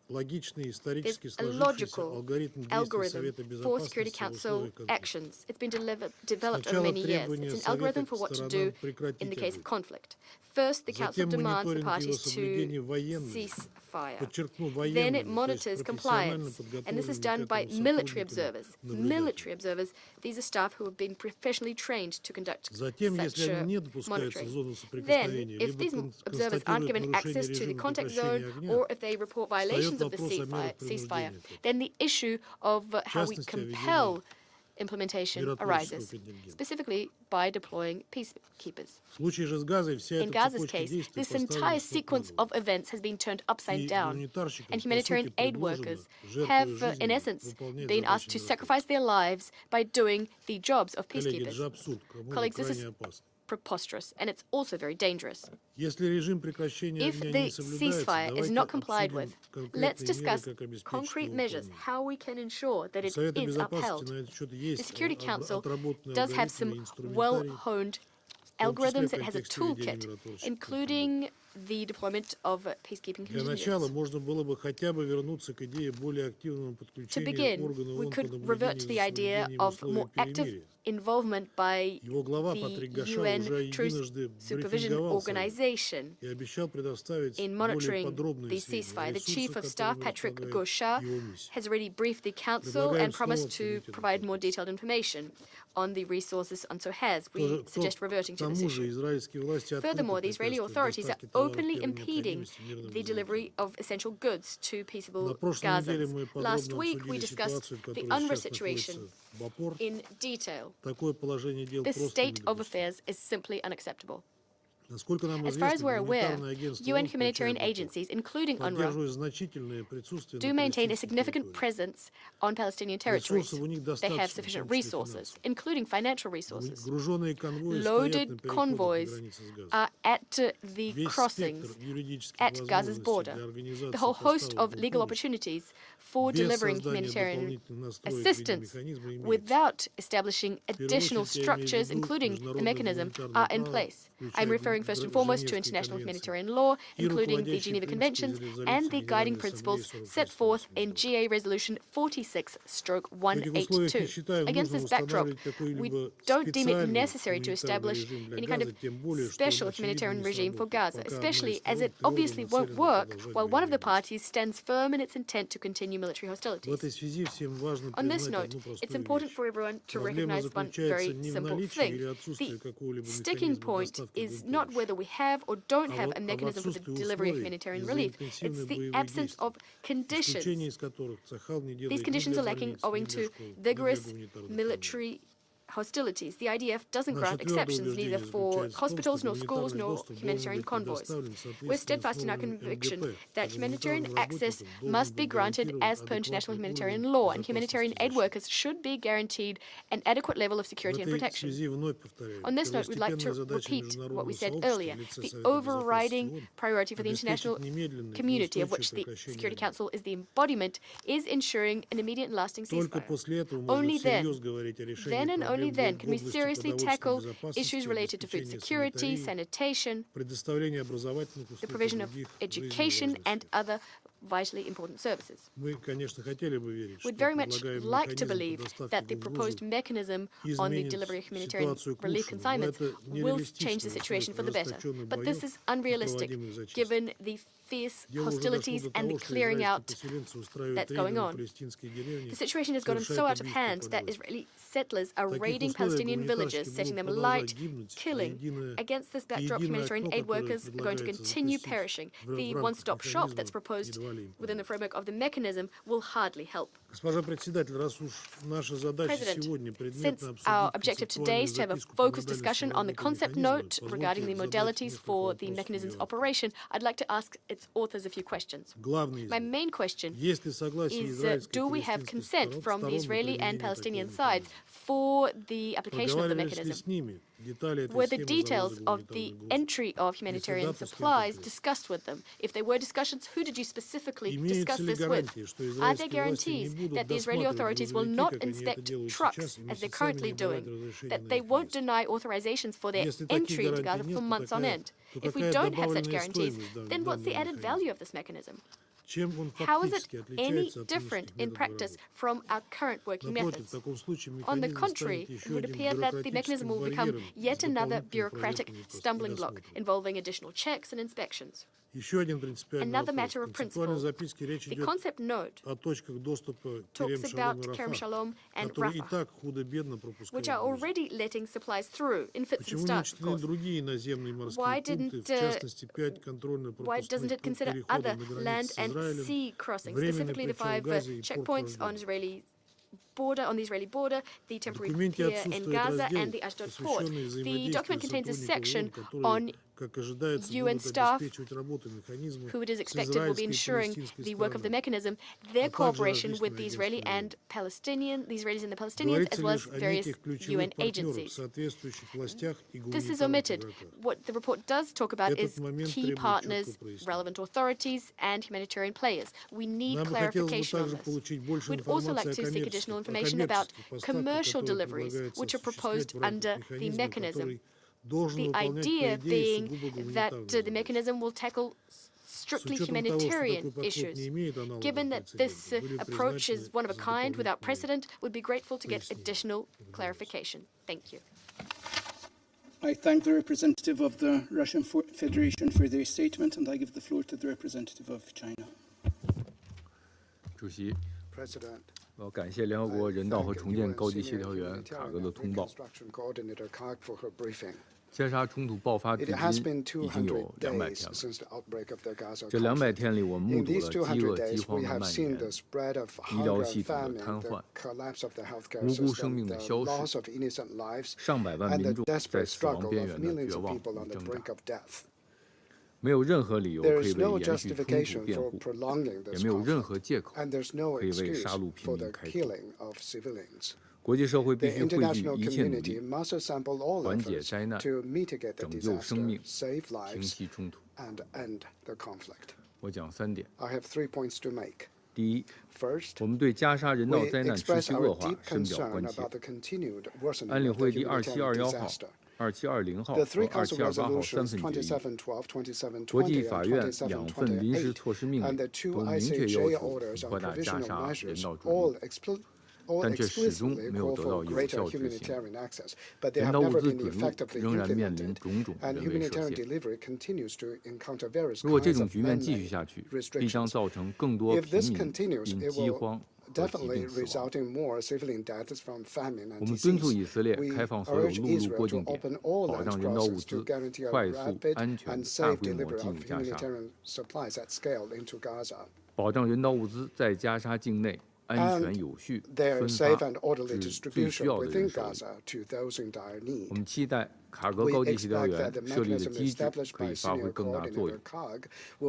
There's a logical algorithm for Security Council actions. It's been developed over many years. It's an algorithm for what to do in the case of conflict. First, the Council demands the parties to cease fire. Then it monitors compliance, and this is done by military observers. Military observers, these are staff who have been professionally trained to conduct such monitoring. Then, if these observers aren't given access to the contact zone, or if they report violations of the ceasefire, then the issue of how we compel implementation arises, specifically by deploying peacekeepers. In Gaza's case, this entire sequence of events has been turned upside down, and humanitarian aid workers have, in essence, been asked to sacrifice their lives by doing the jobs of peacekeepers. Colleagues, this is preposterous, and it's also very dangerous. If the ceasefire is not complied with, let's discuss concrete measures, how we can ensure that it is upheld. The Security Council does have some well-honed algorithms. It has a toolkit, including the deployment of peacekeeping contingents. To begin, we could revert to the idea of more active involvement by the UN Truce Supervision Organization in monitoring the ceasefire. The Chief of Staff, Patrick Gauchat, has already briefed the Council and promised to provide more detailed information on the resources and so has. We suggest reverting to this issue. Furthermore, the Israeli authorities are openly impeding the delivery of essential goods to peaceable Gazans. Last week, we discussed the UNRWA situation in detail. This state of affairs is simply unacceptable. As far as we're aware, UN humanitarian agencies, including UNRWA, do maintain a significant presence on Palestinian territories. They have sufficient resources, including financial resources. Loaded convoys are at the crossings at Gaza's border. The whole host of legal opportunities for delivering humanitarian assistance without establishing additional structures, including the mechanism, are in place. I'm referring first and foremost to international humanitarian law, including the Geneva Conventions and the guiding principles set forth in GA Resolution 46/182. Against this backdrop, we don't deem it necessary to establish any kind of special humanitarian regime for Gaza, especially as it obviously won't work while one of the parties stands firm in its intent to continue military hostilities. On this note, it's important for everyone to recognize one very simple thing. The sticking point is not whether we have or don't have a mechanism for the delivery of humanitarian relief. It's the absence of conditions. These conditions are lacking owing to vigorous military hostilities. The IDF doesn't grant exceptions neither for hospitals, nor schools, nor humanitarian convoys. We're steadfast in our conviction that humanitarian access must be granted as per international humanitarian law, and humanitarian aid workers should be guaranteed an adequate level of security and protection. On this note, we'd like to repeat what we said earlier. The overriding priority for the international community, of which the Security Council is the embodiment, is ensuring an immediate and lasting ceasefire. Only then and only then can we seriously tackle issues related to food security, sanitation, the provision of education, and other vitally important services. We'd very much like to believe that the proposed mechanism on the delivery of humanitarian relief consignments will change the situation for the better. But this is unrealistic, given the fierce hostilities and the clearing out that's going on. The situation has gotten so out of hand that Israeli settlers are raiding Palestinian villages, setting them alight, killing. Against this backdrop, humanitarian aid workers are going to continue perishing. The one-stop shop that's proposed within the framework of the mechanism will hardly help. President, since our objective today is to have a focused discussion on the concept note regarding the modalities for the mechanism's operation, I'd like to ask its authors a few questions. My main question is, do we have consent from the Israeli and Palestinian sides for the application of the mechanism? Were the details of the entry of humanitarian supplies discussed with them? If there were discussions, who did you specifically discuss this with? Are there guarantees that the Israeli authorities will not inspect trucks, as they're currently doing, that they won't deny authorizations for their entry into Gaza for months on end? If we don't have such guarantees, then what's the added value of this mechanism? How is it any different in practice from our current working methods? On the contrary, it would appear that the mechanism will become yet another bureaucratic stumbling block involving additional checks and inspections. Another matter of principle. The concept note talks about Kerem Shalom and Rafah, which are already letting supplies through in fits and starts, of course. Why doesn't it consider other land and sea crossings, specifically the 5 checkpoints on the Israeli border, the temporary pier in Gaza, and the Ashdod port? The document contains a section on UN staff, who it is expected will be ensuring the work of the mechanism, their cooperation with the Israelis and the Palestinians, as well as various UN agencies. This is omitted. What the report does talk about is key partners, relevant authorities, and humanitarian players. We need clarification on this. We'd also like to seek additional information about commercial deliveries, which are proposed under the mechanism. The idea being that the mechanism will tackle strictly humanitarian issues. Given that this approach is one of a kind, without precedent, we'd be grateful to get additional clarification. Thank you. I thank the representative of the Russian Federation for their statement, and I give the floor to the representative of China. President, 我要感谢联合国人道和重建高级协调员卡格的通报。加沙冲突爆发至今已经有200天了。这200天里，我们目睹了饥饿、饥荒的蔓延、医疗系统的瘫痪、无辜生命的消逝、上百万民众在死亡边缘的绝望与挣扎。没有任何理由可以为延续冲突辩护，也没有任何借口可以为杀戮平民开脱。国际社会必须汇聚一切努力，缓解灾难，拯救生命，平息冲突。我讲3点。第一，我们对加沙人道灾难持续恶化深表关切。安理会第2721号、2720号和2728号3份决议，国际法院2份临时措施命令都明确要求扩大加沙人道主义。但却始终没有得到有效执行，人道物资准入仍然面临种种人为设限。如果这种局面继续下去，必将造成更多平民因饥荒和疾病死亡。我们敦促以色列开放所有陆路过境点，保障人道物资快速、安全、大规模进入加沙，保障人道物资在加沙境内安全有序分发至最需要的人手里。我们期待卡格高级协调员设立的机制可以发挥更大作用，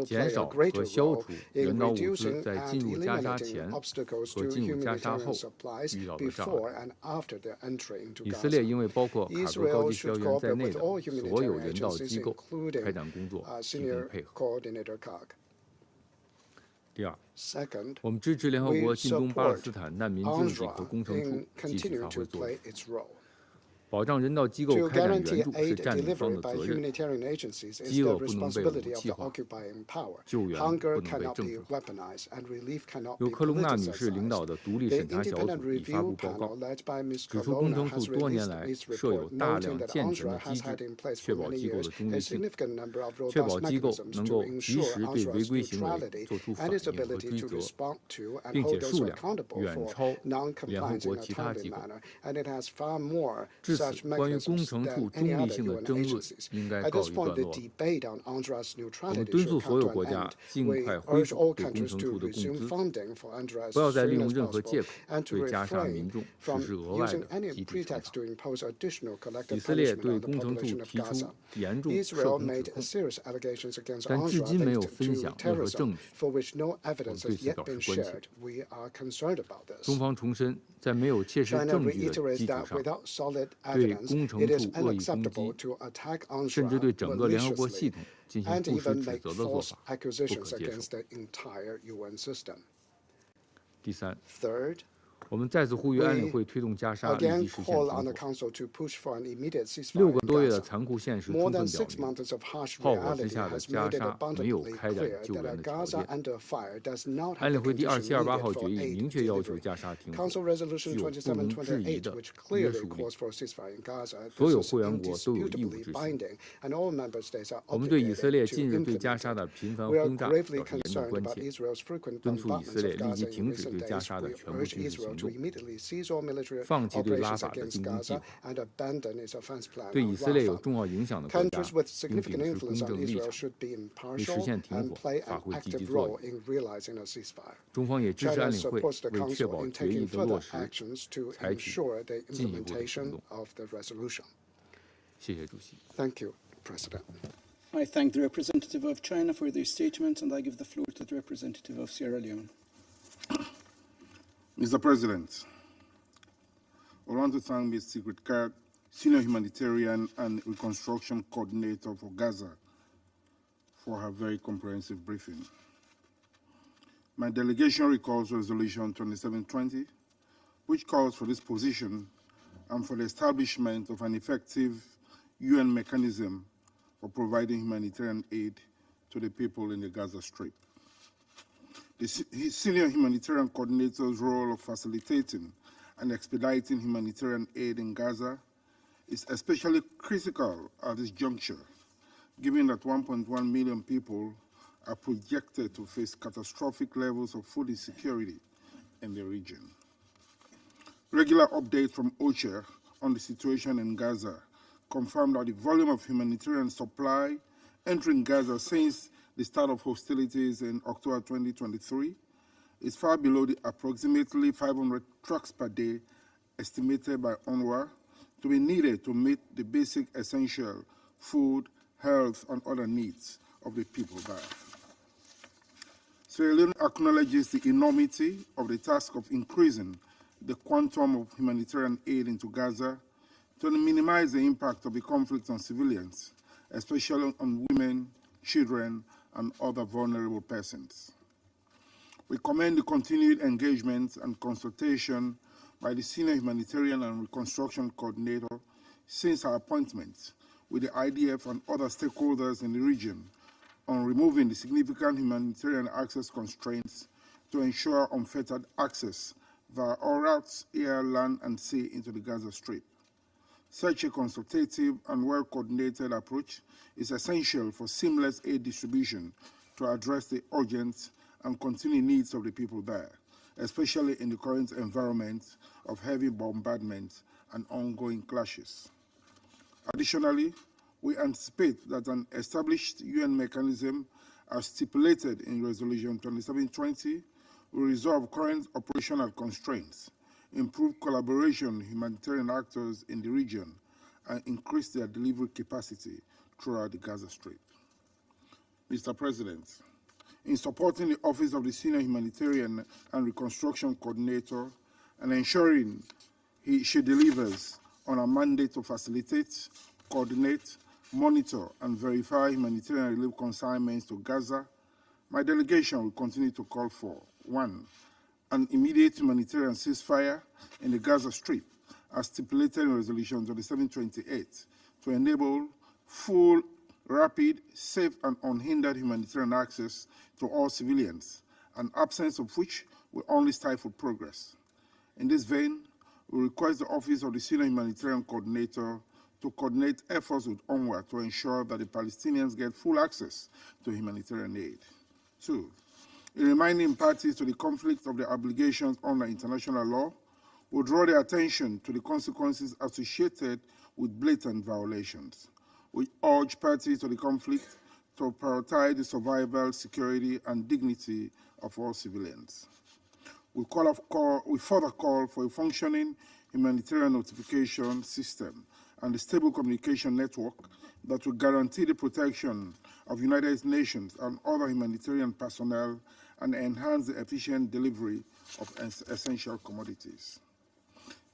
减少和消除人道物资在进入加沙前和进入加沙后遇到的障碍。以色列应为包括卡格高级协调员在内的所有人道机构开展工作提供配合。第二，我们支持联合国近东巴勒斯坦难民经济和工程处继续发挥作用。To guarantee aid delivered by humanitarian agencies is the responsibility of the occupying power. Hunger cannot be weaponized, and relief cannot be politicized. The independent review panel led by Ms. Corona has released its report, noting that UNRWA has had in place for many years a significant number of robust mechanisms to ensure UNRWA's neutrality and its ability to respond to and hold those accountable for non-compliance in a timely manner, and it has far more such mechanisms than any other UN agencies. At this point, the debate on UNRWA's neutrality should come to an end. We urge all countries to resume funding for UNRWA as soon as possible and to refrain from using any pretext to impose additional collective punishment on the population of Gaza. Israel made serious allegations against UNRWA linked to terrorism, for which no evidence has yet been shared. We are concerned about this. China reiterates that without solid evidence, it is unacceptable to attack UNRWA maliciously and even make false accusations against the entire UN system. Third, we again call on the Council to push for an immediate ceasefire in Gaza. More than 6 months of harsh reality has made it abundantly clear that a Gaza under fire does not have the conditions needed for aid delivery. Council Resolution 2728, which clearly calls for a ceasefire in Gaza, this is indisputably binding, and all member states are obligated to implement it. We are gravely concerned about Israel's frequent bombardments of Gaza in recent days. We urge Israel to immediately cease all military operations against Gaza and abandon its offense plan on Rafah. Countries with significant influence on Israel should be impartial and play an active role in realizing a ceasefire. China supports the Council in taking further actions to ensure the implementation of the resolution. Thank you, President. I thank the representative of China for their statement, and I give the floor to the representative of Sierra Leone. Mr. President, I want to thank Ms. Sigrid Kaag, Senior Humanitarian and Reconstruction Coordinator for Gaza, for her very comprehensive briefing. My delegation recalls Resolution 2720, which calls for this position and for the establishment of an effective UN mechanism for providing humanitarian aid to the people in the Gaza Strip. The Senior Humanitarian Coordinator's role of facilitating and expediting humanitarian aid in Gaza is especially critical at this juncture, given that 1.1 million people are projected to face catastrophic levels of food insecurity in the region. Regular updates from OCHA on the situation in Gaza confirm that the volume of humanitarian supply entering Gaza since the start of hostilities in October 2023 is far below the approximately 500 trucks per day estimated by UNRWA to be needed to meet the basic essential food, health, and other needs of the people there. Sierra Leone acknowledges the enormity of the task of increasing the quantum of humanitarian aid into Gaza to minimize the impact of the conflict on civilians, especially on women, children, and other vulnerable persons. We commend the continued engagement and consultation by the Senior Humanitarian and Reconstruction Coordinator since her appointment with the IDF and other stakeholders in the region on removing the significant humanitarian access constraints to ensure unfettered access via all routes, air, land, and sea into the Gaza Strip. Such a consultative and well-coordinated approach is essential for seamless aid distribution to address the urgent and continuing needs of the people there, especially in the current environment of heavy bombardment and ongoing clashes. Additionally, we anticipate that an established UN mechanism as stipulated in Resolution 2720 will resolve current operational constraints, improve collaboration with humanitarian actors in the region, and increase their delivery capacity throughout the Gaza Strip. Mr. President, in supporting the Office of the Senior Humanitarian and Reconstruction Coordinator and ensuring she delivers on a mandate to facilitate, coordinate, monitor, and verify humanitarian relief consignments to Gaza, my delegation will continue to call for, 1, an immediate humanitarian ceasefire in the Gaza Strip as stipulated in Resolution 2728, to enable full, rapid, safe, and unhindered humanitarian access to all civilians, an absence of which will only stifle progress. In this vein, we request the Office of the Senior Humanitarian Coordinator to coordinate efforts with UNRWA to ensure that the Palestinians get full access to humanitarian aid. 2. In reminding parties to the conflict of their obligations under international law, we draw their attention to the consequences associated with blatant violations. We urge parties to the conflict to prioritize the survival, security, and dignity of all civilians. We further call for a functioning humanitarian notification system and a stable communication network that will guarantee the protection of United Nations and other humanitarian personnel and enhance the efficient delivery of essential commodities.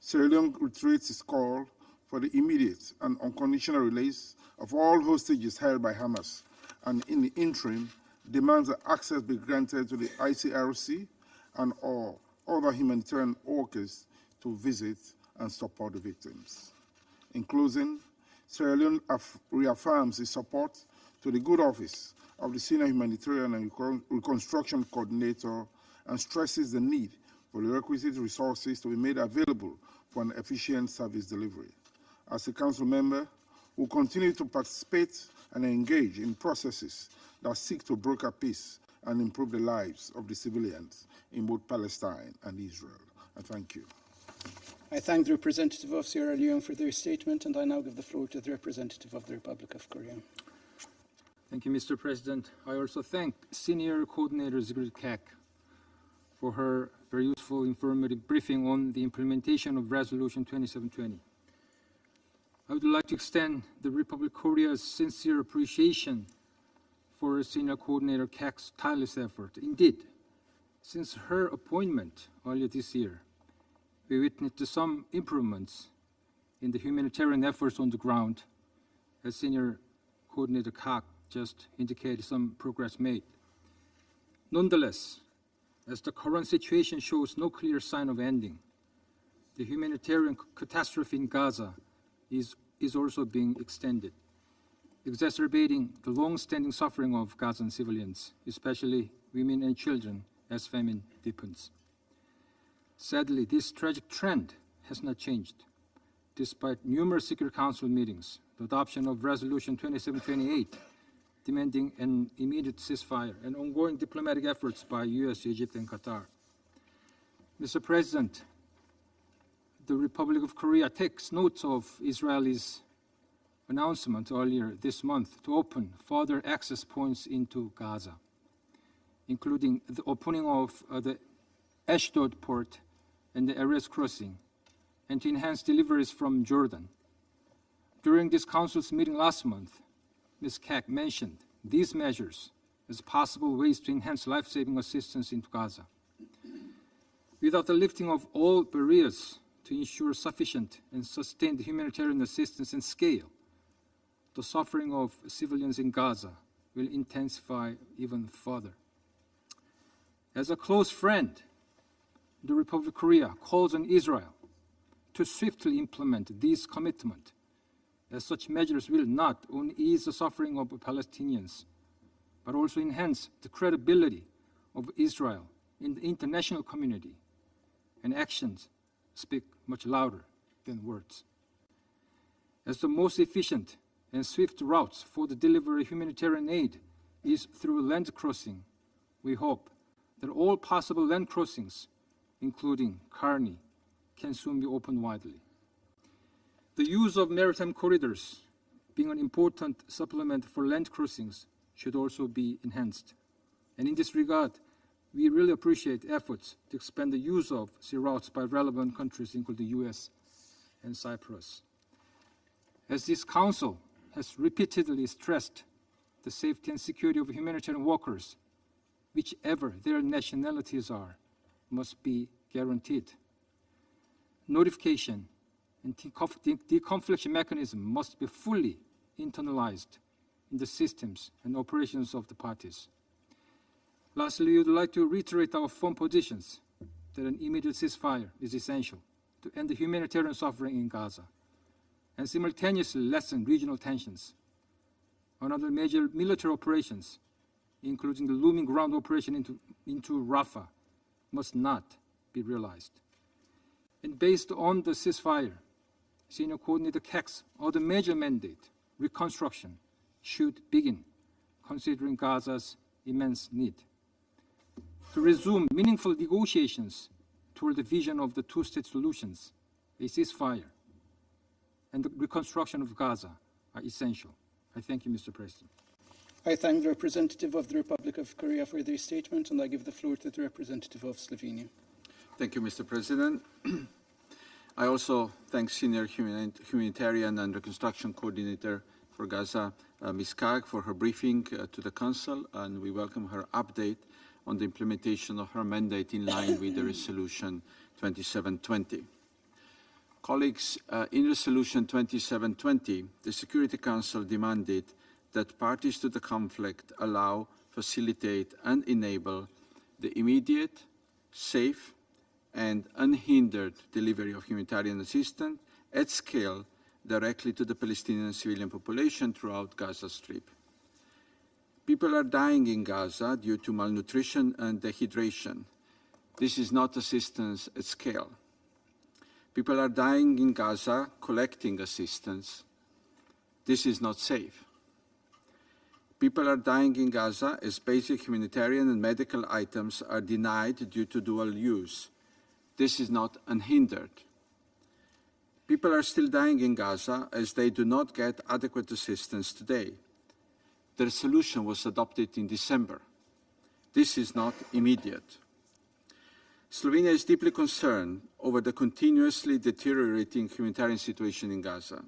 Sierra Leone reiterates its call for the immediate and unconditional release of all hostages held by Hamas, and in the interim, demands that access be granted to the ICRC and all other humanitarian workers to visit and support the victims. In closing, Sierra Leone reaffirms its support to the good office of the Senior Humanitarian and Reconstruction Coordinator and stresses the need for the requisite resources to be made available for an efficient service delivery. As a Council member, we'll continue to participate and engage in processes that seek to broker peace and improve the lives of the civilians in both Palestine and Israel. I thank you. I thank the representative of Sierra Leone for their statement, and I now give the floor to the representative of the Republic of Korea. Thank you, Mr. President. I also thank Senior Coordinator Sigrid Kek for her very useful, informative briefing on the implementation of Resolution 2720. I would like to extend the Republic of Korea's sincere appreciation for Senior Coordinator Kek's tireless effort. Indeed, since her appointment earlier this year, we witnessed some improvements in the humanitarian efforts on the ground, as Senior Coordinator Kek just indicated some progress made. Nonetheless, as the current situation shows no clear sign of ending, the humanitarian catastrophe in Gaza is also being extended, exacerbating the long-standing suffering of Gazan civilians, especially women and children, as famine deepens. Sadly, this tragic trend has not changed, despite numerous Security Council meetings, the adoption of Resolution 2728, demanding an immediate ceasefire, and ongoing diplomatic efforts by US, Egypt, and Qatar. Mr. President, the Republic of Korea takes note of Israel's announcement earlier this month to open further access points into Gaza, including the opening of the Ashdod port and the Erez crossing, and to enhance deliveries from Jordan. During this Council's meeting last month, Ms. Kek mentioned these measures as possible ways to enhance life-saving assistance into Gaza. Without the lifting of all barriers to ensure sufficient and sustained humanitarian assistance and scale, the suffering of civilians in Gaza will intensify even further. As a close friend, the Republic of Korea calls on Israel to swiftly implement these commitments, as such measures will not only ease the suffering of Palestinians, but also enhance the credibility of Israel in the international community, and actions speak much louder than words. As the most efficient and swift routes for the delivery of humanitarian aid is through land crossing, we hope that all possible land crossings, including Karni, can soon be opened widely. The use of maritime corridors, being an important supplement for land crossings, should also be enhanced. And in this regard, we really appreciate efforts to expand the use of sea routes by relevant countries, including the US and Cyprus. As this Council has repeatedly stressed, the safety and security of humanitarian workers, whichever their nationalities are, must be guaranteed. Notification and deconfliction mechanism must be fully internalized in the systems and operations of the parties. Lastly, we would like to reiterate our firm positions that an immediate ceasefire is essential to end the humanitarian suffering in Gaza and simultaneously lessen regional tensions. Another major military operations, including the looming ground operation into Rafah, must not be realized. And based on the ceasefire, Senior Coordinator Kek's other major mandate, reconstruction, should begin, considering Gaza's immense need. To resume meaningful negotiations toward the vision of the two-state solutions, a ceasefire and the reconstruction of Gaza are essential. I thank you, Mr. President. I thank the representative of the Republic of Korea for their statement, and I give the floor to the representative of Slovenia. Thank you, Mr. President. I also thank Senior Humanitarian and Reconstruction Coordinator for Gaza, Ms. Kag, for her briefing to the Council, and we welcome her update on the implementation of her mandate in line with the Resolution 2720. Colleagues, in Resolution 2720, the Security Council demanded that parties to the conflict allow, facilitate, and enable the immediate, safe, and unhindered delivery of humanitarian assistance at scale directly to the Palestinian civilian population throughout Gaza Strip. People are dying in Gaza due to malnutrition and dehydration. This is not assistance at scale. People are dying in Gaza collecting assistance. This is not safe. People are dying in Gaza as basic humanitarian and medical items are denied due to dual use. This is not unhindered. People are still dying in Gaza as they do not get adequate assistance today. The resolution was adopted in December. This is not immediate. Slovenia is deeply concerned over the continuously deteriorating humanitarian situation in Gaza,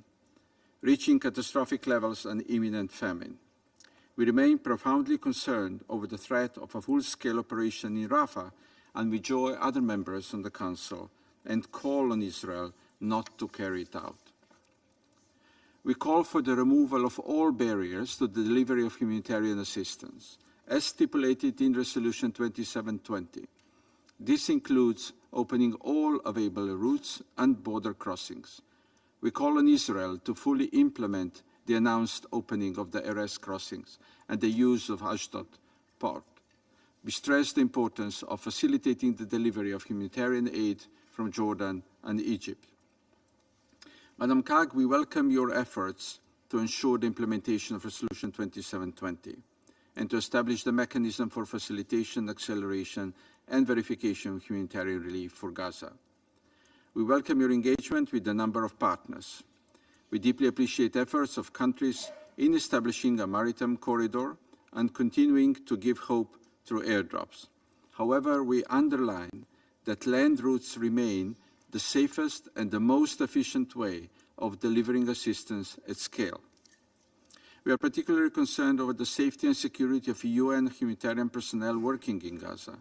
reaching catastrophic levels and imminent famine. We remain profoundly concerned over the threat of a full-scale operation in Rafah, and we join other members on the Council and call on Israel not to carry it out. We call for the removal of all barriers to the delivery of humanitarian assistance, as stipulated in Resolution 2720. This includes opening all available routes and border crossings. We call on Israel to fully implement the announced opening of the Erez crossings and the use of Ashdod port. We stress the importance of facilitating the delivery of humanitarian aid from Jordan and Egypt. Madam Kag, we welcome your efforts to ensure the implementation of Resolution 2720 and to establish the mechanism for facilitation, acceleration, and verification of humanitarian relief for Gaza. We welcome your engagement with a number of partners. We deeply appreciate efforts of countries in establishing a maritime corridor and continuing to give hope through airdrops. However, we underline that land routes remain the safest and the most efficient way of delivering assistance at scale. We are particularly concerned over the safety and security of UN humanitarian personnel working in Gaza.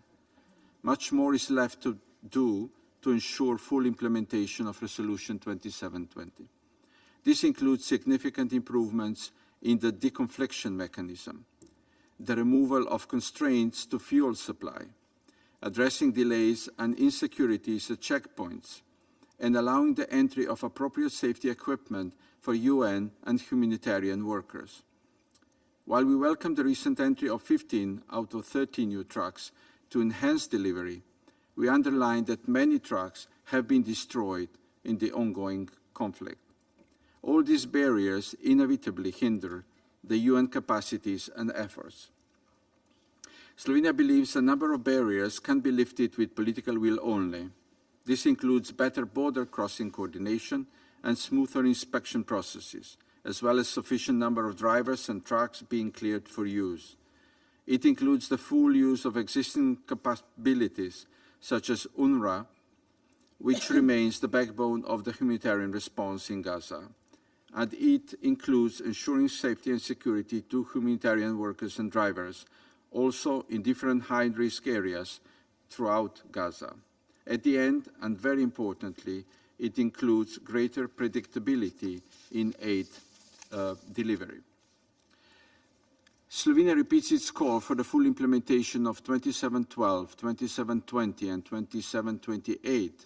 Much more is left to do to ensure full implementation of Resolution 2720. This includes significant improvements in the deconfliction mechanism, the removal of constraints to fuel supply, addressing delays and insecurities at checkpoints, and allowing the entry of appropriate safety equipment for UN and humanitarian workers. While we welcome the recent entry of 15 out of 30 new trucks to enhance delivery, we underline that many trucks have been destroyed in the ongoing conflict. All these barriers inevitably hinder the UN capacities and efforts. Slovenia believes a number of barriers can be lifted with political will only. This includes better border crossing coordination and smoother inspection processes, as well as sufficient number of drivers and trucks being cleared for use. It includes the full use of existing capabilities, such as UNRWA, which remains the backbone of the humanitarian response in Gaza. And it includes ensuring safety and security to humanitarian workers and drivers, also in different high-risk areas throughout Gaza. At the end, and very importantly, it includes greater predictability in aid delivery. Slovenia repeats its call for the full implementation of 2712, 2720, and 2728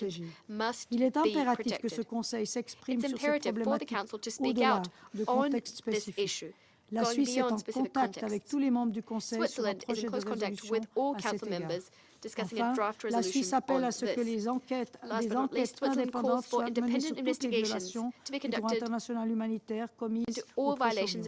protéger. Il est impératif que ce Conseil s'exprime sur cette problématique au-delà de contextes spécifiques. La Suisse est en contact avec tous les membres du Conseil sur un projet de résolution à cet égard. Enfin, la Suisse appelle à ce que les enquêtes indépendantes soient menées sur toutes les violations du droit international humanitaire commises au Proche-Orient.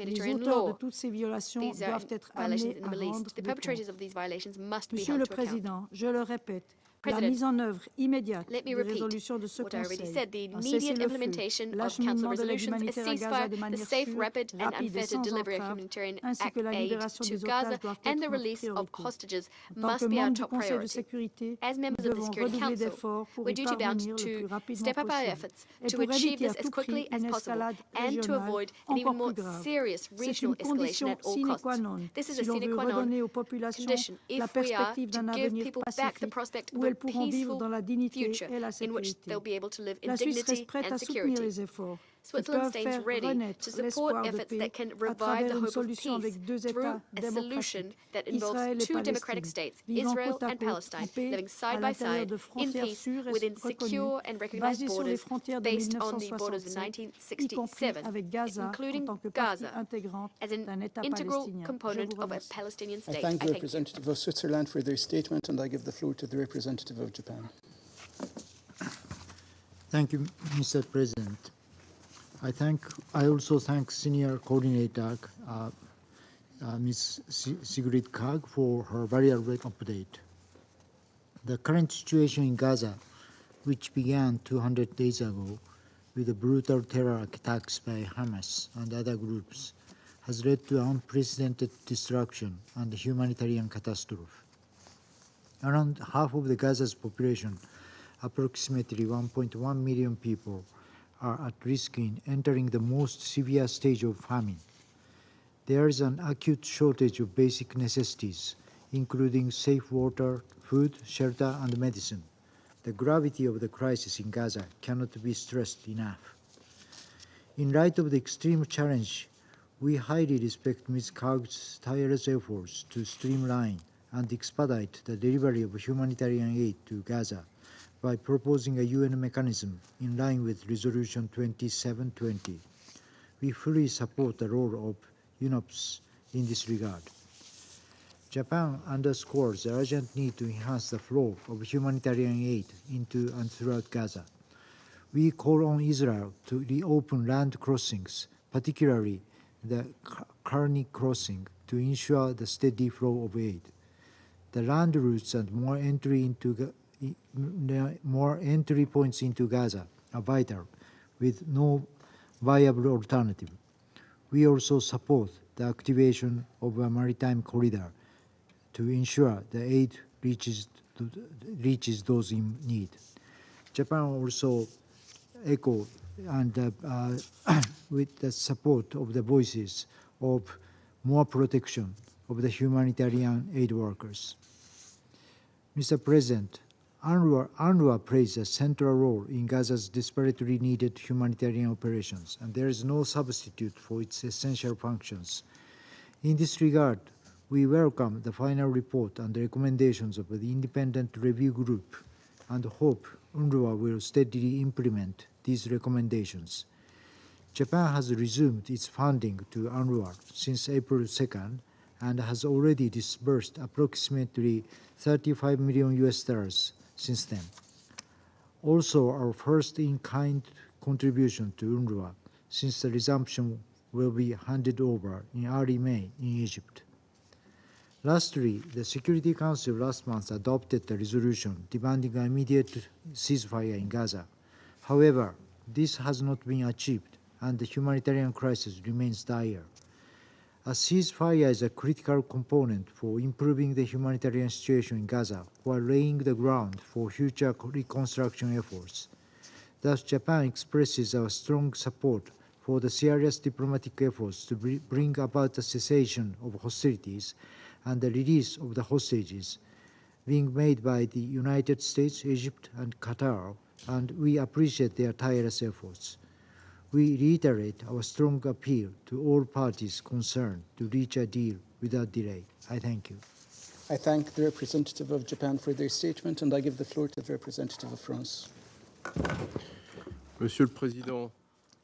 Les auteurs de toutes ces violations doivent être amenés à rendre des comptes. Monsieur le Président, je le répète, President, mise en œuvre immédiate let me des repeat résolutions de ce what I already Conseil, said. The un immediate cessez-le-feu, implementation of Council l'acheminement de l'aide resolutions, a humanitaire à Gaza ceasefire, de the manière safe, sûre, rapid, and rapide et unfettered sans delivery of entrave, humanitarian ainsi que la aid libération to des Gaza otages doivent and être the notre release of priorité. hostages En tant que must be our membres du top Conseil de priority. sécurité, As members nous of the devons Security redoubler Council, d'efforts pour we're y duty bound parvenir le plus to rapidement step up our possible efforts et to pour achieve éviter à this as tout quickly prix as une possible escalade and to régionale avoid an even encore more plus grave. serious C'est regional une escalation condition at all sine costs. qua non This is a si l'on sine veut qua non redonner aux populations condition la if we are perspective to d'un give avenir people back the pacifique prospect où of a elles pourront vivre peaceful dans la dignité future et la in which sécurité. they'll be able to live in La Suisse dignity reste prête and à soutenir security. les efforts qui Switzerland peuvent stands faire ready renaître to support l'espoir de efforts paix that can à revive travers the une hope of solution peace avec deux through États a solution démocratiques, that involves Israël et two democratic Palestine, states, vivant Israel côte à and côte, en Palestine, paix, living side à by l'intérieur side de in frontières peace sûres et within reconnues, secure and recognized basées sur les borders frontières de based on the borders of 1967, y compris 1967, avec Gaza en including tant que partie Gaza intégrante as an d'un État integral palestinien. Je component vous of a remercie. Palestinian I state. thank the I thank you. representative of Switzerland for their statement, and I give the floor to the representative of Japan. Thank you, Mr. President. I also thank Senior Coordinator Ms. Sigrid Kaag for her very elaborate update. The current situation in Gaza, which began 200 days ago with the brutal terror attacks by Hamas and other groups, has led to unprecedented destruction and humanitarian catastrophe. Around half of the Gaza's population, approximately 1.1 million people, are at risk in entering the most severe stage of famine. There is an acute shortage of basic necessities, including safe water, food, shelter, and medicine. The gravity of the crisis in Gaza cannot be stressed enough. In light of the extreme challenge, we highly respect Ms. Kaag's tireless efforts to streamline and expedite the delivery of humanitarian aid to Gaza by proposing a UN mechanism in line with Resolution 2720. We fully support the role of UNOPS in this regard. Japan underscores the urgent need to enhance the flow of humanitarian aid into and throughout Gaza. We call on Israel to reopen land crossings, particularly the Karni crossing, to ensure the steady flow of aid. The land routes and more entry points into Gaza are vital, with no viable alternative. We also support the activation of a maritime corridor to ensure the aid reaches those in need. Japan also echoed and with the support of the voices of more protection of the humanitarian aid workers. Mr. President, UNRWA plays a central role in Gaza's desperately needed humanitarian operations, and there is no substitute for its essential functions. In this regard, we welcome the final report and the recommendations of the independent review group and hope UNRWA will steadily implement these recommendations. Japan has resumed its funding to UNRWA since April 2nd and has already disbursed approximately $35 million since then. Also, our first in-kind contribution to UNRWA since the resumption will be handed over in early May in Egypt. Lastly, the Security Council last month adopted a resolution demanding an immediate ceasefire in Gaza. However, this has not been achieved, and the humanitarian crisis remains dire. A ceasefire is a critical component for improving the humanitarian situation in Gaza while laying the ground for future reconstruction efforts. Thus, Japan expresses our strong support for the serious diplomatic efforts to bring about a cessation of hostilities and the release of the hostages being made by the United States, Egypt, and Qatar, and we appreciate their tireless efforts. We reiterate our strong appeal to all parties concerned to reach a deal without delay. I thank you. I thank the representative of Japan for their statement, and I give the floor to the representative of France. Monsieur le Président,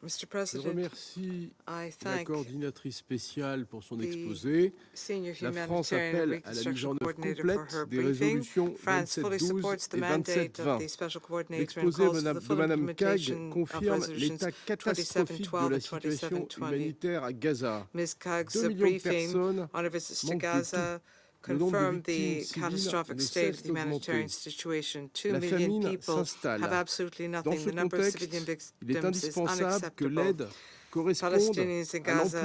Mr. je President, remercie I la thank coordinatrice spéciale pour son the exposé. Senior La France Humanitarian appelle à la mise Reconstruction en œuvre Coordinator for her complète des briefing. résolutions France fully 2712 supports the et mandate of 2720. the Special Coordinator and L'exposé calls for the de full Mme Kaag implementation of confirme resolutions l'état catastrophique de 2712 la and situation 2720. humanitaire à Gaza. Ms. Kaag's 2 millions de briefing personnes on her visits to manquent de Gaza confirmed the catastrophic state of the humanitarian situation. 2 million people have absolutely nothing. The number of civilian victims is unacceptable. Palestinians in Gaza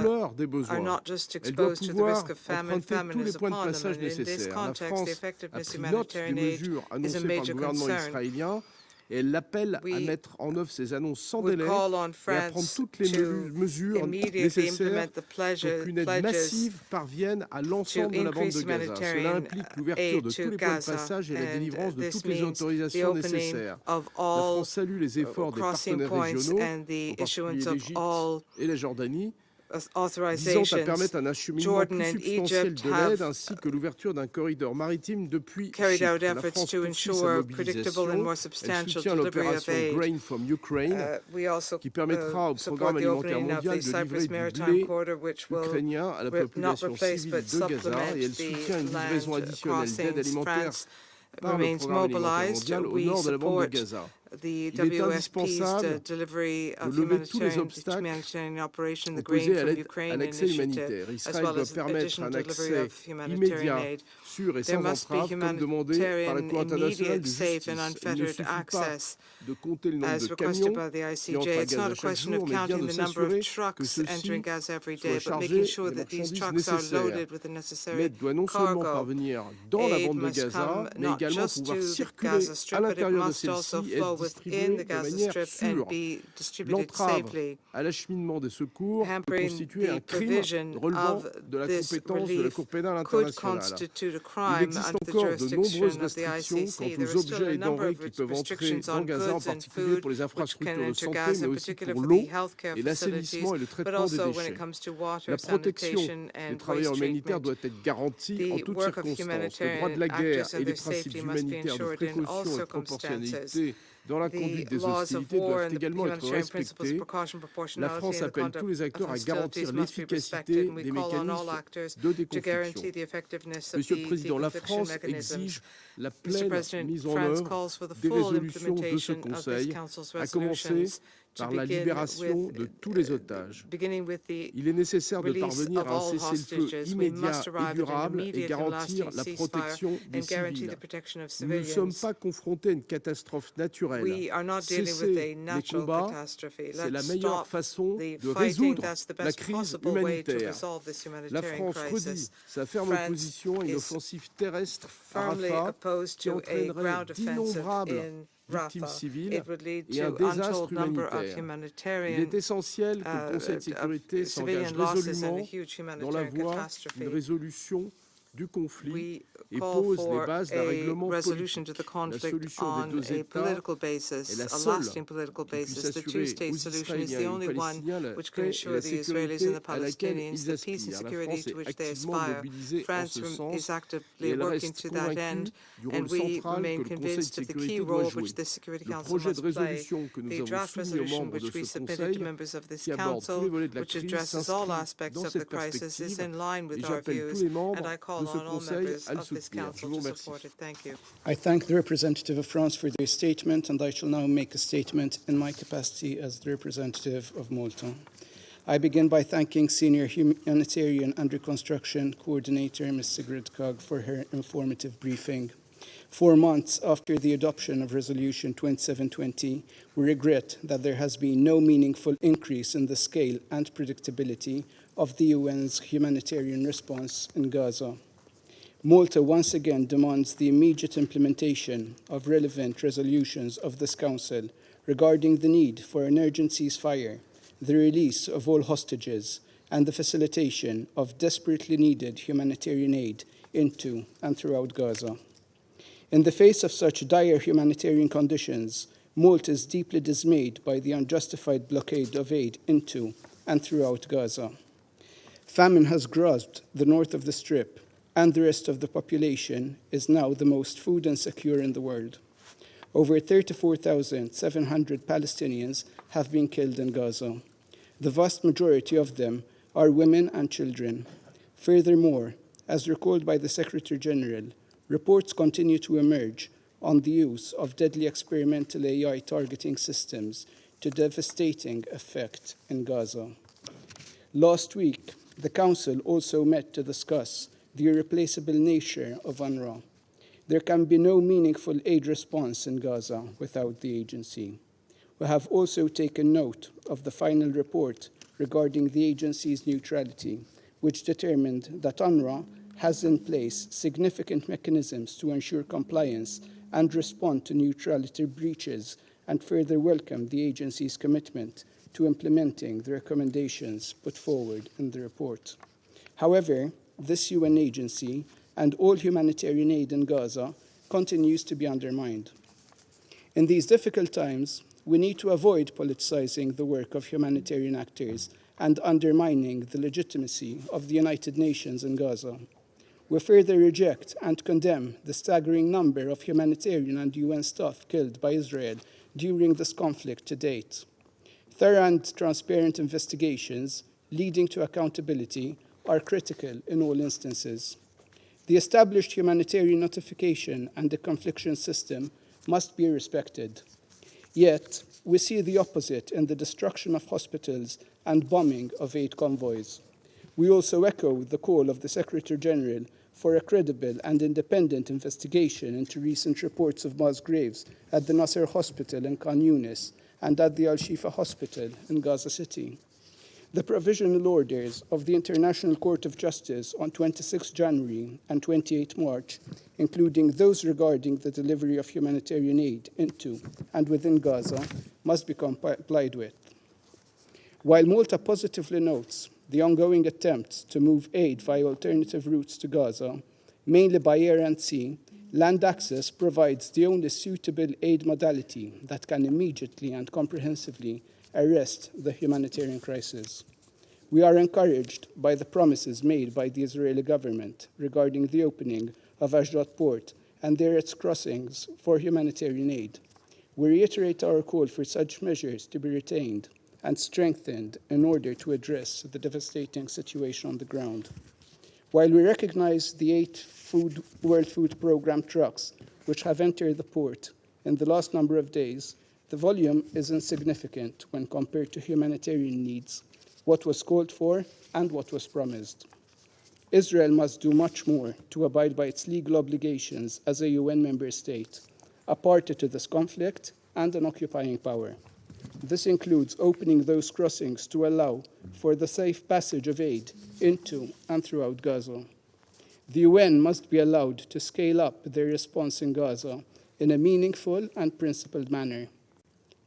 are not just exposed to the risk of famine. Famine is upon them, and in this context, the effectiveness of humanitarian aid is a major concern. Et elle l'appelle à mettre en œuvre ces annonces sans délai et à prendre toutes les mesures nécessaires pour qu'une aide massive parvienne à l'ensemble de la bande de Gaza. Cela implique l'ouverture de tous les points de passage et la délivrance de toutes les autorisations nécessaires. La France salue les efforts des partenaires régionaux, en particulier l'Égypte et la Jordanie, visant à permettre un acheminement plus substantiel de l'aide ainsi que l'ouverture d'un corridor maritime depuis Chypre. La France poursuit sa mobilisation. Elle soutient l'opération Grain from Ukraine qui permettra au Programme alimentaire mondial de livrer du blé ukrainien à la population civile de Gaza et elle soutient une livraison additionnelle d'aide alimentaire par le Programme alimentaire mondial au nord de la bande de Gaza. The Il est WFP's delivery of humanitarian operation, the Grain from Ukraine initiative, as well as additional delivery of humanitarian aid. There must be humanitarian, immediate, safe and unfettered access, as requested by the ICJ. It's not a question of counting the number of trucks entering Gaza every day, but making sure that these trucks are loaded with the necessary cargo. Aid must come not just to the Gaza Strip, but it must also flow within the Gaza Strip and be distributed safely. À l'acheminement des secours peut constituer un crime relevant de la compétence de la Cour pénale internationale. Il existe encore de nombreuses restrictions quant aux objets et denrées qui peuvent entrer dans Gaza, en particulier pour les infrastructures de santé, mais aussi pour l'eau et l'assainissement et le traitement des déchets. La protection des travailleurs humanitaires doit être garantie en toutes circonstances. Le droit de la guerre et les principes humanitaires de précaution et de proportionnalité dans la conduite des hostilités doivent également être respectés. La France appelle tous les acteurs à garantir l'efficacité des mécanismes de déconfliction. Monsieur le Président, la France exige la pleine mise en œuvre des résolutions de ce Conseil, à commencer par la libération de tous les otages. Il est nécessaire de parvenir à un cessez-le-feu immédiat et durable et garantir la protection des civils. Nous ne sommes pas confrontés à une catastrophe naturelle. Cesser les combats, c'est la meilleure façon de résoudre la crise humanitaire. La France redit sa ferme opposition à une offensive terrestre à Rafah qui entraînerait d'innombrables victimes civiles et un désastre humanitaire. Il est essentiel que le Conseil de sécurité s'engage résolument dans la voie d'une résolution du conflit et pose les bases d'un règlement politique. La solution des deux États est la seule qui puisse assurer aux Israéliens et aux Palestiniens la paix et la sécurité à laquelle ils aspirent. La France est activement mobilisée en ce sens et elle reste convaincue du rôle central que le Conseil de sécurité doit jouer. Le projet de résolution que nous avons soumis aux membres de ce Conseil, qui aborde tous les volets de la crise, s'inscrit dans cette perspective et j'appelle tous les membres de ce Conseil à le soutenir. Je vous remercie. I thank the representative of France for their statement, and I shall now make a statement in my capacity as the representative of Malta. I begin by thanking Senior Humanitarian and Reconstruction Coordinator, Ms. Sigrid Kog, for her informative briefing. 4 months after the adoption of Resolution 2720, we regret that there has been no meaningful increase in the scale and predictability of the UN's humanitarian response in Gaza. Malta once again demands the immediate implementation of relevant resolutions of this Council regarding the need for an urgent ceasefire, the release of all hostages, and the facilitation of desperately needed humanitarian aid into and throughout Gaza. In the face of such dire humanitarian conditions, Malta is deeply dismayed by the unjustified blockade of aid into and throughout Gaza. Famine has grasped the north of the Strip, and the rest of the population is now the most food insecure in the world. Over 34,700 Palestinians have been killed in Gaza. The vast majority of them are women and children. Furthermore, as recalled by the Secretary General, reports continue to emerge on the use of deadly experimental AI targeting systems to devastating effect in Gaza. Last week, the Council also met to discuss the irreplaceable nature of UNRWA. There can be no meaningful aid response in Gaza without the agency. We have also taken note of the final report regarding the agency's neutrality, which determined that UNRWA has in place significant mechanisms to ensure compliance and respond to neutrality breaches, and further welcome the agency's commitment to implementing the recommendations put forward in the report. However, this UN agency and all humanitarian aid in Gaza continues to be undermined. In these difficult times, we need to avoid politicizing the work of humanitarian actors and undermining the legitimacy of the United Nations in Gaza. We further reject and condemn the staggering number of humanitarian and UN staff killed by Israel during this conflict to date. Thorough and transparent investigations leading to accountability are critical in all instances. The established humanitarian notification and the confliction system must be respected. Yet, we see the opposite in the destruction of hospitals and bombing of aid convoys. We also echo the call of the Secretary General for a credible and independent investigation into recent reports of mass graves at the Nasser Hospital in Khan Yunis and at the Al-Shifa Hospital in Gaza City. The provisional orders of the International Court of Justice on 26 January and 28 March, including those regarding the delivery of humanitarian aid into and within Gaza, must be complied with. While Malta positively notes the ongoing attempts to move aid via alternative routes to Gaza, mainly by air and sea, land access provides the only suitable aid modality that can immediately and comprehensively arrest the humanitarian crisis. We are encouraged by the promises made by the Israeli government regarding the opening of Ashdod port and its crossings for humanitarian aid. We reiterate our call for such measures to be retained and strengthened in order to address the devastating situation on the ground. While we recognize the 8 World Food Programme trucks which have entered the port in the last number of days, the volume is insignificant when compared to humanitarian needs, what was called for, and what was promised. Israel must do much more to abide by its legal obligations as a UN member state, a party to this conflict and an occupying power. This includes opening those crossings to allow for the safe passage of aid into and throughout Gaza. The UN must be allowed to scale up their response in Gaza in a meaningful and principled manner.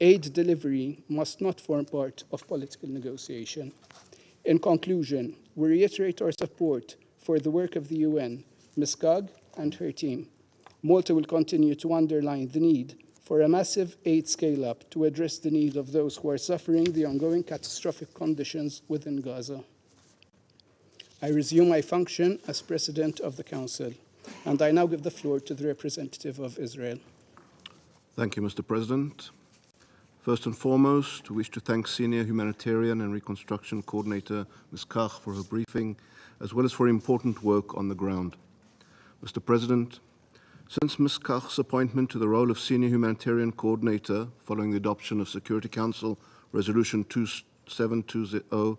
Aid delivery must not form part of political negotiation. In conclusion, we reiterate our support for the work of the UN, Ms. Gag and her team. Malta will continue to underline the need for a massive aid scale-up to address the need of those who are suffering the ongoing catastrophic conditions within Gaza. I resume my function as President of the Council, and I now give the floor to the representative of Israel. Thank you, Mr. President. First and foremost, we wish to thank Senior Humanitarian and Reconstruction Coordinator Ms. Kach for her briefing, as well as for important work on the ground. Mr. President, since Ms. Kach's appointment to the role of Senior Humanitarian Coordinator following the adoption of Security Council Resolution 2720,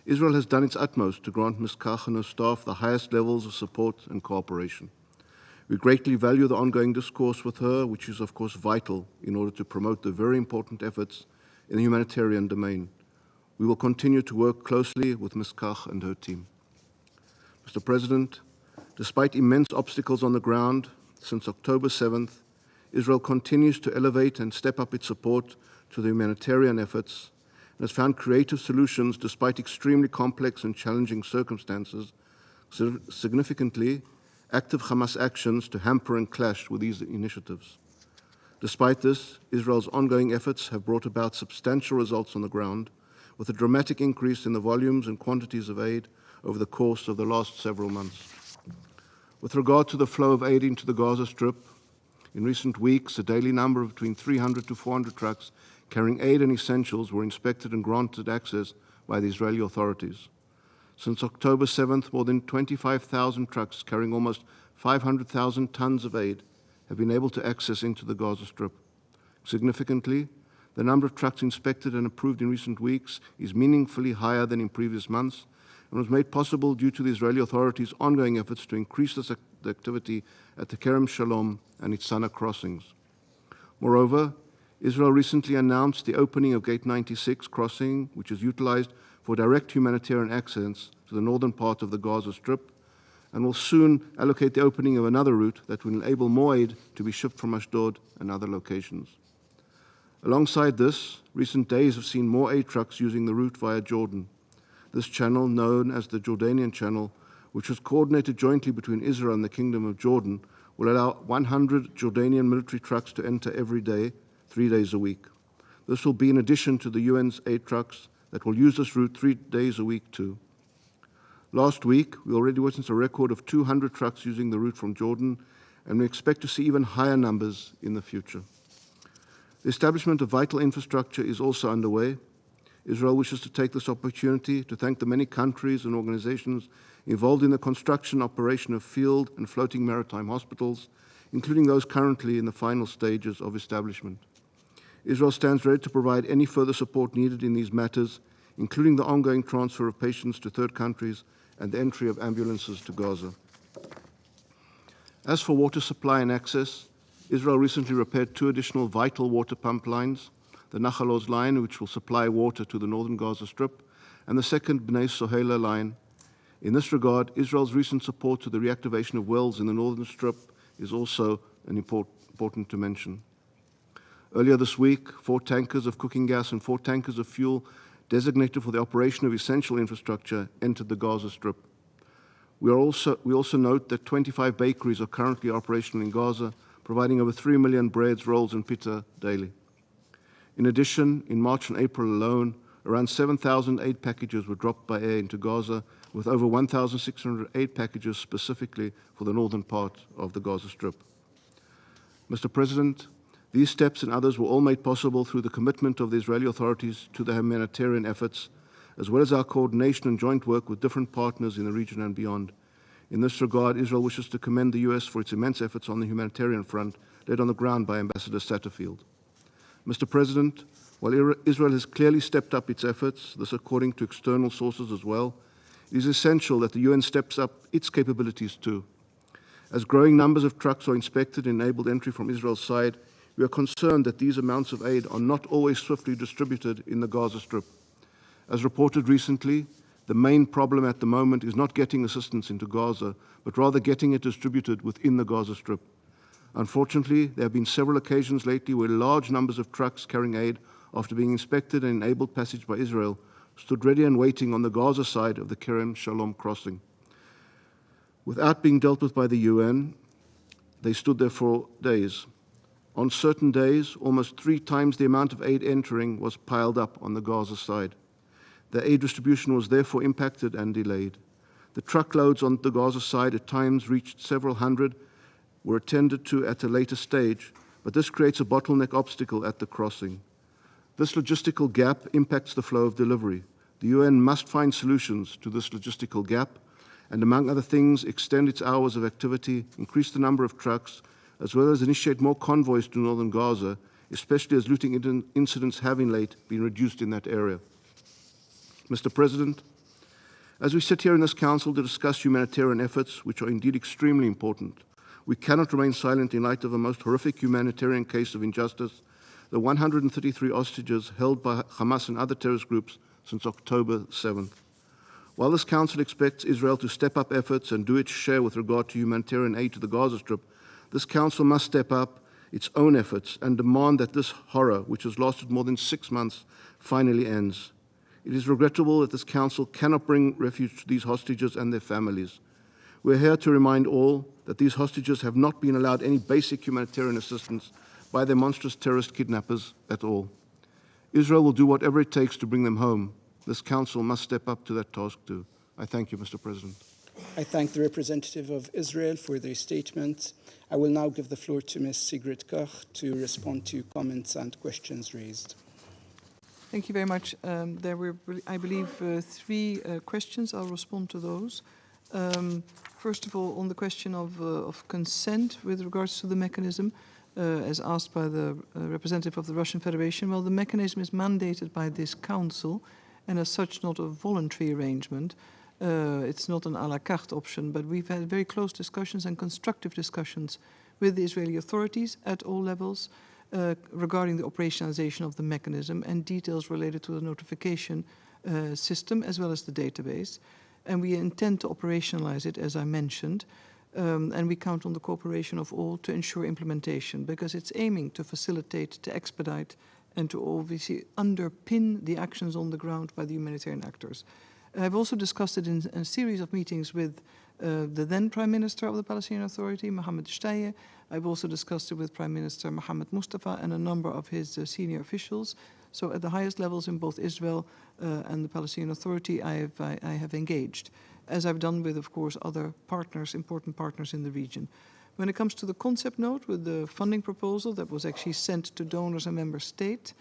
Israel has done its utmost to grant Ms. Kach and her staff the highest levels of support and cooperation. We greatly value the ongoing discourse with her, which is of course vital in order to promote the very important efforts in the humanitarian domain. We will continue to work closely with Ms. Kach and her team. Mr. President, despite immense obstacles on the ground, since October 7th, Israel continues to elevate and step up its support to the humanitarian efforts and has found creative solutions despite extremely complex and challenging circumstances, significantly active Hamas actions to hamper and clash with these initiatives. Despite this, Israel's ongoing efforts have brought about substantial results on the ground, with a dramatic increase in the volumes and quantities of aid over the course of the last several months. With regard to the flow of aid into the Gaza Strip, in recent weeks, a daily number of between 300 to 400 trucks carrying aid and essentials were inspected and granted access by the Israeli authorities. Since October 7th, more than 25,000 trucks carrying almost 500,000 tons of aid have been able to access into the Gaza Strip. Significantly, the number of trucks inspected and approved in recent weeks is meaningfully higher than in previous months, and was made possible due to the Israeli authorities' ongoing efforts to increase the activity at the Kerem Shalom and Itzana crossings. Moreover, Israel recently announced the opening of Gate 96 crossing, which is utilized for direct humanitarian access to the northern part of the Gaza Strip, and will soon allocate the opening of another route that will enable more aid to be shipped from Ashdod and other locations. Alongside this, recent days have seen more aid trucks using the route via Jordan. This channel, known as the Jordanian Channel, which was coordinated jointly between Israel and the Kingdom of Jordan, will allow 100 Jordanian military trucks to enter every day, 3 days a week. This will be in addition to the UN's aid trucks that will use this route 3 days a week too. Last week, we already witnessed a record of 200 trucks using the route from Jordan, and we expect to see even higher numbers in the future. The establishment of vital infrastructure is also underway. Israel wishes to take this opportunity to thank the many countries and organizations involved in the construction and operation of field and floating maritime hospitals, including those currently in the final stages of establishment. Israel stands ready to provide any further support needed in these matters, including the ongoing transfer of patients to third countries and the entry of ambulances to Gaza. As for water supply and access, Israel recently repaired 2 additional vital water pump lines, the Nahal Oz line, which will supply water to the northern Gaza Strip, and the second Bnei Sohela line. In this regard, Israel's recent support to the reactivation of wells in the northern Strip is also important to mention. Earlier this week, 4 tankers of cooking gas and 4 tankers of fuel designated for the operation of essential infrastructure entered the Gaza Strip. We also note that 25 bakeries are currently operational in Gaza, providing over 3 million breads, rolls, and pita daily. In addition, in March and April alone, around 7,000 aid packages were dropped by air into Gaza, with over 1,600 aid packages specifically for the northern part of the Gaza Strip. Mr. President, these steps and others were all made possible through the commitment of the Israeli authorities to the humanitarian efforts, as well as our coordination and joint work with different partners in the region and beyond. In this regard, Israel wishes to commend the U.S. for its immense efforts on the humanitarian front, led on the ground by Ambassador Satterfield. Mr. President, while Israel has clearly stepped up its efforts, this according to external sources as well, it is essential that the UN steps up its capabilities too. As growing numbers of trucks are inspected and enabled entry from Israel's side, we are concerned that these amounts of aid are not always swiftly distributed in the Gaza Strip. As reported recently, the main problem at the moment is not getting assistance into Gaza, but rather getting it distributed within the Gaza Strip. Unfortunately, there have been several occasions lately where large numbers of trucks carrying aid, after being inspected and enabled passage by Israel, stood ready and waiting on the Gaza side of the Kerem Shalom crossing. Without being dealt with by the UN, they stood there for days. On certain days, almost 3 times the amount of aid entering was piled up on the Gaza side. The aid distribution was therefore impacted and delayed. The truckloads on the Gaza side at times reached several hundred, were attended to at a later stage, but this creates a bottleneck obstacle at the crossing. This logistical gap impacts the flow of delivery. The UN must find solutions to this logistical gap and, among other things, extend its hours of activity, increase the number of trucks, as well as initiate more convoys to northern Gaza, especially as looting incidents have in late been reduced in that area. Mr. President, as we sit here in this Council to discuss humanitarian efforts, which are indeed extremely important, we cannot remain silent in light of a most horrific humanitarian case of injustice, the 133 hostages held by Hamas and other terrorist groups since October 7th. While this Council expects Israel to step up efforts and do its share with regard to humanitarian aid to the Gaza Strip, this Council must step up its own efforts and demand that this horror, which has lasted more than 6 months, finally ends. It is regrettable that this Council cannot bring refuge to these hostages and their families. We are here to remind all that these hostages have not been allowed any basic humanitarian assistance by their monstrous terrorist kidnappers at all. Israel will do whatever it takes to bring them home. This Council must step up to that task too. I thank you, Mr. President. I thank the representative of Israel for their statement. I will now give the floor to Ms. Sigrid Koch to respond to comments and questions raised. Thank you very much. There were, I believe, 3 questions. I'll respond to those. First of all, on the question of consent with regards to the mechanism, as asked by the representative of the Russian Federation, well, the mechanism is mandated by this Council and as such not a voluntary arrangement. It's not an à la carte option, but we've had very close discussions and constructive discussions with the Israeli authorities at all levels regarding the operationalization of the mechanism and details related to the notification system as well as the database. And we intend to operationalize it, as I mentioned, and we count on the cooperation of all to ensure implementation, because it's aiming to facilitate, to expedite, and to obviously underpin the actions on the ground by the humanitarian actors. I've also discussed it in a series of meetings with the then Prime Minister of the Palestinian Authority, Mohammed Shtayyeh. I've also discussed it with Prime Minister Mohammed Mustafa and a number of his senior officials. So at the highest levels in both Israel and the Palestinian Authority, I have engaged, as I've done with, of course, other partners, important partners in the region. When it comes to the concept note with the funding proposal that was actually sent to donors and member states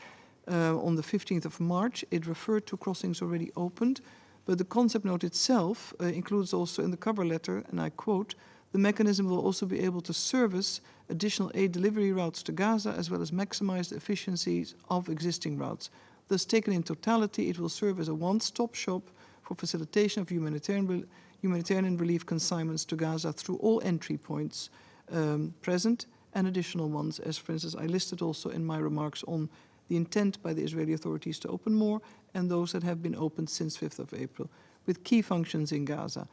on the 15th of March, it referred to crossings already opened, but the concept note itself includes also in the cover letter, and I quote, "The mechanism will also be able to service additional aid delivery routes to Gaza as well as maximize the efficiencies of existing routes. Thus, taken in totality, it will serve as a one-stop shop for facilitation of humanitarian relief consignments to Gaza through all entry points present and additional ones, as for instance I listed also in my remarks on the intent by the Israeli authorities to open more and those that have been opened since 5th of April, with key functions in Gaza.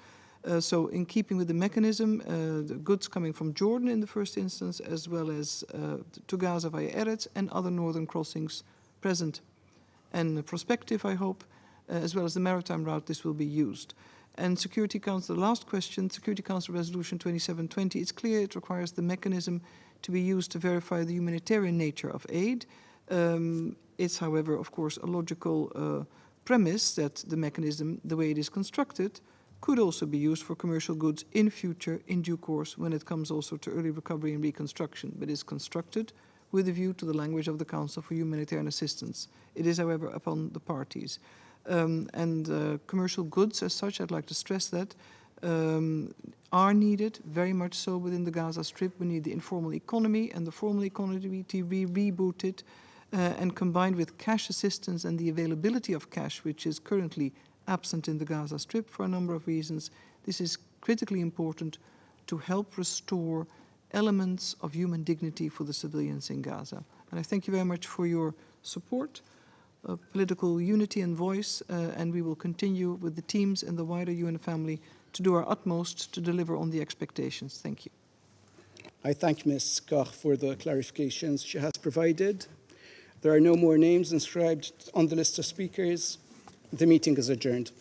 So in keeping with the mechanism, the goods coming from Jordan in the first instance, as well as to Gaza via Eretz and other northern crossings present and prospective, I hope, as well as the maritime route, this will be used. And Security Council, the last question, Security Council Resolution 2720, it's clear it requires the mechanism to be used to verify the humanitarian nature of aid. It's, however, of course, a logical premise that the mechanism, the way it is constructed, could also be used for commercial goods in future, in due course, when it comes also to early recovery and reconstruction, but is constructed with a view to the language of the Council for Humanitarian Assistance. It is, however, upon the parties. Commercial goods as such, I'd like to stress that, are needed, very much so within the Gaza Strip. We need the informal economy and the formal economy to be rebooted and combined with cash assistance and the availability of cash, which is currently absent in the Gaza Strip for a number of reasons. This is critically important to help restore elements of human dignity for the civilians in Gaza. And I thank you very much for your support, political unity and voice, and we will continue with the teams and the wider UN family to do our utmost to deliver on the expectations. Thank you. I thank Ms. Koch for the clarifications she has provided. There are no more names inscribed on the list of speakers. The meeting is adjourned.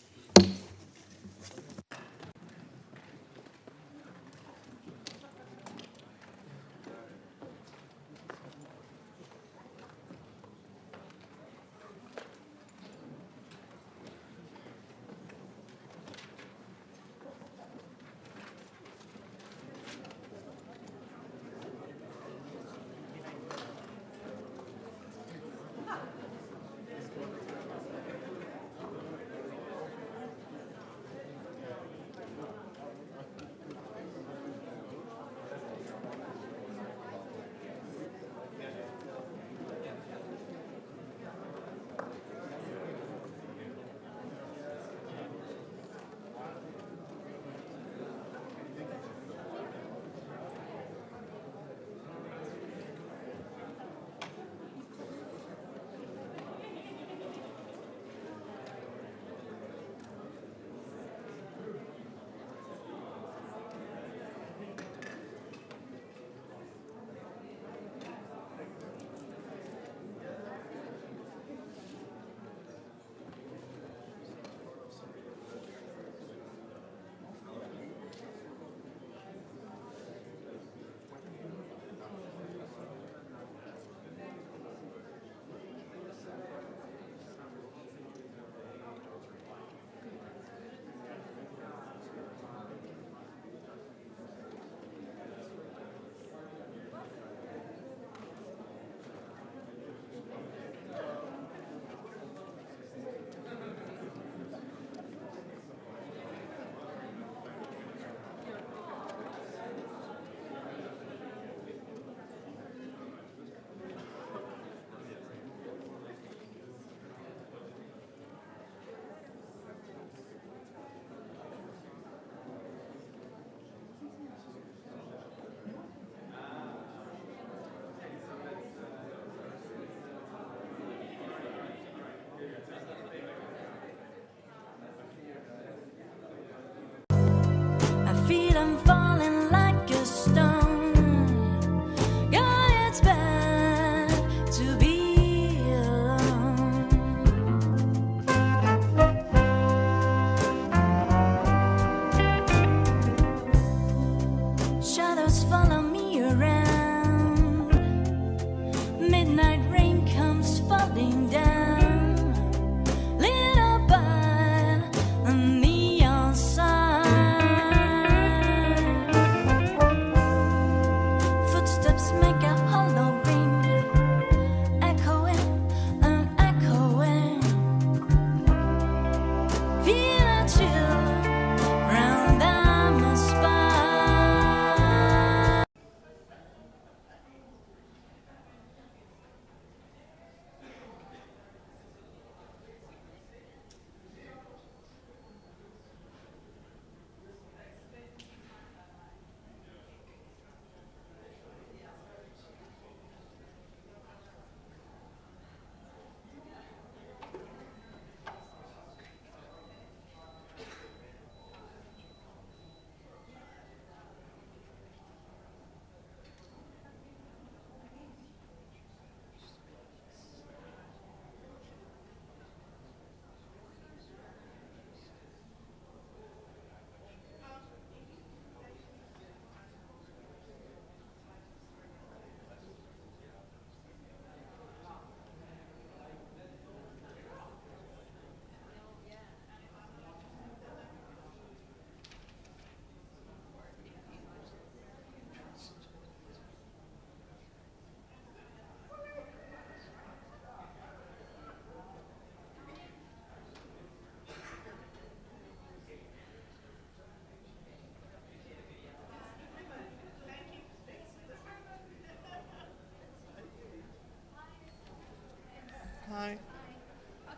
Hi.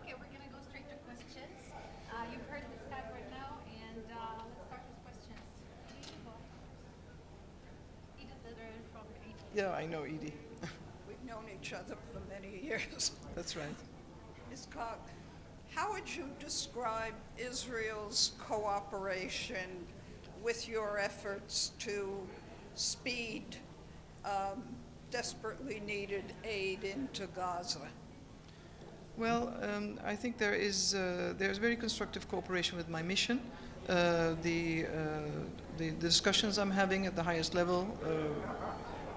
Okay, we're going to go straight to questions. You've heard this tab right now, and let's start with questions. Edith from Edith. Yeah, I know Edie. We've known each other for many years. That's right. Ms. Koch, how would you describe Israel's cooperation with your efforts to speed desperately needed aid into Gaza? Well, I think there's very constructive cooperation with my mission. The discussions I'm having at the highest level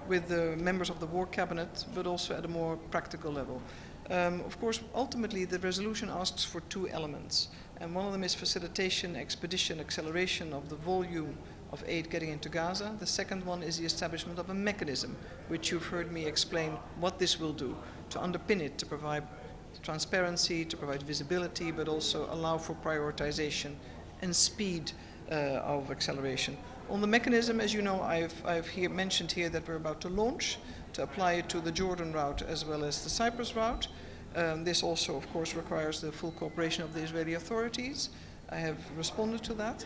with the members of the War Cabinet, but also at a more practical level. Of course, ultimately, the resolution asks for two elements, and one of them is facilitation, expedition, acceleration of the volume of aid getting into Gaza. The second one is the establishment of a mechanism, which you've heard me explain what this will do, to underpin it, to provide transparency, to provide visibility, but also allow for prioritization and speed of acceleration. On the mechanism, as you know, I've mentioned here that we're about to launch, to apply it to the Jordan route as well as the Cyprus route. This also, of course, requires the full cooperation of the Israeli authorities. I have responded to that.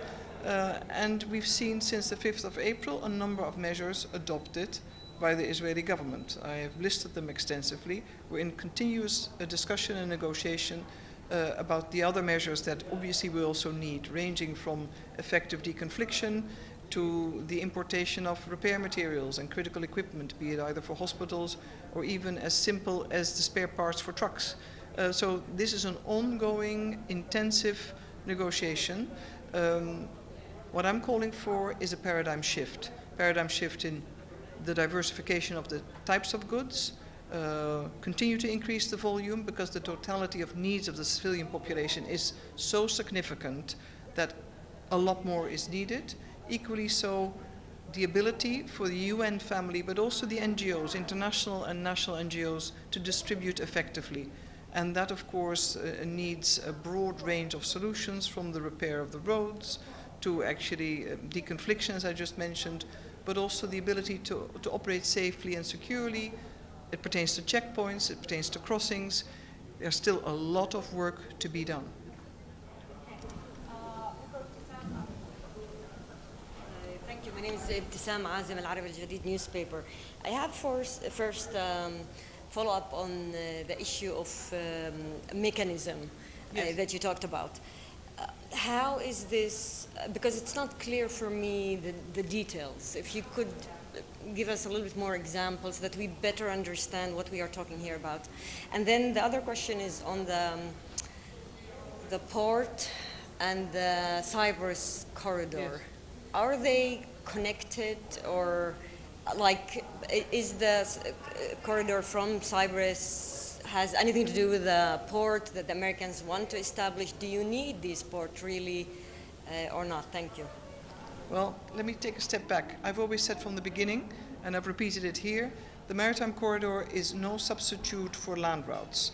And we've seen since the 5th of April a number of measures adopted by the Israeli government. I have listed them extensively. We're in continuous discussion and negotiation about the other measures that obviously we also need, ranging from effective deconfliction to the importation of repair materials and critical equipment, be it either for hospitals or even as simple as the spare parts for trucks. So this is an ongoing, intensive negotiation. What I'm calling for is a paradigm shift in the diversification of the types of goods, continue to increase the volume because the totality of needs of the civilian population is so significant that a lot more is needed. Equally so, the ability for the UN family, but also the NGOs, international and national NGOs, to distribute effectively. And that, of course, needs a broad range of solutions, from the repair of the roads to actually deconfliction, as I just mentioned, but also the ability to operate safely and securely. It pertains to checkpoints, it pertains to crossings. There's still a lot of work to be done. Thank you. My name is Ibtisam Azim, Al-Arabi Al-Jadid newspaper. I have first follow-up on the issue of mechanism that you talked about. How is this, because it's not clear for me the details, if you could give us a little bit more examples so that we better understand what we are talking here about. And then the other question is on the port and the Cyprus corridor. Yes. Are they connected, or like is the corridor from Cyprus has anything to do with the port that the Americans want to establish? Do you need this port really or not? Thank you. Well, let me take a step back. I've always said from the beginning, and I've repeated it here, the maritime corridor is no substitute for land routes.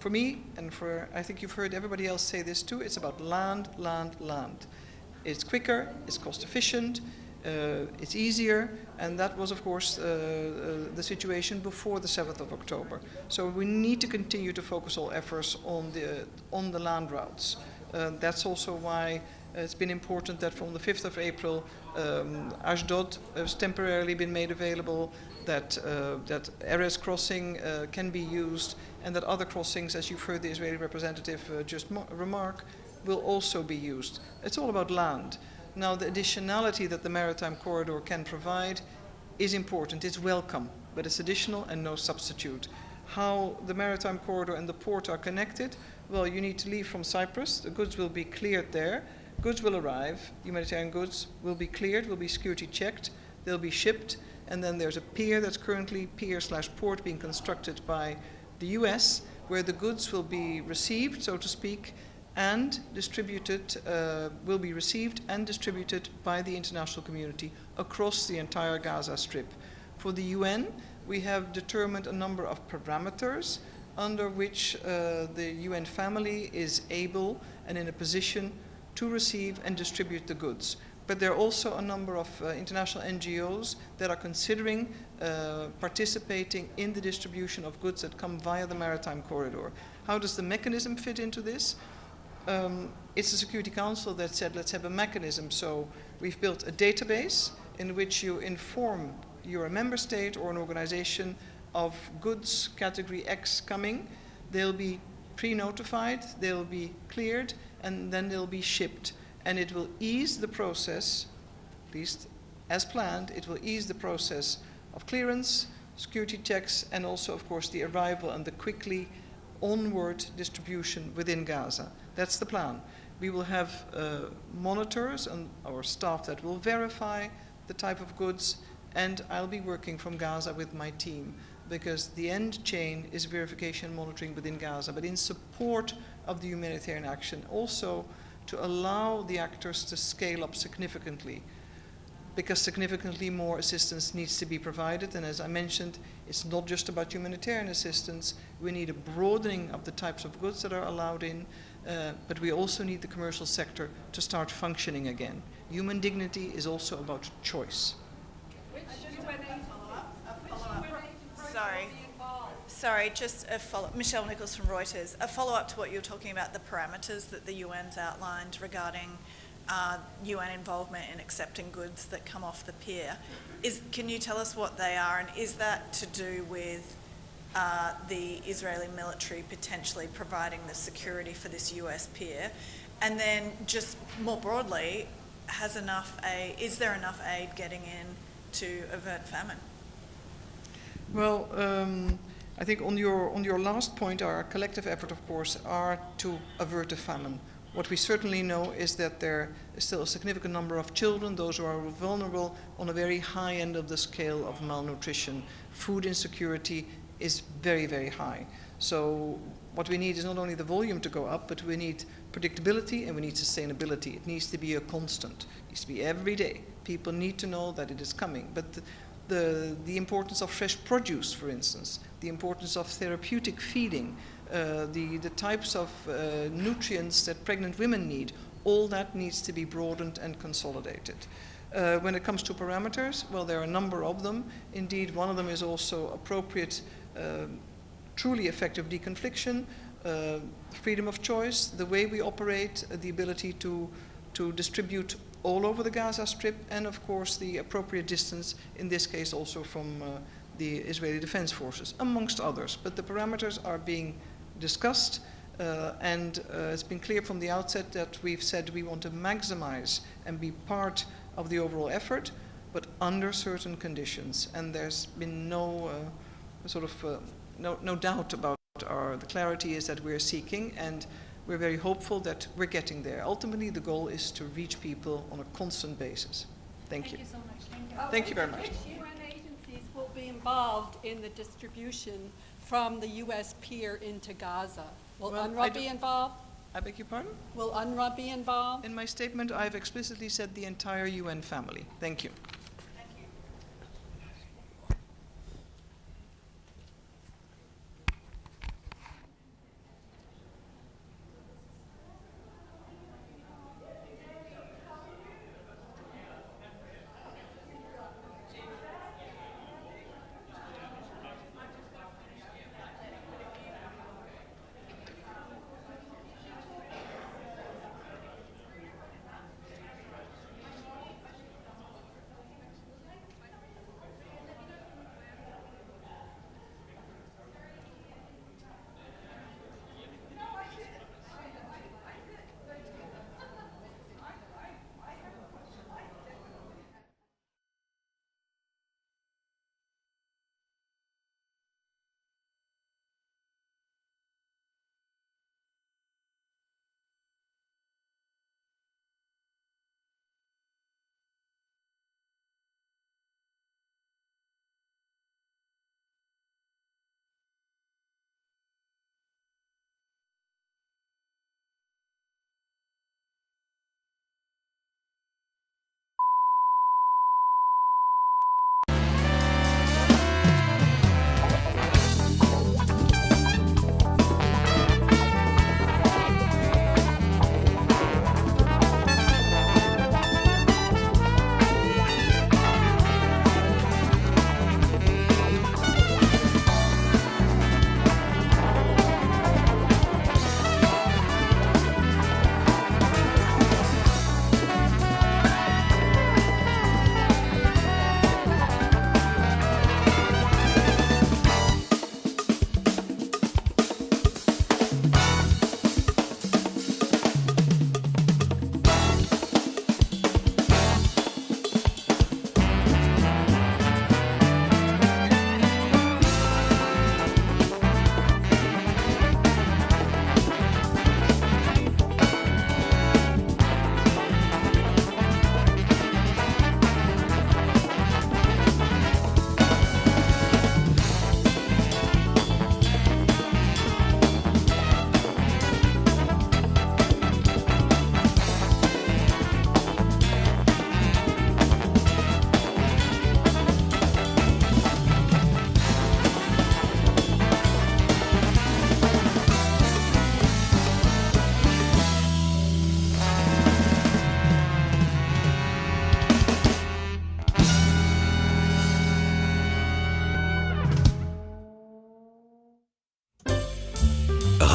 For me, and for I think you've heard everybody else say this too, it's about land, land, land. It's quicker, it's cost efficient, it's easier, and that was, of course, the situation before the 7th of October. So we need to continue to focus all efforts on the land routes. That's also why it's been important that from the 5th of April, Ashdod has temporarily been made available, that Erez crossing can be used, and that other crossings, as you've heard the Israeli representative just remark, will also be used. It's all about land. Now, the additionality that the maritime corridor can provide is important. It's welcome, but it's additional and no substitute. How the maritime corridor and the port are connected? Well, you need to leave from Cyprus. The goods will be cleared there. Goods will arrive. Humanitarian goods will be cleared, will be security checked. They'll be shipped. And then there's a pier that's currently pier/port being constructed by the US, where the goods will be received, so to speak, and distributed, will be received and distributed by the international community across the entire Gaza Strip. For the UN, we have determined a number of parameters under which the UN family is able and in a position to receive and distribute the goods. But there are also a number of international NGOs that are considering participating in the distribution of goods that come via the maritime corridor. How does the mechanism fit into this? It's the Security Council that said, let's have a mechanism. So we've built a database in which you inform you're a member state or an organization of goods category X coming. They'll be pre-notified, they'll be cleared, and then they'll be shipped. And it will ease the process, at least as planned, it will ease the process of clearance, security checks, and also, of course, the arrival and the quickly onward distribution within Gaza. That's the plan. We will have monitors and our staff that will verify the type of goods, and I'll be working from Gaza with my team, because the end chain is verification and monitoring within Gaza, but in support of the humanitarian action, also to allow the actors to scale up significantly, because significantly more assistance needs to be provided. And as I mentioned, it's not just about humanitarian assistance. We need a broadening of the types of goods that are allowed in, but we also need the commercial sector to start functioning again. Human dignity is also about choice. Sorry, just a follow-up. Michelle Nichols from Reuters. A follow-up to what you were talking about, the parameters that the UN's outlined regarding UN involvement in accepting goods that come off the pier. Can you tell us what they are, and is that to do with the Israeli military potentially providing the security for this US pier? And then just more broadly, is there enough aid getting in to avert famine? Well, I think on your last point, our collective effort, of course, are to avert a famine. What we certainly know is that there is still a significant number of children, those who are vulnerable, on a very high end of the scale of malnutrition. Food insecurity is very, very high. So what we need is not only the volume to go up, but we need predictability and we need sustainability. It needs to be a constant. It needs to be every day. People need to know that it is coming. But the importance of fresh produce, for instance, the importance of therapeutic feeding, the types of nutrients that pregnant women need, all that needs to be broadened and consolidated. When it comes to parameters, well, there are a number of them. Indeed, one of them is also appropriate, truly effective deconfliction, freedom of choice, the way we operate, the ability to distribute all over the Gaza Strip, and of course the appropriate distance, in this case also from the Israeli Defense Forces, amongst others. But the parameters are being discussed, and it's been clear from the outset that we've said we want to maximize and be part of the overall effort, but under certain conditions. And there's been no doubt about the clarity is that we're seeking, and we're very hopeful that we're getting there. Ultimately, the goal is to reach people on a constant basis. Thank you. Thank you so much. Thank you very much. Which UN agencies will be involved in the distribution from the U.S. pier into Gaza? Will UNRWA be involved? I beg your pardon? Will UNRWA be involved? In my statement, I've explicitly said the entire UN family. Thank you.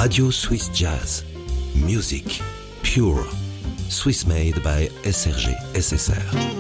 Radio Swiss Jazz. Music. Pure. Swiss made by SRG SSR.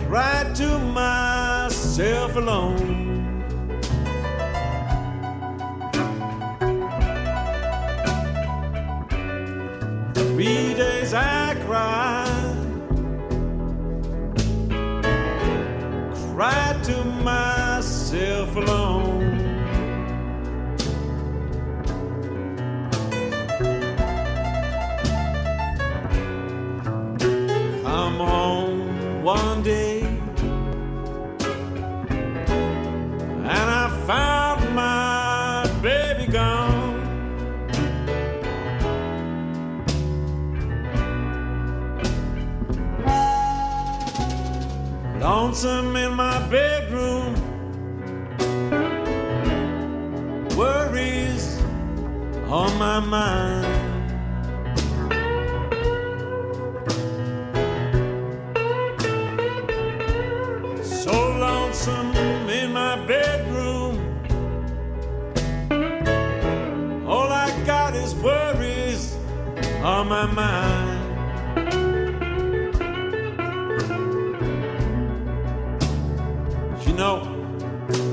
Cried to myself alone. 3 days I cried to myself alone. Come on one day, lonesome in my bedroom, worries on my mind. So lonesome in my bedroom, all I got is worries on my mind. You know,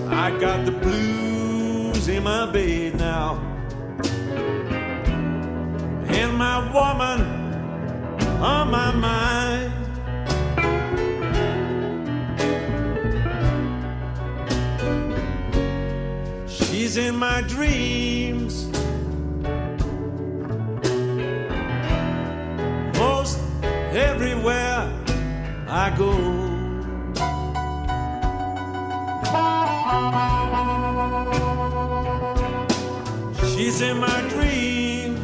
I got the blues in my bed now, and my woman on my mind. She's in my dreams, most everywhere I go. She's in my dreams,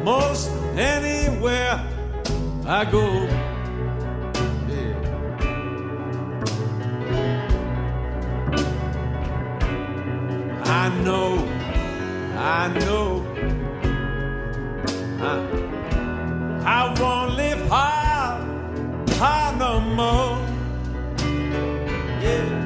most anywhere I go. I know, I won't live high no more. Yeah.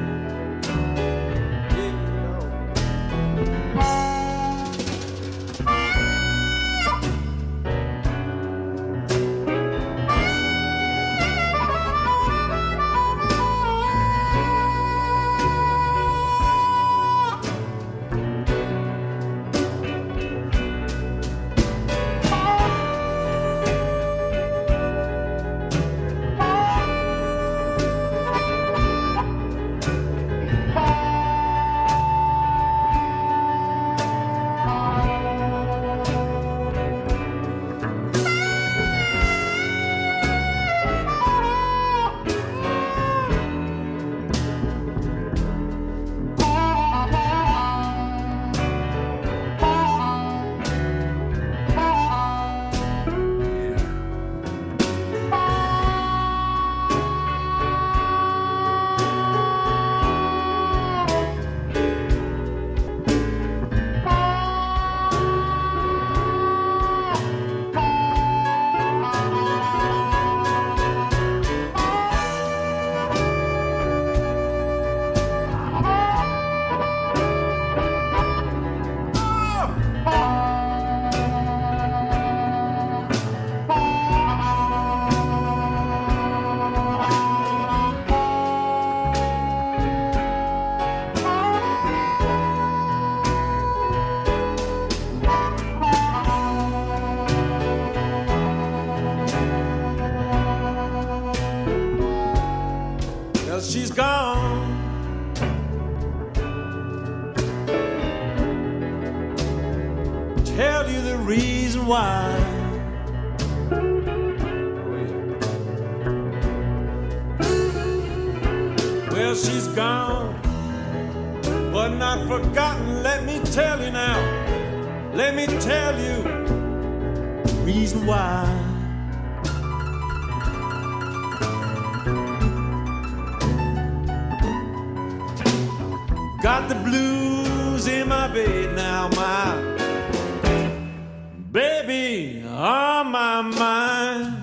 She's gone. Tell you the reason why. Well, she's gone, but not forgotten. Let me tell you now. Let me tell you the reason why. Got the blues in my bed now, my baby on my mind.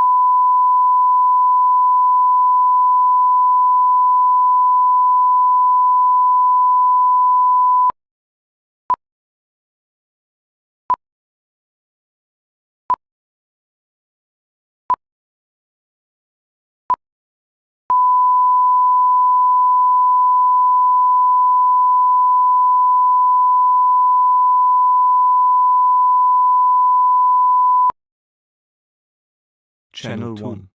Channel 1.